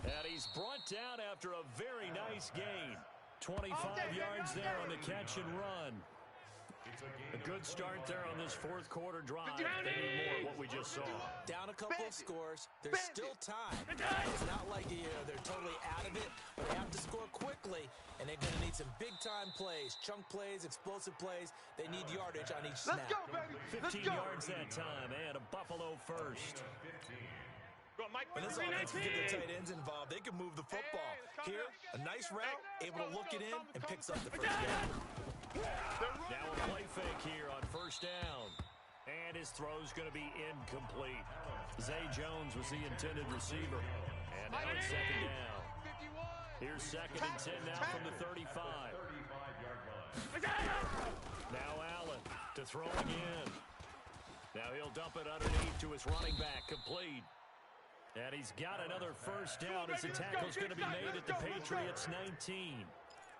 And he's brought down after a very nice gain. 25 yards there on the catch and run. A good start there on this fourth quarter drive. They need more of what we just saw. Down a couple of scores. There's still time. It's not like they're totally out of it, but they have to score quickly, and they're going to need some big-time plays, chunk plays, explosive plays. They need yardage on each snap. Let's go, baby. 15 yards that time, and a Buffalo first. When this offense can get the tight ends involved, they can move the football. Here, a nice route, able to look it in, and picks up the first down. Now a play fake here on first down. And his throw's going to be incomplete. Zay Jones was the intended receiver. And now it's second down. Here's 2nd and 10 now from the 35. Now Allen to throw again. Now he'll dump it underneath to his running back, complete. And he's got another first down as the tackle's going to be made at the Patriots' 19.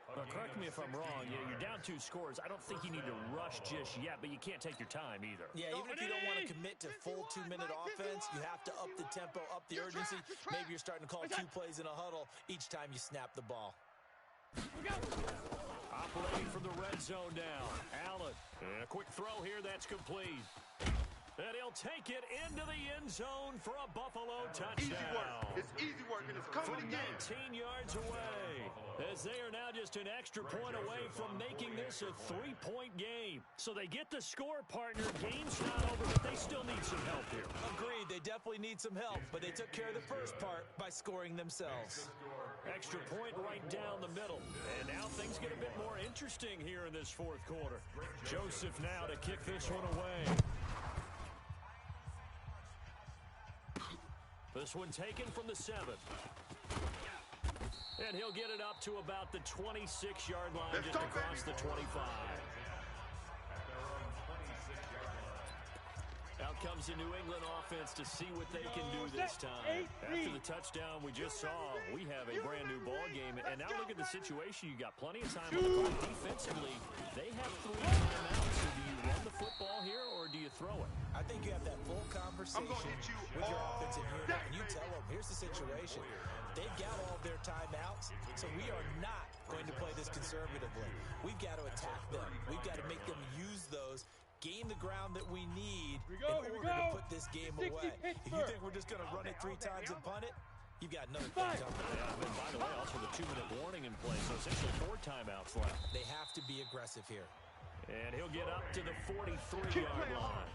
Well, correct me if I'm wrong. You're down 2 scores. I don't think you need to rush just yet, but you can't take your time either. Yeah, even if you don't want to commit to full 2-minute offense, you have to up the tempo, up the urgency. Maybe you're starting to call 2 plays in a huddle each time you snap the ball. Operating from the red zone now. Allen. And a quick throw here. That's complete. And he'll take it into the end zone for a Buffalo touchdown. Easy work. It's easy work, and it's coming from again. 19 yards away, as they are now just an extra point away from making this a 3-point game. So they get the score, partner. Game's not over, but they still need some help here. Agreed. They definitely need some help, but they took care of the first part by scoring themselves. Extra point right down the middle. And now things get a bit more interesting here in this fourth quarter. Joseph now to kick this one away. This one taken from the 7. And he'll get it up to about the 26-yard line, just across the 25. Out comes the New England offense to see what they can do this time. After the touchdown we just saw, we have a brand new ball game. And now look at the situation. You got plenty of time on the clock. Defensively, they have 3 timeouts. So do you run the football here, or do you throw it? I think you have that full conversation with your offensive unit, and you tell them, here's the situation. They've got all their timeouts, so we are not going to play this conservatively. We've got to attack them. We've got to make them use those, gain the ground that we need in order to put this game away. If you think we're just going to run it 3 times and punt it, you've got another thing coming. Yeah, and by the way, also the 2-minute warning in play, so essentially 4 timeouts left. They have to be aggressive here. And he'll get up to the 43-yard line.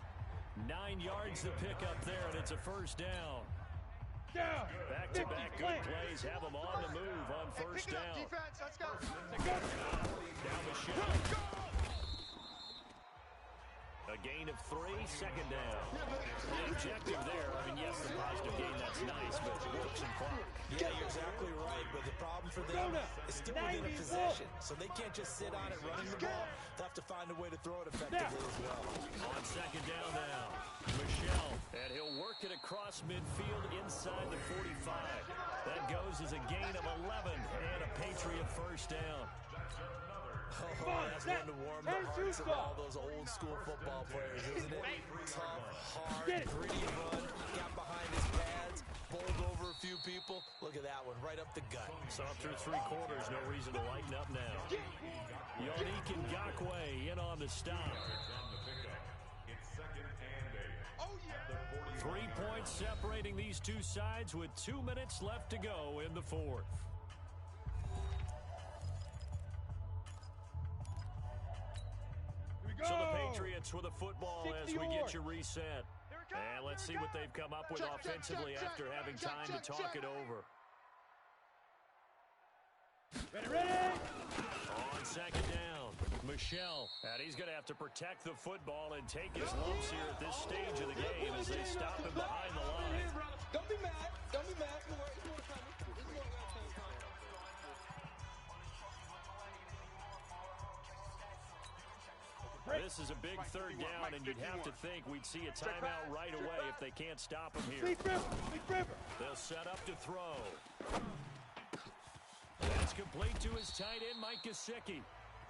9 yards to pick up there, and it's a first down. Back-to-back good plays have them on the move on first down. Defense, let's go. Now Michelle. A gain of 3, second down. The objective there, I mean, yes, the positive gain, that's nice, but it works in clock. Yeah, you're exactly right, but the problem for them is still within a possession, so they can't just sit on it running the ball. They'll have to find a way to throw it effectively as well. On second down now, Michelle, and he'll work it across midfield inside the 45. That goes as a gain of 11 and a Patriot first down. Oh, that's one to warm the hearts of all those old school football players, isn't it? Tough, hard, gritty run, got behind his pads, bowled over a few people. Look at that one, right up the gut. So through 3 quarters, no reason to lighten up now. Yannick Ngakoue in on the stop. It's 2nd and 8. 3 points separating these two sides with 2 minutes left to go in the fourth. So the Patriots with a football as we get you reset. And let's see what they've come up with offensively after having time to talk it over. Ready! On second down, Michelle. And he's going to have to protect the football and take his lumps here at this stage of the game as they stop him behind the line. Don't be mad. Don't be mad. This is a big 3rd down, and you'd have to think we'd see a timeout right away if they can't stop him here. They'll set up to throw. That's complete to his tight end, Mike Gesicki.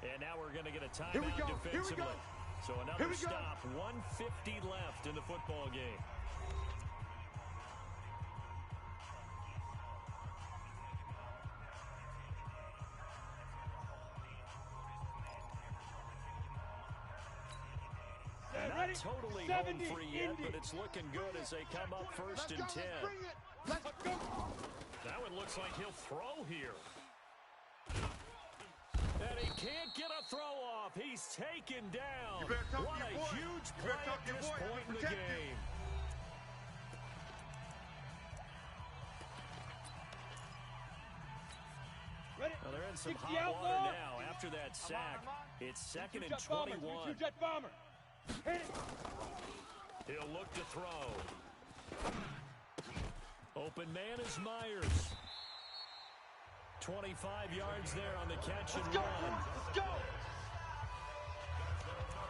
And now we're going to get a Here we timeout go. Here we defensively. go. So another stop, 150 left in the football game. Not totally home free yet, but it's looking good as they come up first and 10. Let's go. That one looks like he'll throw here. And he can't get a throw off. He's taken down. What a huge play at this point in the game. Well, they're in some hot water now after that sack. It's second and 21. He'll look to throw. Open man is Myers. 25 yards there on the catch and run. Let's go.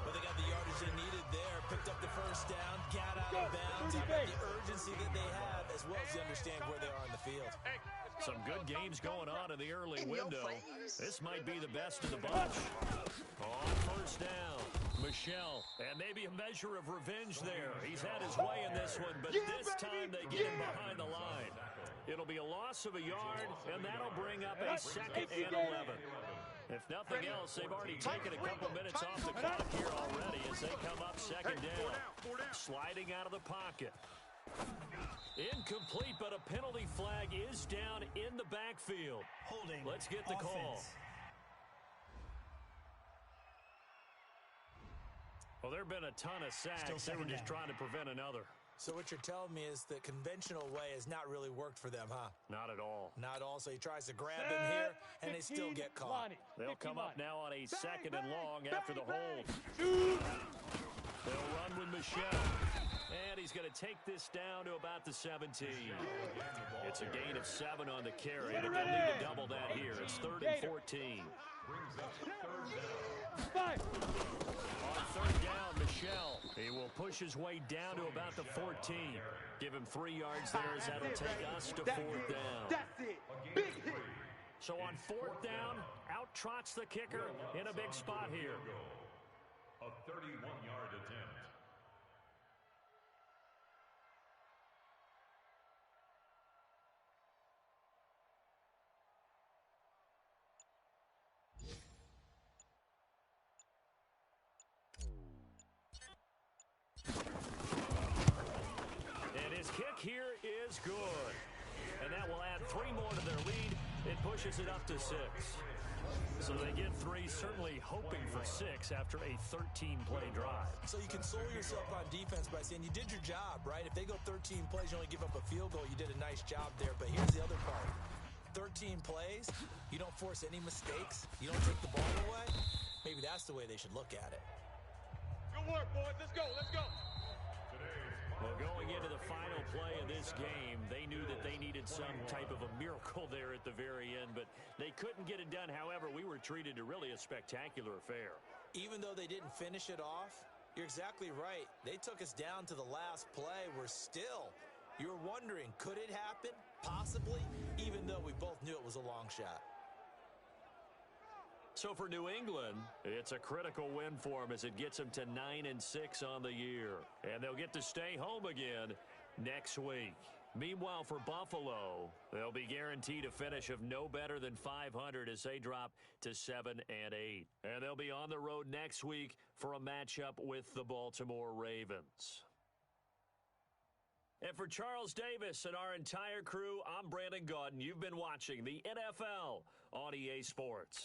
Well, they got the yardage they needed there. Picked up the first down, got out of bounds. How about the urgency that they have, as well as they understand where they are in the field. Some good games going on in the early window. This might be the best of the bunch. On first down, Michelle. And maybe a measure of revenge there. He's had his way in this one, but this time they get him behind the line. It'll be a loss of a yard, and that'll bring up a second and 11. If nothing else, they've already taken a couple minutes off the clock here already as they come up second down. Sliding out of the pocket. Incomplete, but a penalty flag is down in the backfield. Holding. Let's get the call. Well, there have been a ton of sacks. They were just trying to prevent another. So what you're telling me is the conventional way has not really worked for them, huh? Not at all. Not all. So he tries to grab him here, and they still get caught. They'll come up now on a second and long after the hold. They'll run with Michelle. And he's going to take this down to about the 17. It's a gain of 7 on the carry, but they'll need to double that here. It's 3rd and 14. On third down, Michelle. He will push his way down to about the 14. Give him 3 yards there as that'll take us to 4th down. That's it. Big hit. So on 4th down, out trots the kicker in a big spot here. A 31-yard attempt. And his kick here is good. And that will add 3 more to their lead. It pushes it up to 6. So they get 3, certainly hoping for 6 after a 13-play drive. So you console yourself on defense by saying you did your job, right? If they go 13 plays, you only give up a field goal, you did a nice job there. But here's the other part. 13 plays, you don't force any mistakes, you don't take the ball away. Maybe that's the way they should look at it. Good work, boys. Let's go. Let's go. Well, going into the final play of this game, they knew that they needed some type of a miracle there at the very end, but they couldn't get it done. However, we were treated to really a spectacular affair. Even though they didn't finish it off, you're exactly right. They took us down to the last play. You're wondering, could it happen? Possibly, even though we both knew it was a long shot. So for New England, it's a critical win for them as it gets them to 9-6 on the year. And they'll get to stay home again next week. Meanwhile, for Buffalo, they'll be guaranteed a finish of no better than 500 as they drop to 7-8. And they'll be on the road next week for a matchup with the Baltimore Ravens. And for Charles Davis and our entire crew, I'm Brandon Gaudin. You've been watching the NFL on EA Sports.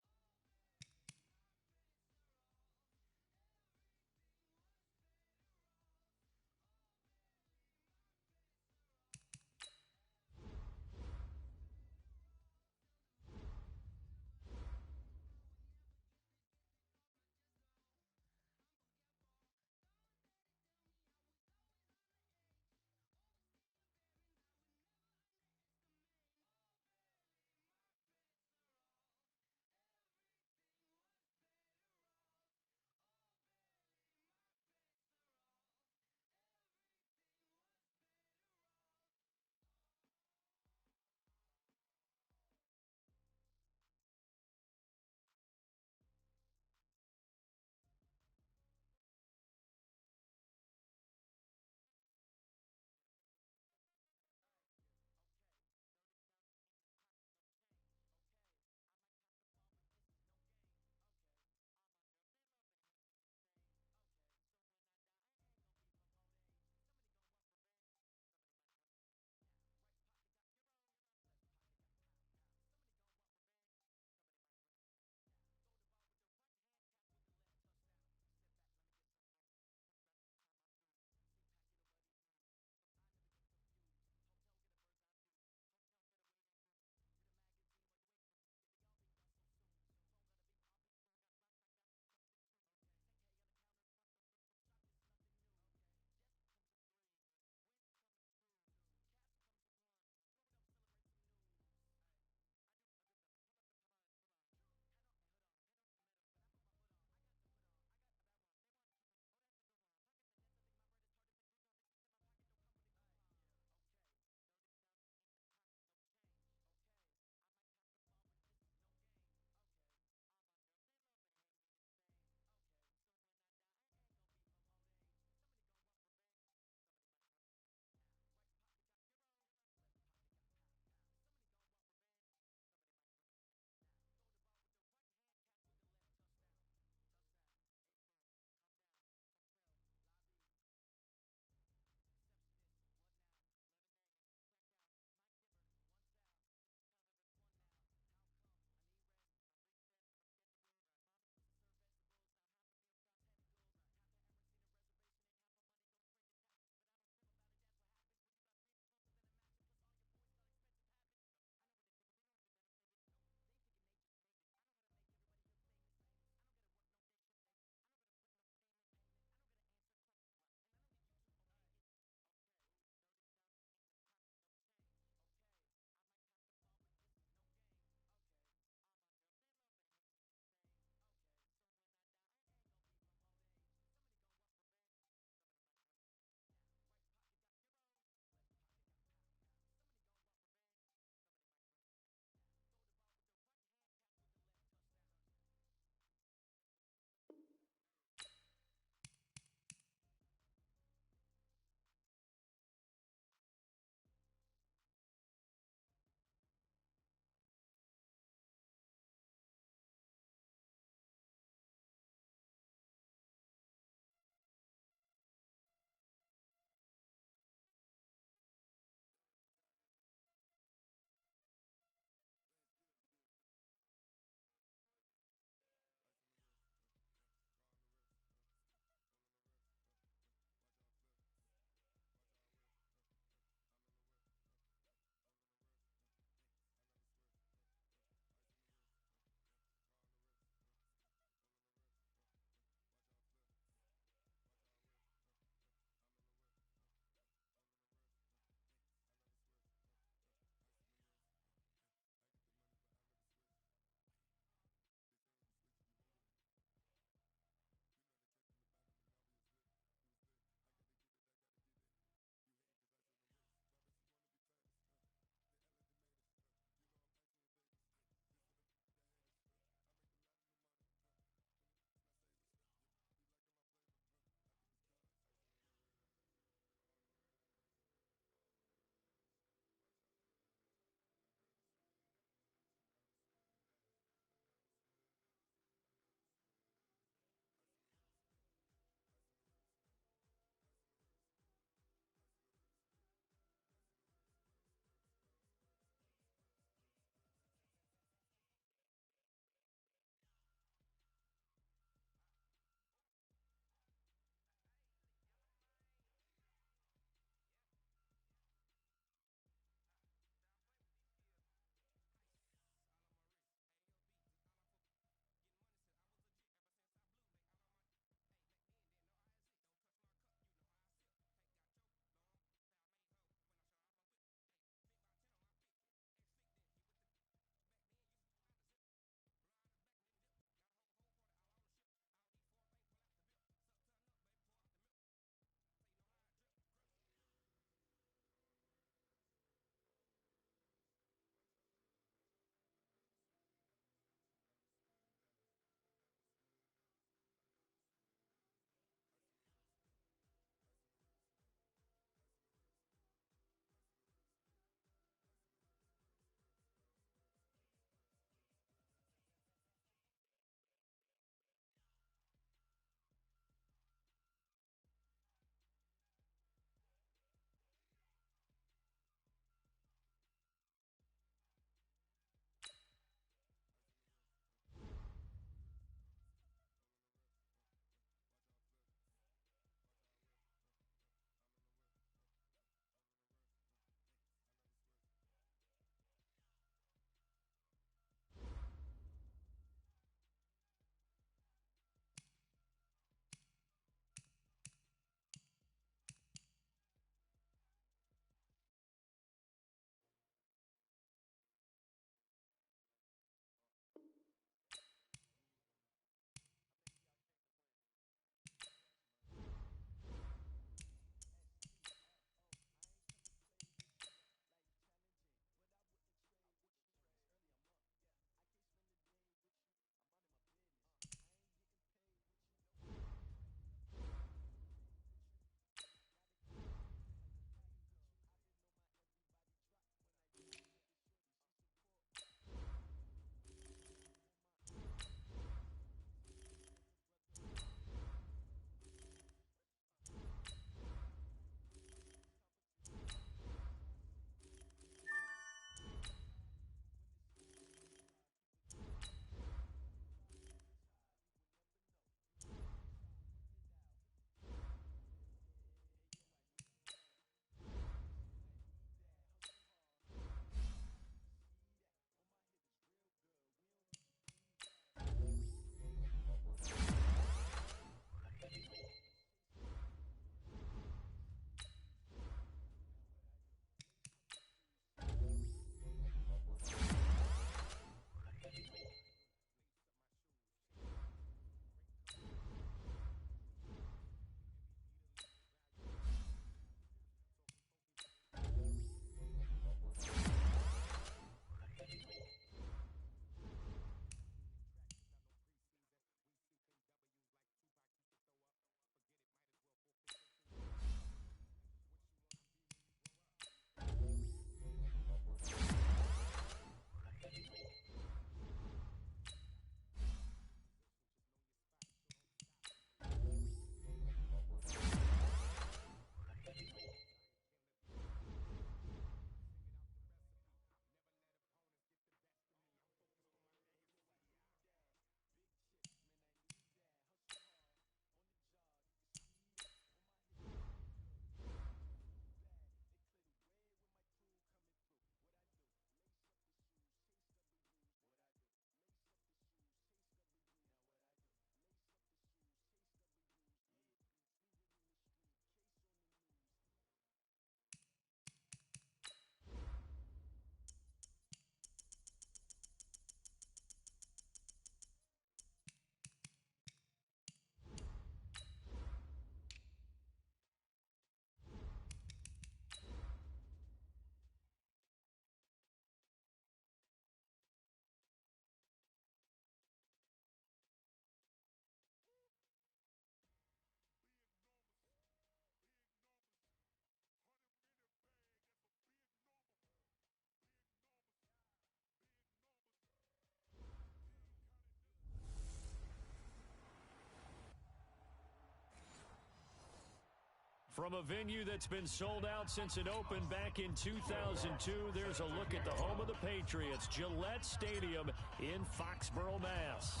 From a venue that's been sold out since it opened back in 2002, there's a look at the home of the Patriots, Gillette Stadium in Foxborough, Mass.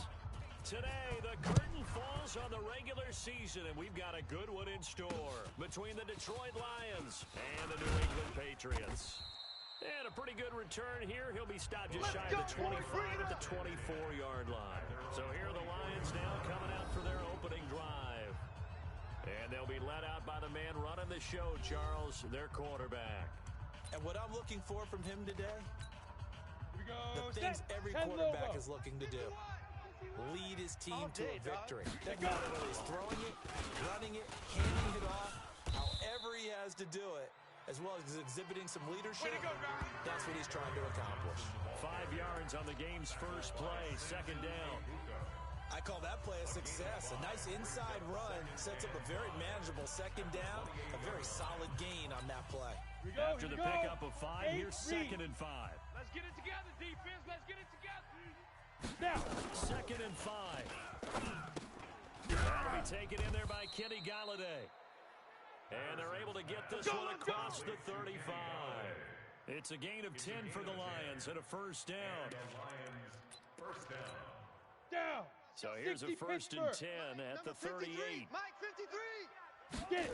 Today, the curtain falls on the regular season, and we've got a good one in store between the Detroit Lions and the New England Patriots. And a pretty good return here. He'll be stopped just shy of the 25 at the 24-yard line. So here are the Lions now coming out for their opening drive. And they'll be led out by the man running the show, Charles, their quarterback. And what I'm looking for from him today, Go. the things every quarterback is looking to do. Lead his team to a victory. Doesn't matter whether he's throwing it, running it, handing it off, however he has to do it, as well as exhibiting some leadership. That's what he's trying to accomplish. 5 yards on the game's first play, second down. I call that play a success. A nice inside run sets up a very manageable second down, a very solid gain on that play. After the pickup of 5, here's 2nd and 5. Let's get it together, defense. Let's get it together. Now. 2nd and 5. That'll be taken in there by Kenny Galladay. And they're able to get this one across the 35. It's a gain of 10 for the Lions and a first down. First down. Down. So here's a 1st and 10 at the 38. Mike 53. Get it.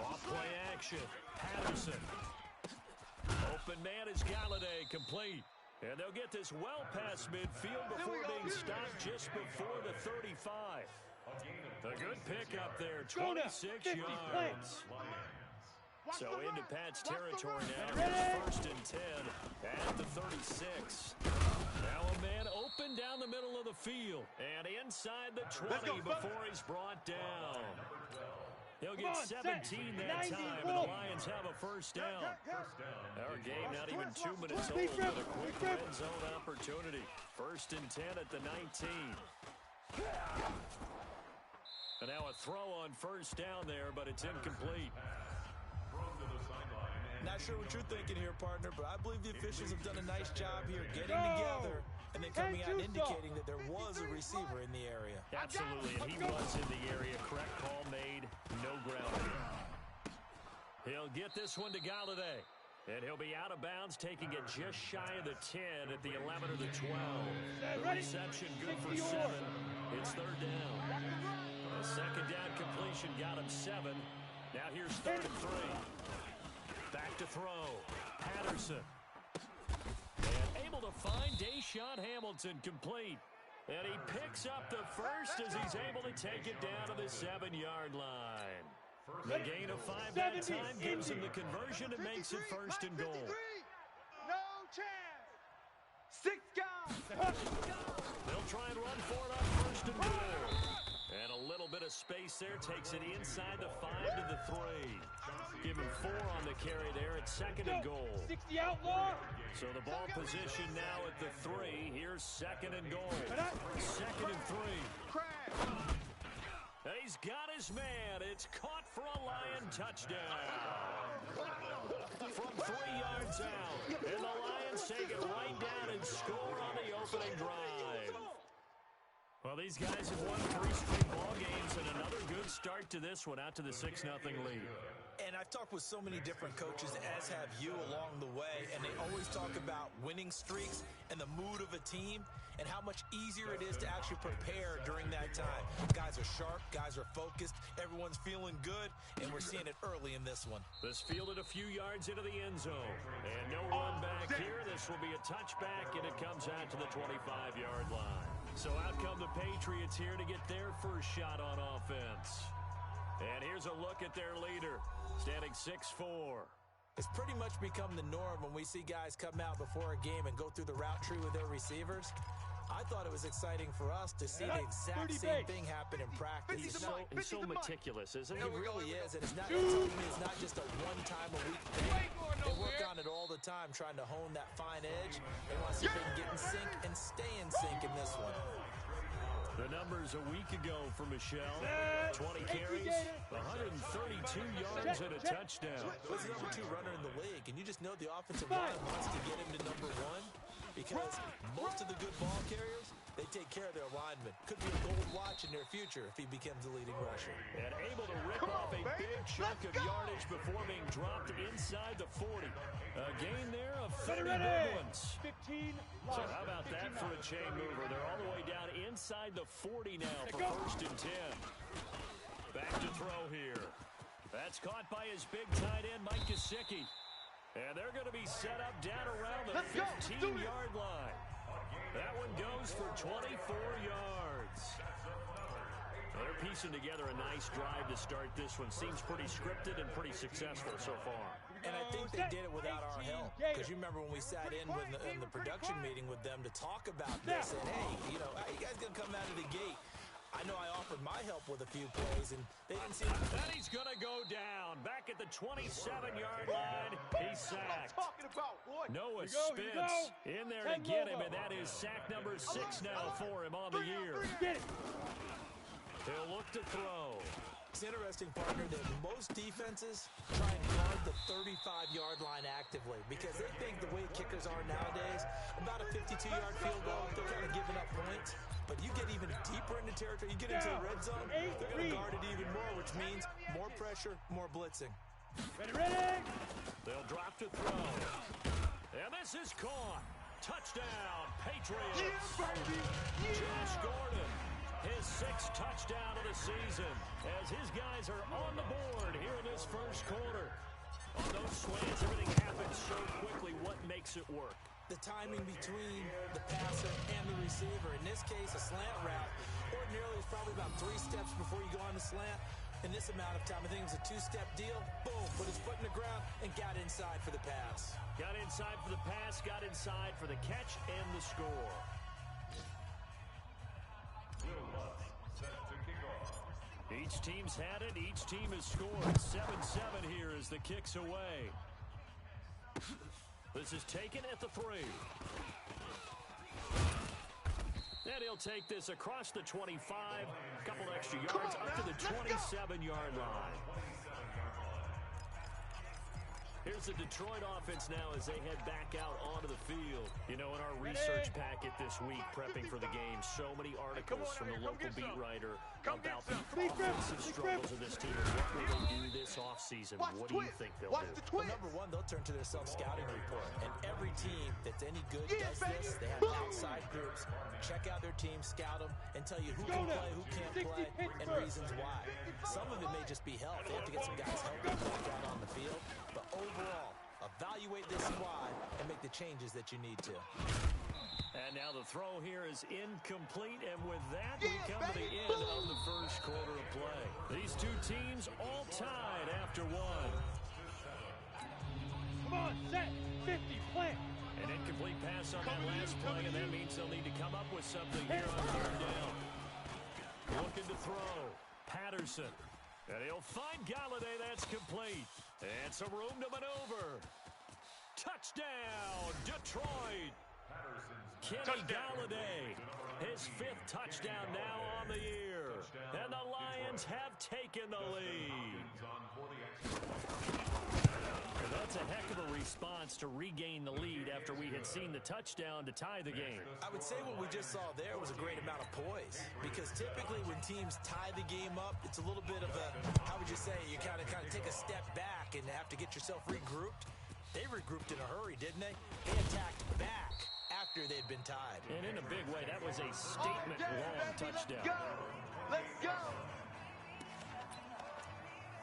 Off play action. Patterson. Open man is Galladay, complete. And they'll get this well past midfield before being stopped just before the 35. A good pickup there, 26 yards. So into Pat's territory now. Here's 1st and 10 at the 36. Now a man open down the middle of the field. And inside the 20 before he's brought down. He'll get 17 that time, and the Lions have a first down. Our game not even 2 minutes old with a quick red zone opportunity. 1st and 10 at the 19. And now a throw on 1st down there, but it's incomplete. Not sure what you're thinking here, partner, but I believe the officials have done a nice job here getting together and then coming out and indicating that there was a receiver in the area. Absolutely, and he was in the area. Correct call made, no grounding. He'll get this one to Galladay, and he'll be out of bounds, taking it just shy of the 10 at the 11 or the 12. The reception good for 7. It's 3rd down. A 2nd down completion got him 7. Now here's 3rd and 3. Back to throw. Patterson. And able to find Deshaun Hamilton complete. And he picks up the first as he's able to take it down to the 7-yard line. The gain of 5 that time gives him the conversion and makes it 1st and goal. No chance. 6 guys. They'll try and run for it on 1st and goal. And a little bit of space there takes it inside the 5 to the 3. Give him 4 on the carry there at 2nd and goal. 60 outlaw. So the ball position now at the 3. Here's 2nd and goal. 2nd and 3. And he's got his man. It's caught for a Lion touchdown. From 3 yards out. And the Lions take it right down and score on the opening drive. Well, these guys have won 3 straight ball games and another good start to this one, out to the 6-0 lead. And I've talked with so many different coaches, as have you along the way, and they always talk about winning streaks and the mood of a team and how much easier it is to actually prepare during that time. Guys are sharp, guys are focused, everyone's feeling good, and we're seeing it early in this one. This fielded a few yards into the end zone. And no run back here. This will be a touchback, and it comes out to the 25-yard line. So out come the Patriots here to get their first shot on offense. And here's a look at their leader, standing 6'4". It's pretty much become the norm when we see guys come out before a game and go through the route tree with their receivers. I thought it was exciting for us to see the exact same thing happen in practice. He's so meticulous, isn't he? He really is, and it's not, it's not just a one-time-a-week thing. They work on it all the time, trying to hone that fine edge. They want to see if they can get in sync and stay in sync in this one. The numbers a week ago for Michelle. 20 carries, 132 yards, and a touchdown. He's the number 2 runner in the league, and you just know the offensive line wants to get him to number 1. because most of the good ball carriers, they take care of their linemen. Could be a gold watch in their future if he becomes the leading rusher. And able to rip off a big chunk of yardage before being dropped inside the 40. A gain there of 30 big ones. 15. So how about that for a chain mover? They're all the way down inside the 40 now for 1st and 10. Back to throw here. That's caught by his big tight end, Mike Gesicki. And they're going to be set up down around the 15-yard line. That one goes for 24 yards. They're piecing together a nice drive to start this one. Seems pretty scripted and pretty successful so far. And I think they did it without our help. Because you remember when we sat in the production meeting with them to talk about this. And, hey, you guys going to come out of the gate. I know I offered my help with a few plays, and they didn't seem to... Then he's going to go down. Back at the 27-yard line. He's sacked. Noah Spence in there to get him, and that is sack number 6 now for him on the year. He'll look to throw. It's interesting, partner, that most defenses try and guard the 35-yard line actively because they think the way kickers are nowadays, about a 52-yard field goal, they're kind of giving up points. But you get even deeper into territory, you get into the red zone, they're going to guard it even more, which means more pressure, more blitzing. Ready! They'll drop to throw. And this is caught. Touchdown, Patriots. Josh Gordon, his 6th touchdown of the season, as his guys are on the board here in this first quarter. On those slants, everything happens so quickly. What makes it work? The timing between the passer and the receiver. In this case, a slant route ordinarily is probably about 3 steps before you go on the slant. In this amount of time, I think it was a 2-step deal. Boom, put his foot in the ground and got inside for the pass. Got inside for the pass, got inside for the catch and the score. Each team's had it. Each team has scored. 7-7 here as the kick's away. This is taken at the 3. And he'll take this across the 25. A couple extra yards up to the 27-yard line. Here's the Detroit offense now as they head back out onto the field. You know, in our research packet this week, prepping for the game, so many articles from the local beat writer about the offensive struggles of this team. What will they do this offseason? What do you think they'll do? Well, number one, they'll turn to their self-scouting report. And every team that's any good does this. They have outside groups. Check out their team, scout them, and tell you who can play, who can't play, and reasons why. Some of it may just be health. They have to get some guys healthy back out on the field. But overall, evaluate this squad and make the changes that you need to. And now the throw here is incomplete, and with that, we come to the end of the first quarter of play. These two teams all tied after one. Come on, set, 50, plant. An incomplete pass on that last play, and that means they'll need to come up with something here on 3rd down. Looking to throw. Patterson. And he'll find Galladay. That's complete. And some room to maneuver. Touchdown, Detroit. Kenny Galladay, his 5th touchdown now on the year. And the Lions have taken the lead. And that's a heck of a response to regain the lead after we had seen the touchdown to tie the game. I would say what we just saw there was a great amount of poise. Because typically when teams tie the game up, it's a little bit of a, how would you say, you kind of take a step back and have to get yourself regrouped. They regrouped in a hurry, didn't they? They attacked back after they'd been tied. And in a big way, that was a statement-long touchdown. Let's go.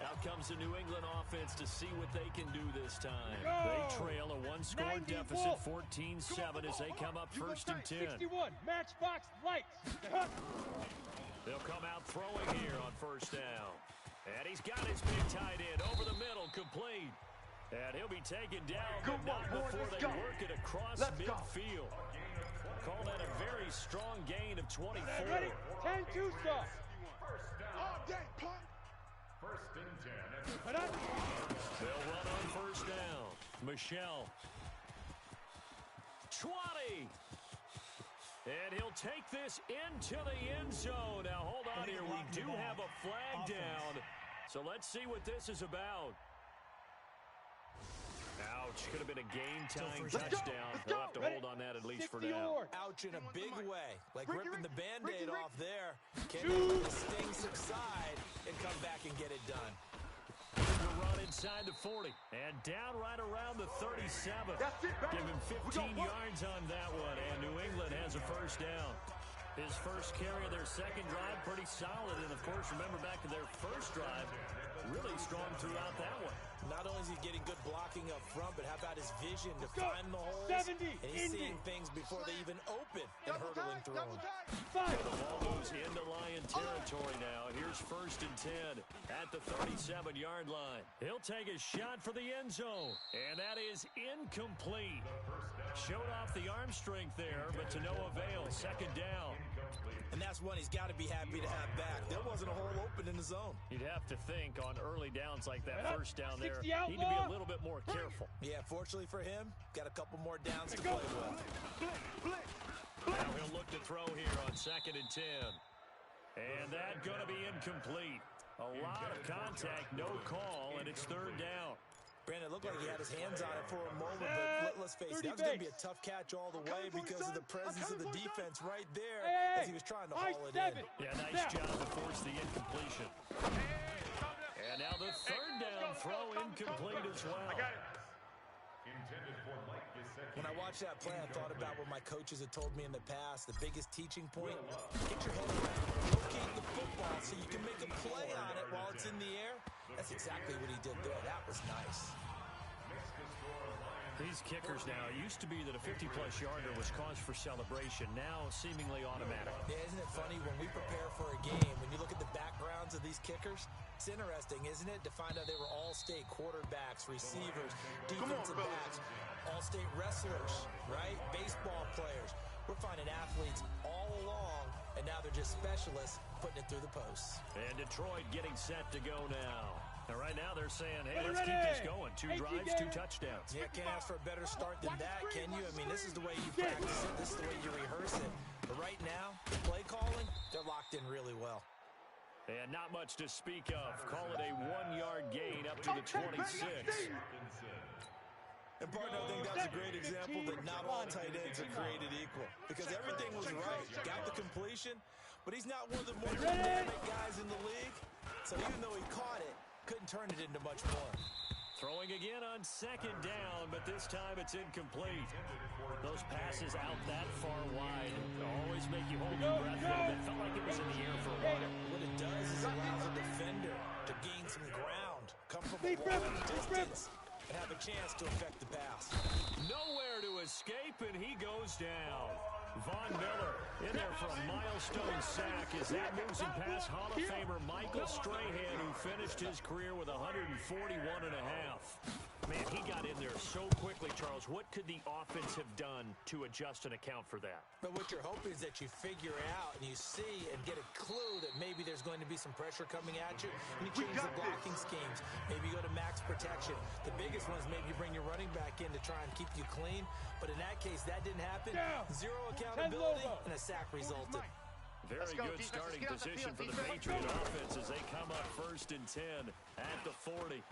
Out comes the New England offense to see what they can do this time. They trail a 1-score deficit, 14-7, as they come up 1st and 10. 61, matchbox lights. They'll come out throwing here on 1st down. And he's got his big tight end over the middle, complete. And he'll be taken down, but not before they work it across midfield. Call that a very strong gain of 24. Ready? 10-2 stop. All day, punt. 1st and 10. They'll run on 1st down. Michelle. 20. And he'll take this into the end zone. Now, hold on here. We do have a flag down. So let's see what this is about. Now Ouch. Could have been a game-tying touchdown. They'll have to hold on that at least for now. Ouch in a big way. Like ripping the Band-Aid off there. Can they let the sting subside and come back and get it done? The run inside the 40. And down right around the 37. Give him 15 yards on that one. And New England has a first down. His first carry of their second drive, pretty solid. And, of course, remember back to their first drive, really strong throughout that one. Not only is he getting good blocking up front, but how about his vision to find the holes? And he's seeing things before they even open and hurdling through them. The ball moves into Lion territory now. Here's 1st and 10 at the 37-yard line. He'll take a shot for the end zone, and that is incomplete. Showed off the arm strength there, but to no avail. Second down. And that's one he's got to be happy to have back. There wasn't a hole open in the zone. You'd have to think on early downs like that first down there, need to be a little bit more careful. Yeah, fortunately for him, got a couple more downs to play with. Now he'll look to throw here on 2nd and 10. And that's going to be incomplete. A lot of contact, no call, and it's 3rd down. Brandon, it looked like he had his hands on it for a moment, but let's face it, that was going to be a tough catch all the way because of the presence of the defense right there as he was trying to haul it in. Yeah, nice job to force the incompletion. And now the 3rd down throw incomplete as well. When I watched that play, I thought about what my coaches had told me in the past. The biggest teaching point, get your head around, locate the football so you can make a play on it while it's in the air. That's exactly what he did there. That was nice. These kickers now, it used to be that a 50-plus yarder was cause for celebration. Now seemingly automatic. Yeah, isn't it funny when we prepare for a game, when you look at the backgrounds of these kickers, it's interesting, isn't it, to find out they were all-state quarterbacks, receivers, defensive backs, all-state wrestlers, right? Baseball players. We're finding athletes all along, and now they're just specialists putting it through the posts. And Detroit getting set to go now. And right now they're saying, hey, let's keep this going. 2 drives, 2 touchdowns. Yeah, can't ask for a better start than that, can you? I mean, this is the way you practice it. This is the way you rehearse it. But right now, the play calling, they're locked in really well. And not much to speak of. Call it a 1-yard gain up to the 26. And, partner, I think that's a great example that not all tight ends are created equal. Because everything was right. Got the completion, but he's not one of the more dynamic guys in the league. So even though he caught it, couldn't turn it into much more. Throwing again on 2nd down, but this time it's incomplete. Those passes out that far wide always make you hold your breath a little bit. Felt like it was in the air for a while. What it does is it allows a defender to gain some ground, come from a long distance, and have a chance to affect the pass. Nowhere to escape, and he goes down. Von Miller in there for a milestone sack as that moves him past Hall of Famer Michael Strahan, who finished his career with 141 and a half. Man, he got in there so quickly, Charles. What could the offense have done to adjust and account for that? But what you're hoping is that you figure out and you see and get a clue that maybe there's going to be some pressure coming at you, and you change the blocking schemes. Maybe you go to max protection. The biggest one is maybe you bring your running back in to try and keep you clean. But in that case, that didn't happen. Zero accountability, and a sack resulted. Very good starting position for the Patriot offense as they come up 1st and 10 at the 40.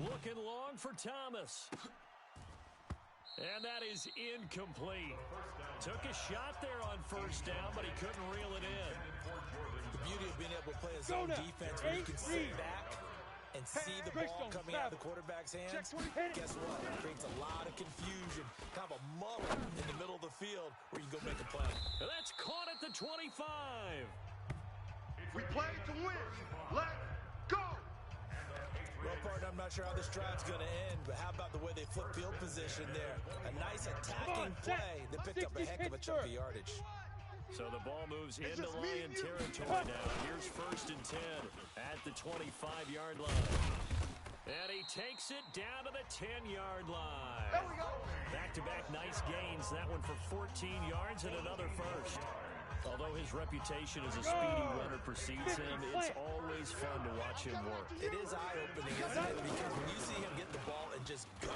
Looking long for Thomas. And that is incomplete. Took a shot there on 1st down, but he couldn't reel it in. The beauty of being able to play a zone defense where you can sit back and see the ball coming out of the quarterback's hands, guess what? It creates a lot of confusion, kind of a muddle in the middle of the field where you go make a play. And that's caught at the 25. We play to win. Let's go. Well, partner, I'm not sure how this drive's going to end, but how about the way they flip field position there? A nice attacking play that picked up a heck of a chunk of yardage. So the ball moves into Lion territory now. Here's 1st and 10 at the 25-yard line. And he takes it down to the 10-yard line. There we go. Back-to-back nice gains. That one for 14 yards and another first. Although his reputation as a speedy runner precedes him, it's always fun to watch him work. It is eye-opening, isn't it? Because when you see him get the ball and just go,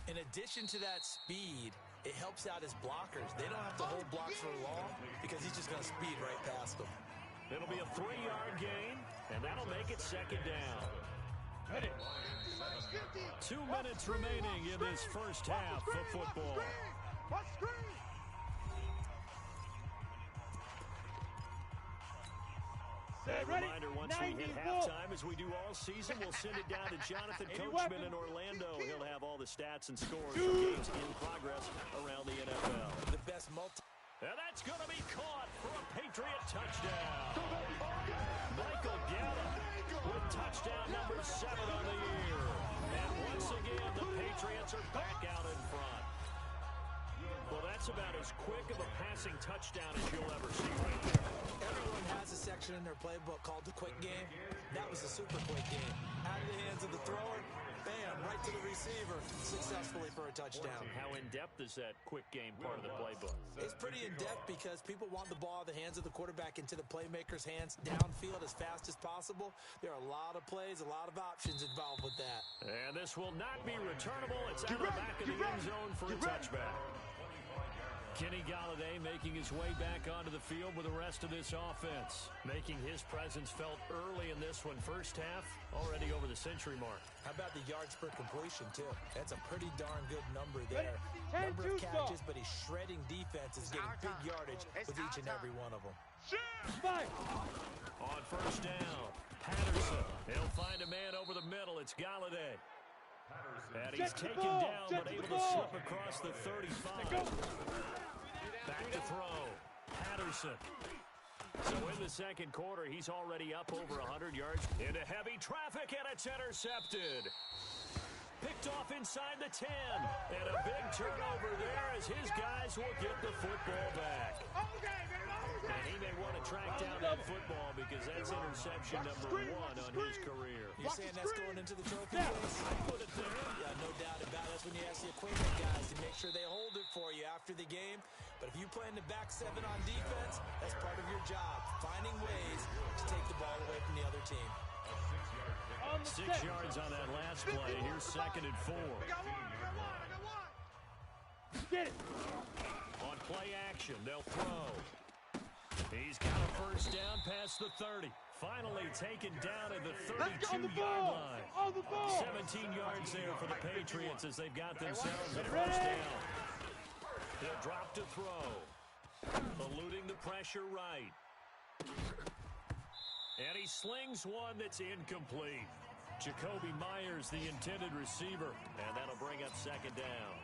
in addition to that speed, it helps out his blockers. They don't have to hold blocks for long because he's just going to speed right past them. It'll be a 3-yard gain, and that'll make it 2nd down. Ready. 2 minutes remaining in this first half of football. A reminder, once we hit halftime, as we do all season, we'll send it down to Jonathan Coachman in Orlando. He'll have all the stats and scores from games in progress around the NFL. The best And that's going to be caught for a Patriot touchdown. Michael Gallup with touchdown number 7 on the year. And once again, the Patriots are back out in front. Well, that's about as quick of a passing touchdown as you'll ever see right there. Everyone has a section in their playbook called the quick game. That was a super quick game. Out of the hands of the thrower, bam, right to the receiver, successfully for a touchdown. How in-depth is that quick game part of the playbook? It's pretty in-depth because people want the ball out of the hands of the quarterback into the playmaker's hands downfield as fast as possible. There are a lot of plays, a lot of options involved with that. And this will not be returnable. It's out of the back of the end zone for a touchback. Kenny Golladay making his way back onto the field with the rest of this offense, making his presence felt early in this one. First half, already over the century mark. How about the yards per completion, too? That's a pretty darn good number there. Number of catches, but he's shredding defenses, getting big yardage with each and every one of them. On first down, Patterson. He'll find a man over the middle. It's Golladay. And he's taken down, but able to slip across the 35. Back to throw. Patterson. So in the second quarter, he's already up over 100 yards. Into heavy traffic, and it's intercepted. Picked off inside the 10. And a big turnover there as his guys will get the football back. And he may want to track down that football because that's interception number 1 on his career. You're saying that's going into the trophy case? I put it there. Yeah, no doubt about it. That's when you ask the equipment guys to make sure they hold it for you after the game. But if you play in the back 7 on defense, that's part of your job, finding ways to take the ball away from the other team. 6 yards on that last play. Here's 2nd and 4. Get it. On play action, they'll throw. He's got a first down past the 30. Finally taken down at the 32-yard line. 17 yards there for the Patriots as they've got themselves a first down. He'll drop to throw. Eluding the pressure right. And he slings one that's incomplete. Jacoby Myers, the intended receiver. And that'll bring up 2nd down.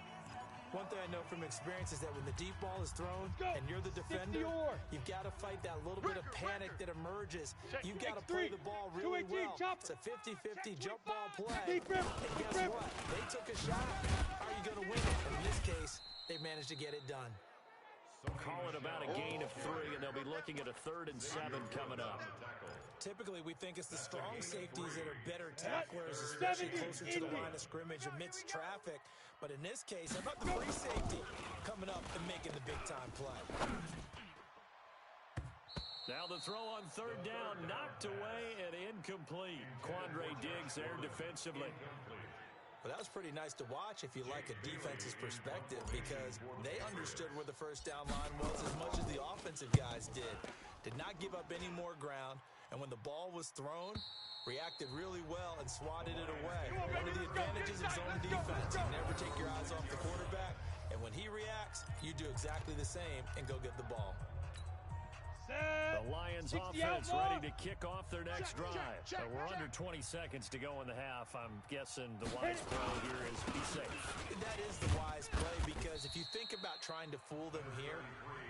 One thing I know from experience is that when the deep ball is thrown and you're the defender, you've got to fight that little bit of panic that emerges. You've got to play the ball really well. It's a 50-50 jump ball play. And guess what? They took a shot. Are you going to win it? In this case, they managed to get it done. Call it about a gain of 3, and they'll be looking at a 3rd and 7 coming up. Typically, we think it's the strong safeties that are better tacklers, especially closer to the line of scrimmage amidst traffic. But in this case, how about the free safety coming up and making the big-time play? Now the throw on 3rd down, knocked away and incomplete. Quandre Diggs there defensively. Well, that was pretty nice to watch if you like a defense's perspective because they understood where the first down line was as much as the offensive guys did. Did not give up any more ground, and when the ball was thrown, reacted really well and swatted it away. One of the advantages of zone defense, you never take your eyes off the quarterback, and when he reacts, you do exactly the same and go get the ball. The Lions offense ready to kick off their next drive. We're under 20 seconds to go in the half. I'm guessing the wise play here is be safe. That is the wise play because if you think about trying to fool them here,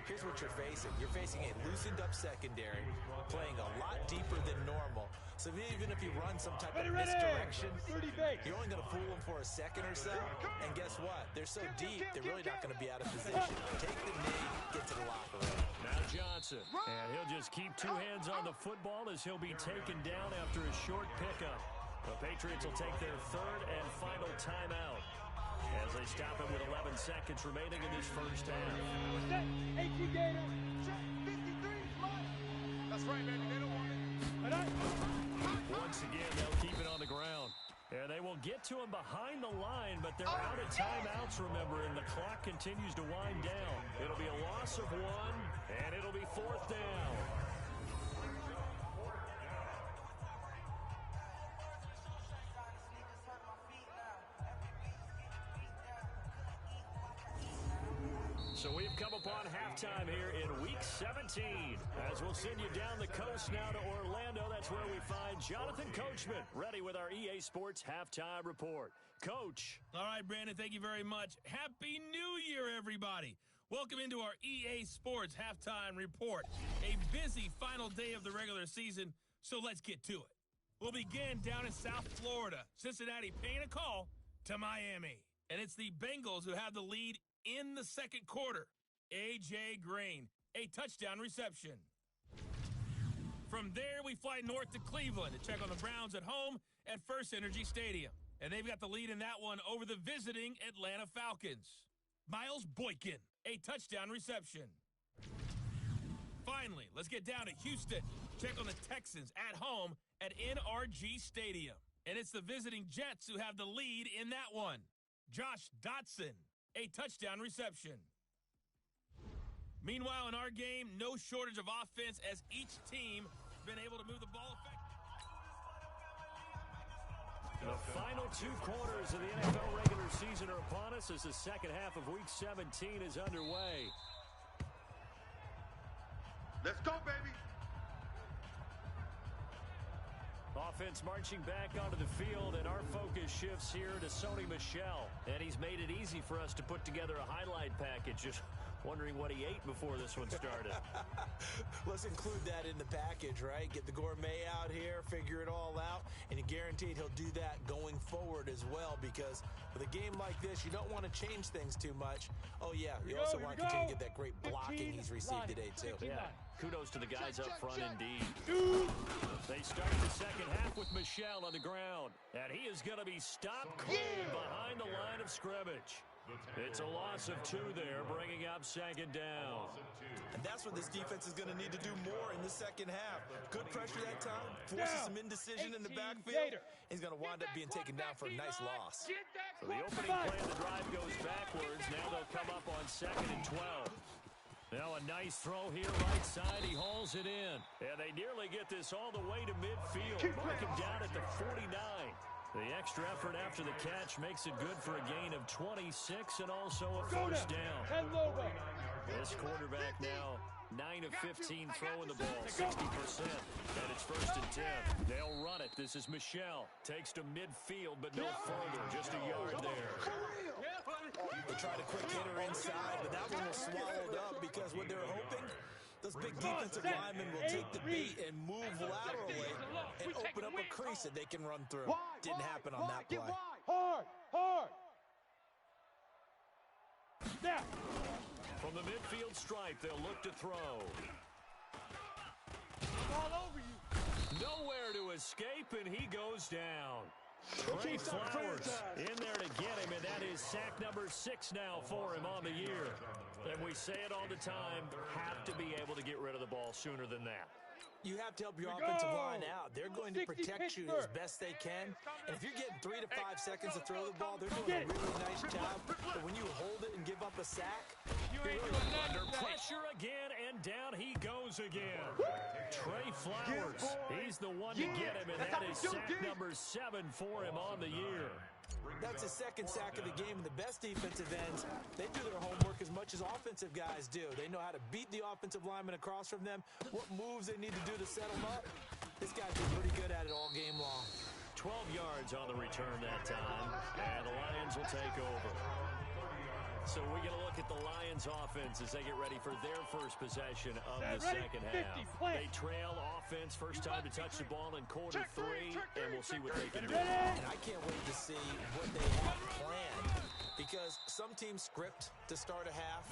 here's what you're facing. You're facing a loosened up secondary, playing a lot deeper than normal. So even if you run some type of misdirection, you're only going to fool them for a second or so. And guess what? They're so deep, they're really not going to be out of position. Take the knee, get to the locker room. Now Johnson, and he'll just keep 2 hands on the football as he'll be taken down after a short pickup. The Patriots will take their 3rd and final timeout as they stop it with 11 seconds remaining in this first half. That's right, baby. They don't want it. Once again, they'll keep it on the ground. And they will get to him behind the line, but they're out of timeouts, remember, and the clock continues to wind down. It'll be a loss of 1, and it'll be 4th down. come upon halftime here in Week 17. As we'll send you down the coast now to Orlando, that's where we find Jonathan Coachman, ready with our EA Sports Halftime Report. Coach. All right, Brandon, thank you very much. Happy New Year, everybody. Welcome into our EA Sports Halftime Report. A busy final day of the regular season, so let's get to it. We'll begin down in South Florida. Cincinnati paying a call to Miami. And it's the Bengals who have the lead in the second quarter. A.J. Green, a touchdown reception. From there, we fly north to Cleveland to check on the Browns at home at First Energy Stadium. And they've got the lead in that one over the visiting Atlanta Falcons. Miles Boykin, a touchdown reception. Finally, let's get down to Houston. Check on the Texans at home at NRG Stadium. And it's the visiting Jets who have the lead in that one. Josh Dotson, a touchdown reception. Meanwhile, in our game, no shortage of offense as each team has been able to move the ball effectively. The final two quarters of the NFL regular season are upon us as the second half of Week 17 is underway. Let's go, baby. Offense marching back onto the field, and our focus shifts here to Sony Michel. And he's made it easy for us to put together a highlight package. Just wondering what he ate before this one started. Let's include that in the package, right? Get the gourmet out here, figure it all out, and you're guaranteed he'll do that going forward as well, because with a game like this, you don't want to change things too much. Oh, yeah, you also want to continue to get that great blocking he's received today, too. Yeah, kudos to the guys up front indeed. They start the second half with Michel on the ground, and he is going to be stopped cold behind the line of scrimmage. It's a loss of 2 there, bringing up second down. And that's what this defense is going to need to do more in the second half. Good pressure that time, forces some indecision in the backfield. He's going to wind up being taken down for a nice loss. So the opening play of the drive goes backwards. Now they'll come up on 2nd and 12. Now a nice throw here right side. He hauls it in. And they nearly get this all the way to midfield. Mark him down at the 49. The extra effort after the catch makes it good for a gain of 26 and also a first down. This quarterback now 9 of 15 throwing the ball, 60%. And it's 1st and 10. They'll run it. This is Michel. Takes to midfield, but no further. Just a yard there. They tried a quick hitter inside, but that one was swallowed up because what they're hoping, those big defensive linemen will take the beat and move laterally and open up a crease that they can run through. Didn't happen on that play. Hard. Snap. From the midfield stripe, they'll look to throw. All over you. Nowhere to escape, and he goes down. Trey Flowers in there to get him, and that is sack number 6 now for him on the year. And we say it all the time, have to be able to get rid of the ball sooner than that. You have to help your offensive line out. They're going to protect you as best they can. And if you're getting 3 to 5 seconds to throw the ball, they're doing a really nice job. But when you hold it and give up a sack, you're really under pressure again, and down he goes again. Trey Flowers, he's the one to get him, and that is sack number 7 for him on the year. That's his second sack of the game, and the best defensive ends, they do their homework as much as offensive guys do. They know how to beat the offensive lineman across from them, what moves they need to do to set them up. This guy's been pretty good at it all game long. 12 yards on the return that time, and the Lions will take over. So we get a look at the Lions offense as they get ready for their first possession of the second half. They trail offense, first time to touch the ball in quarter 3, and we'll see what they can do. And I can't wait to see what they have planned, because some teams script to start a half.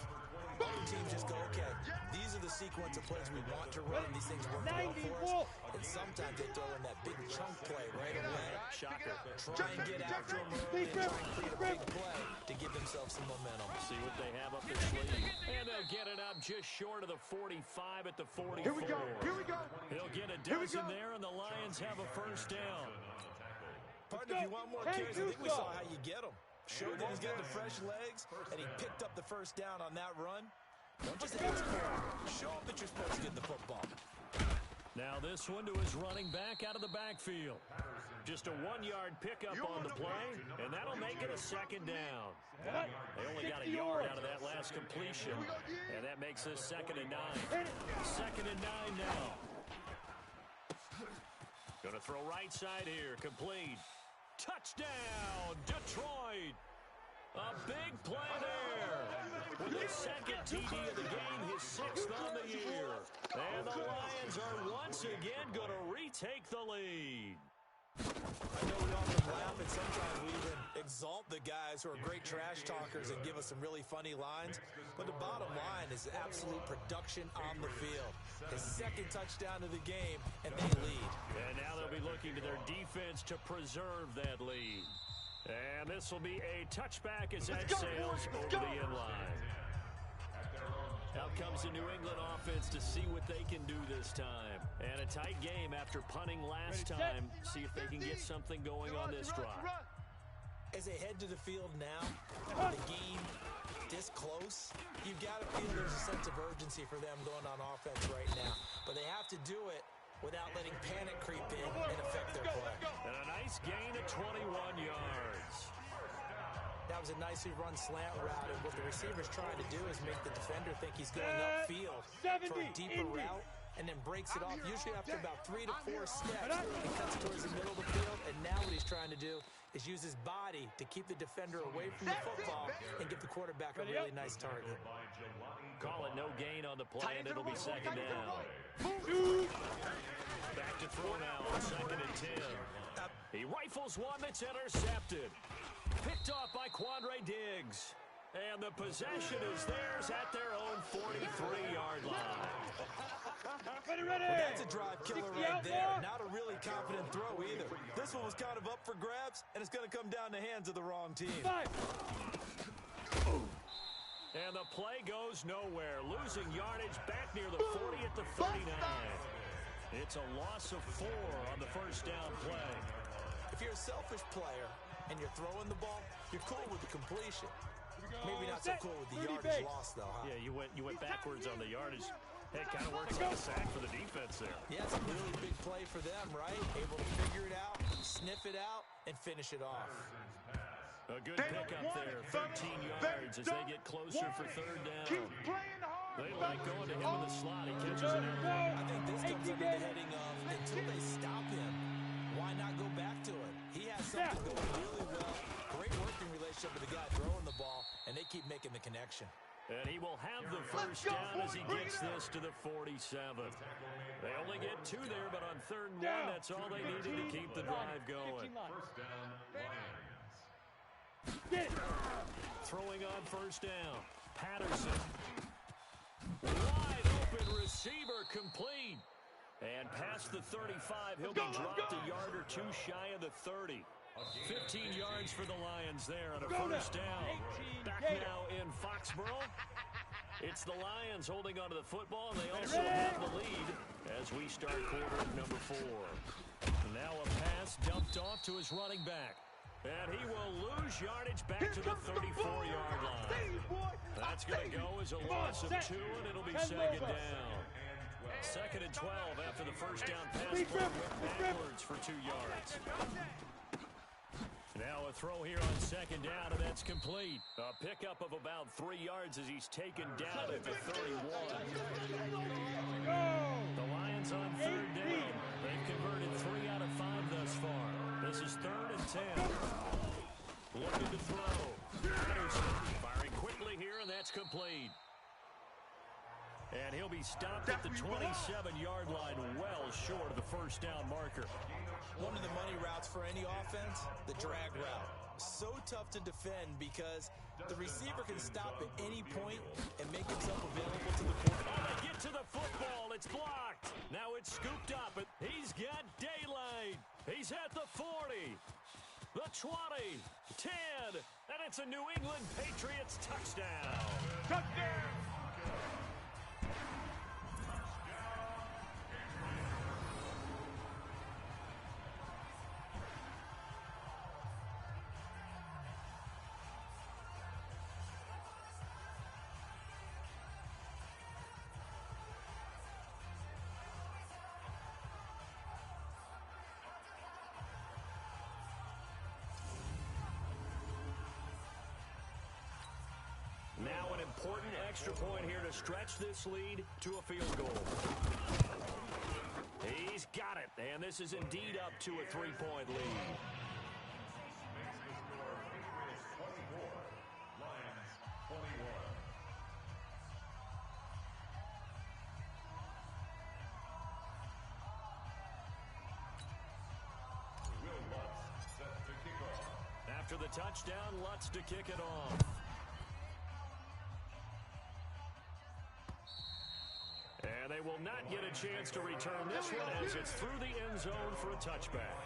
Other teams just go, okay, these are the sequence of plays we want to run. These things work well for us. And sometimes they throw in that big chunk play right away. Shocker. Try and get after them early and try and create a big play to give themselves some momentum. See what they have up their sleeve. And they'll get it up just short of the 45 at the 44. Here we go. He'll get a dozen there, and the Lions have a first down. Partner, if you want more carries, I think we saw how you get them. Showed that he's got the fresh legs, and he picked up the first down on that run. Don't just ask for it. Show him that you're supposed to get the football. Now this one to his running back out of the backfield. Just a 1-yard pickup on the play, and that'll make it a second down. They only got a yard out of that last completion, and that makes this 2nd and 9. 2nd and 9 now. Going to throw right side here, complete. Touchdown, Detroit. A big play there. With his 2nd TD of the game, his 6th on the year. And the Lions are once again going to retake the lead. I know we often laugh and sometimes we even exalt the guys who are great trash talkers and give us some really funny lines. But the bottom line is absolute production on the field. His 2nd touchdown of the game, and they lead. And now they'll be looking to their defense to preserve that lead. And this will be a touchback as that sails over the end line. Out comes the New England offense to see what they can do this time. And a tight game after punting last time. See if they can get something going on this drive. As they head to the field now, the game this close, you've got to feel there's a sense of urgency for them going on offense right now. But they have to do it without letting panic creep in and affect their play. And a nice gain of 21 yards. That was a nicely run slant route, and what the receiver's trying to do is make the defender think he's going upfield for a deeper route, and then breaks it off, usually after about 3 to 4 steps, and cuts towards the middle of the field. And now what he's trying to do is use his body to keep the defender away from the football and give the quarterback a really nice target. Call it no gain on the play, and it'll be 2nd down. Back to throw now on 2nd and 10. He rifles one that's intercepted. Picked off by Quandre Diggs. And the possession is theirs at their own 43-yard line. Well, that's a drive killer right there. Not a really confident throw either. This one was kind of up for grabs, and it's going to come down the hands of the wrong team. And the play goes nowhere. Losing yardage back near the 40 at the 39. It's a loss of 4 on the first down play. If you're a selfish player and you're throwing the ball, you're cool with the completion. Maybe not so cool with the yardage loss, though, huh? Yeah, you went backwards on the yardage. Hey, it kind of works like a sack for the defense there. Yeah, it's a really big play for them, right? Able to figure it out, sniff it out, and finish it off. A good pickup there, 13 yards as they get closer for 3rd down. They like going to him in the slot. He catches it out. I think this comes under the heading of, until they stop him, why not go back to it? He has something going really well. Great working relationship with the guy throwing the ball, and they keep making the connection. And he will have the first down as he gets this to the 47. They only get 2 there, but on 3rd and 1, that's all they needed to keep the drive going. First down, Lions. Throwing on 1st down. Patterson. Wide open receiver complete. And past the 35, he'll be dropped a yard or 2 shy of the 30. 15 yards for the Lions there on a first down. Back now in Foxborough. It's the Lions holding onto the football, and they also have the lead as we start quarter number 4. Now a pass dumped off to his running back. And he will lose yardage back to the 34-yard line. That's going to go as a loss of 2, and it'll be 2nd down. 2nd and 12 after the first down pass play went backwards for 2 yards. Now a throw here on 2nd down, and that's complete. A pickup of about 3 yards as he's taken down at the 31. The Lions on 3rd down. They've converted 3 out of 5 thus far. This is 3rd and 10. Looking to throw. Patterson firing quickly here, and that's complete. And he'll be stopped at the 27-yard line, well short of the first down marker. One of the money routes for any offense, the drag route. So tough to defend because the receiver can stop at any point and make himself available to the quarterback. Oh, they get to the football. It's blocked. Now it's scooped up. He's got daylight. He's at the 40, the 20, 10, and it's a New England Patriots touchdown. Touchdown! important extra point here to stretch this lead to a field goal. He's got it, and this is indeed up to a 3-point lead. After the touchdown, Lutz to kick it off. And they will not get a chance to return this one as it's through the end zone for a touchback.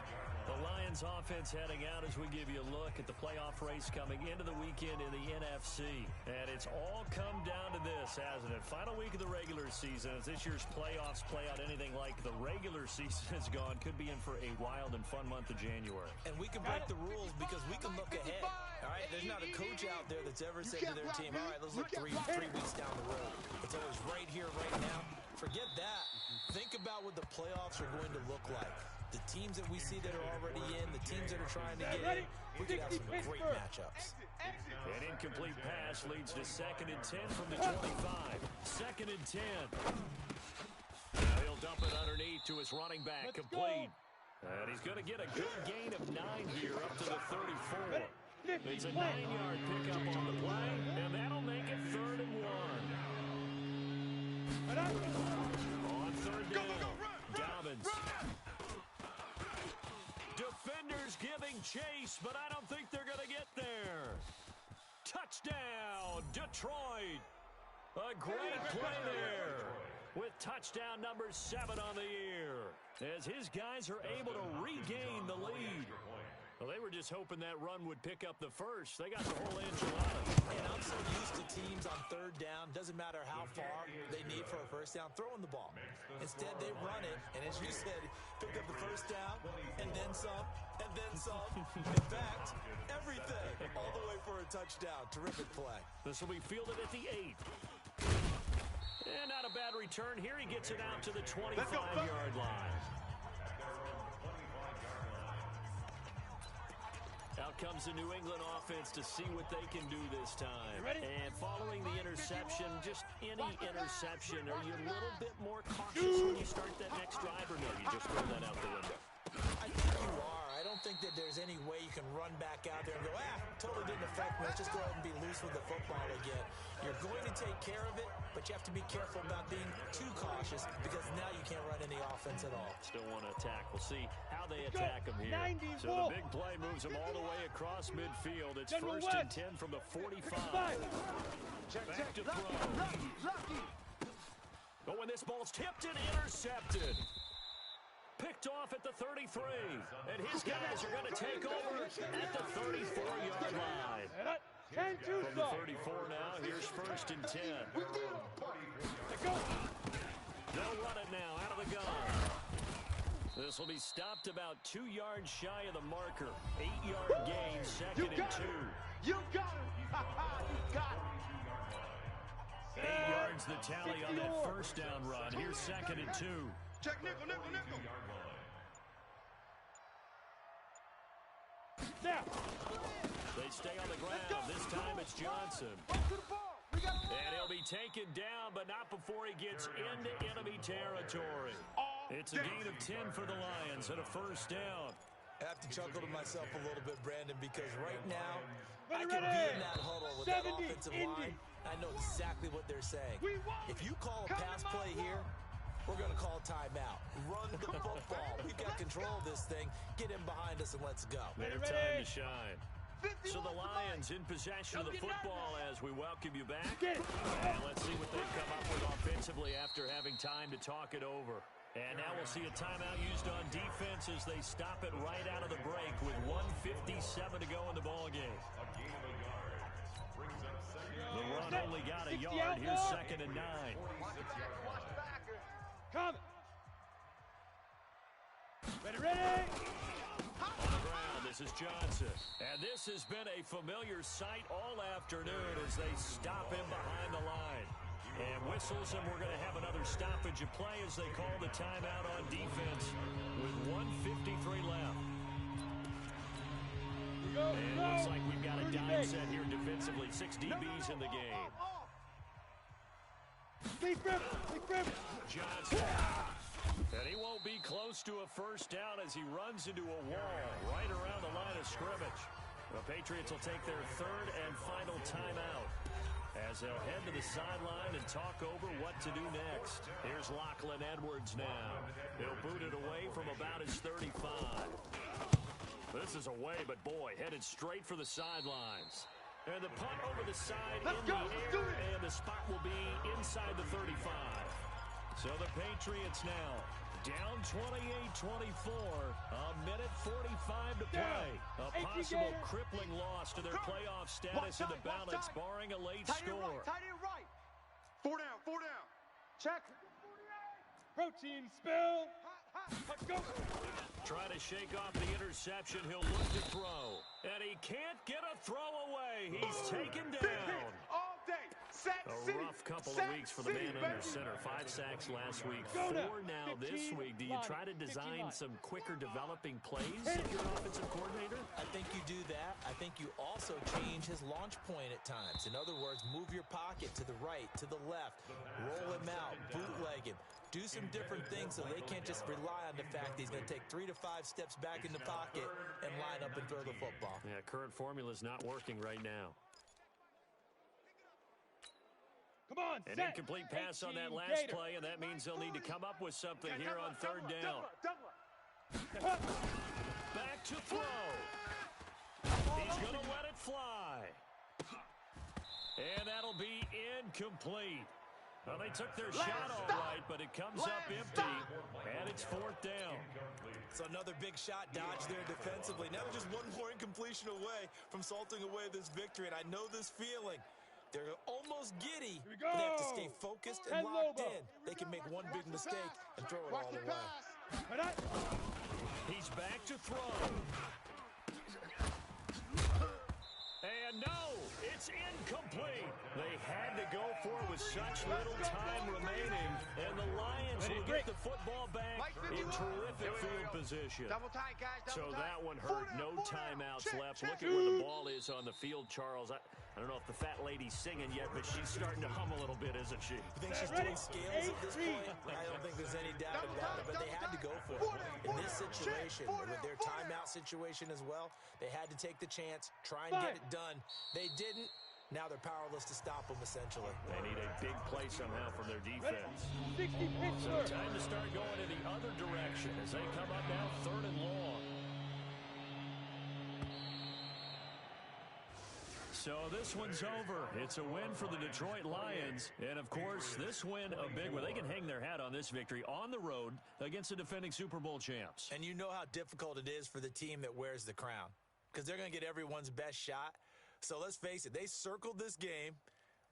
The Lions offense heading out as we give you a look at the playoff race coming into the weekend in the NFC. And it's all come down to this, hasn't it? Final week of the regular season. As this year's playoffs play out anything like the regular season has gone, could be in for a wild and fun month of January. And we can break the rules because we can look ahead. All right, there's not a coach out there that's ever said to their team, all right, let's look three weeks down the road. It's always right here, right now. Forget that. Think about what the playoffs are going to look like. The teams that we see that are already in, the teams that are trying to get in, we could have some great matchups. An incomplete pass leads to 2nd and 10 from the 25. 2nd and 10. Now he'll dump it underneath to his running back, complete. And he's going to get a good gain of 9 here up to the 34. It's a 9-yard pickup on the play, and that'll make it 3rd and 1. On 3rd down, Dobbins. Defenders giving chase, but I don't think they're going to get there. Touchdown, Detroit. A great play there with touchdown number 7 on the year as his guys are able to regain the lead. Well, they were just hoping that run would pick up the first. They got the whole enchilada. And I'm so used to teams on 3rd down, doesn't matter how far they need for a first down, throwing the ball. Instead, they run it, and as you said, pick up the first down, and then some, and then some. In fact, everything, all the way for a touchdown. Terrific play. This will be fielded at the 8. And not a bad return. Here he gets it out to the 25-yard line. Out comes the New England offense to see what they can do this time. And following the interception, just any interception, are you a little bit more cautious when you start that next drive, or no, you just throw that out the window? I think you are. I don't think that there's any way you can run back out there and go, totally didn't affect me. Let's just go ahead and be loose with the football again. You're going to take care of it, but you have to be careful about being too cautious because now you can't run any offense at all. Still want to attack. We'll see how they attack him here. So the big play moves them all the way across midfield. It's 1st and 10 from the 45. Back to throw. But when this ball's tipped and intercepted. Picked off at the 33. And his guys are going to take over at the 34-yard line. From the 34 now, here's 1st and 10. They'll run it now out of the gun. This will be stopped about 2 yards shy of the marker. 8-yard gain, 2nd and 2. You got it. You got it. 8 yards the tally on that first down run. Here's 2nd and 2. Check nickel, nickel, nickel. Now. They stay on the ground. This time it's Johnson. And he'll be taken down, but not before he gets into enemy territory. It's a gain of 10 for the Lions and a 1st down. I have to chuckle to myself a little bit, Brandon, because right now I can be in that huddle with that offensive line. I know exactly what they're saying. If you call a pass play here, we're going to call timeout. Run the football. We've got control of this thing. Get in behind us and let's go. Their time to shine. So the Lions in possession of the football as we welcome you back. And let's see what they've come up with offensively after having time to talk it over. And now we'll see a timeout used on defense as they stop it right out of the break with 1:57 to go in the ballgame. The run only got a yard. Here's 2nd and 9. Coming. Ready. On the ground, this is Johnson. And this has been a familiar sight all afternoon as they stop him behind the line. And whistles, and we're going to have another stoppage of play as they call the timeout on defense with 1:53 left. And it looks like we've got a dime set here defensively. 6 DBs in the game. Big grip. Big grip. Johnson. And he won't be close to a first down as he runs into a wall right around the line of scrimmage. The Patriots will take their third and final timeout as they'll head to the sideline and talk over what to do next. Here's Lachlan Edwards now. He'll boot it away from about his 35. This is away, but boy, headed straight for the sidelines. And the punt over the side in the air, and the spot will be inside the 35. So the Patriots now down 28-24, a minute 45 to play. A possible crippling loss to their playoff status in the balance, barring a late score. Tight end right. 4 down, 4 down. Check. Protein spill. Let's go. Trying to shake off the interception. He'll look to throw. And he can't get a throw away. He's taken down. All day. Sack A rough couple of weeks for the man under center. 5 sacks last week, 4 now this week. Do you try to design some quicker developing plays if you're an offensive coordinator? I think you do that. I think you also change his launch point at times. In other words, move your pocket to the right, to the left, roll him out, bootleg him. Do some different things so they can't just rely on the fact that he's going to take 3 to 5 steps back in the pocket and line up and throw the football. Yeah, current formula is not working right now. Come on, An set. incomplete pass on that last play, and that means they'll need to come up with something here on third down. Back to throw. He's going to let it fly. And that'll be incomplete. Well, they took their shot all right, but it comes up empty, and it's 4th down. So another big shot dodge there defensively. Now they're just one more incompletion away from salting away this victory, and I know this feeling. They're almost giddy, but they have to stay focused and locked in. They can make one big mistake and throw it all away. He's back to throw. And no, it's incomplete. They had to go for it with such little time remaining, and the Lions will get the football back in terrific field position. So that one hurt. No timeouts left. Look at where the ball is on the field, Charles. I don't know if the fat lady's singing yet, but she's starting to hum a little bit, isn't she? You think she's doing scales at this point? I don't think there's any doubt about it, but they had to go for it. In this situation, with their timeout situation as well, they had to take the chance, try and get it done. They didn't. Now they're powerless to stop them, essentially. They need a big play somehow from their defense. 60 So time to start going in the other direction as they come up now 3rd and long. So this one's over. It's a win for the Detroit Lions. And, of course, this win a big one. They can hang their hat on this victory on the road against the defending Super Bowl champs. And you know how difficult it is for the team that wears the crown, because they're going to get everyone's best shot. So let's face it, they circled this game.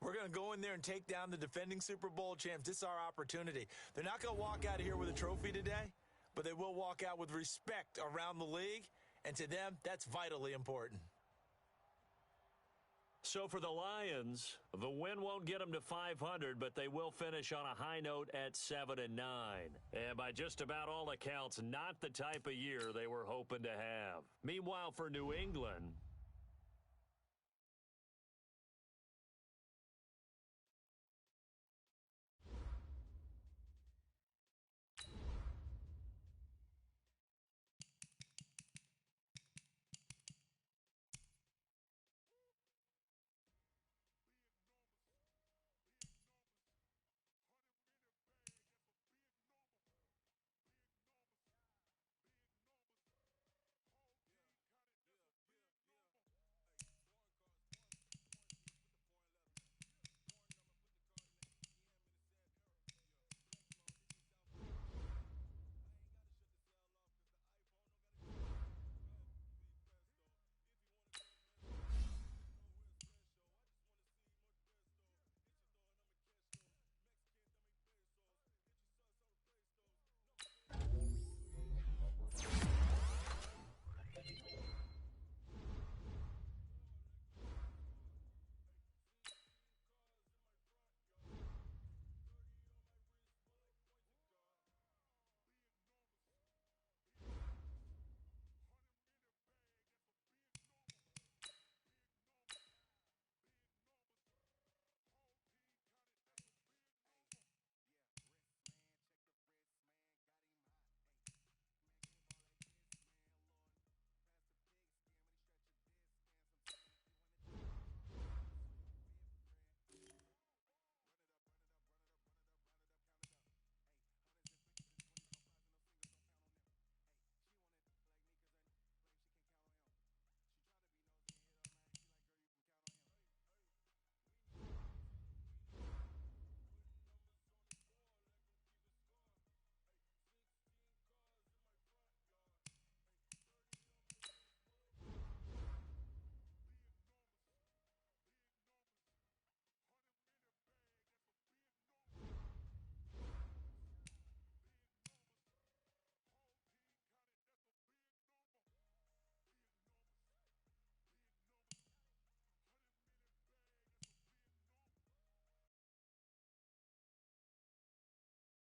We're going to go in there and take down the defending Super Bowl champs. This is our opportunity. They're not going to walk out of here with a trophy today, but they will walk out with respect around the league. And to them, that's vitally important. So for the Lions, the win won't get them to 500, but they will finish on a high note at 7-9. And by just about all accounts, not the type of year they were hoping to have. Meanwhile, for New England,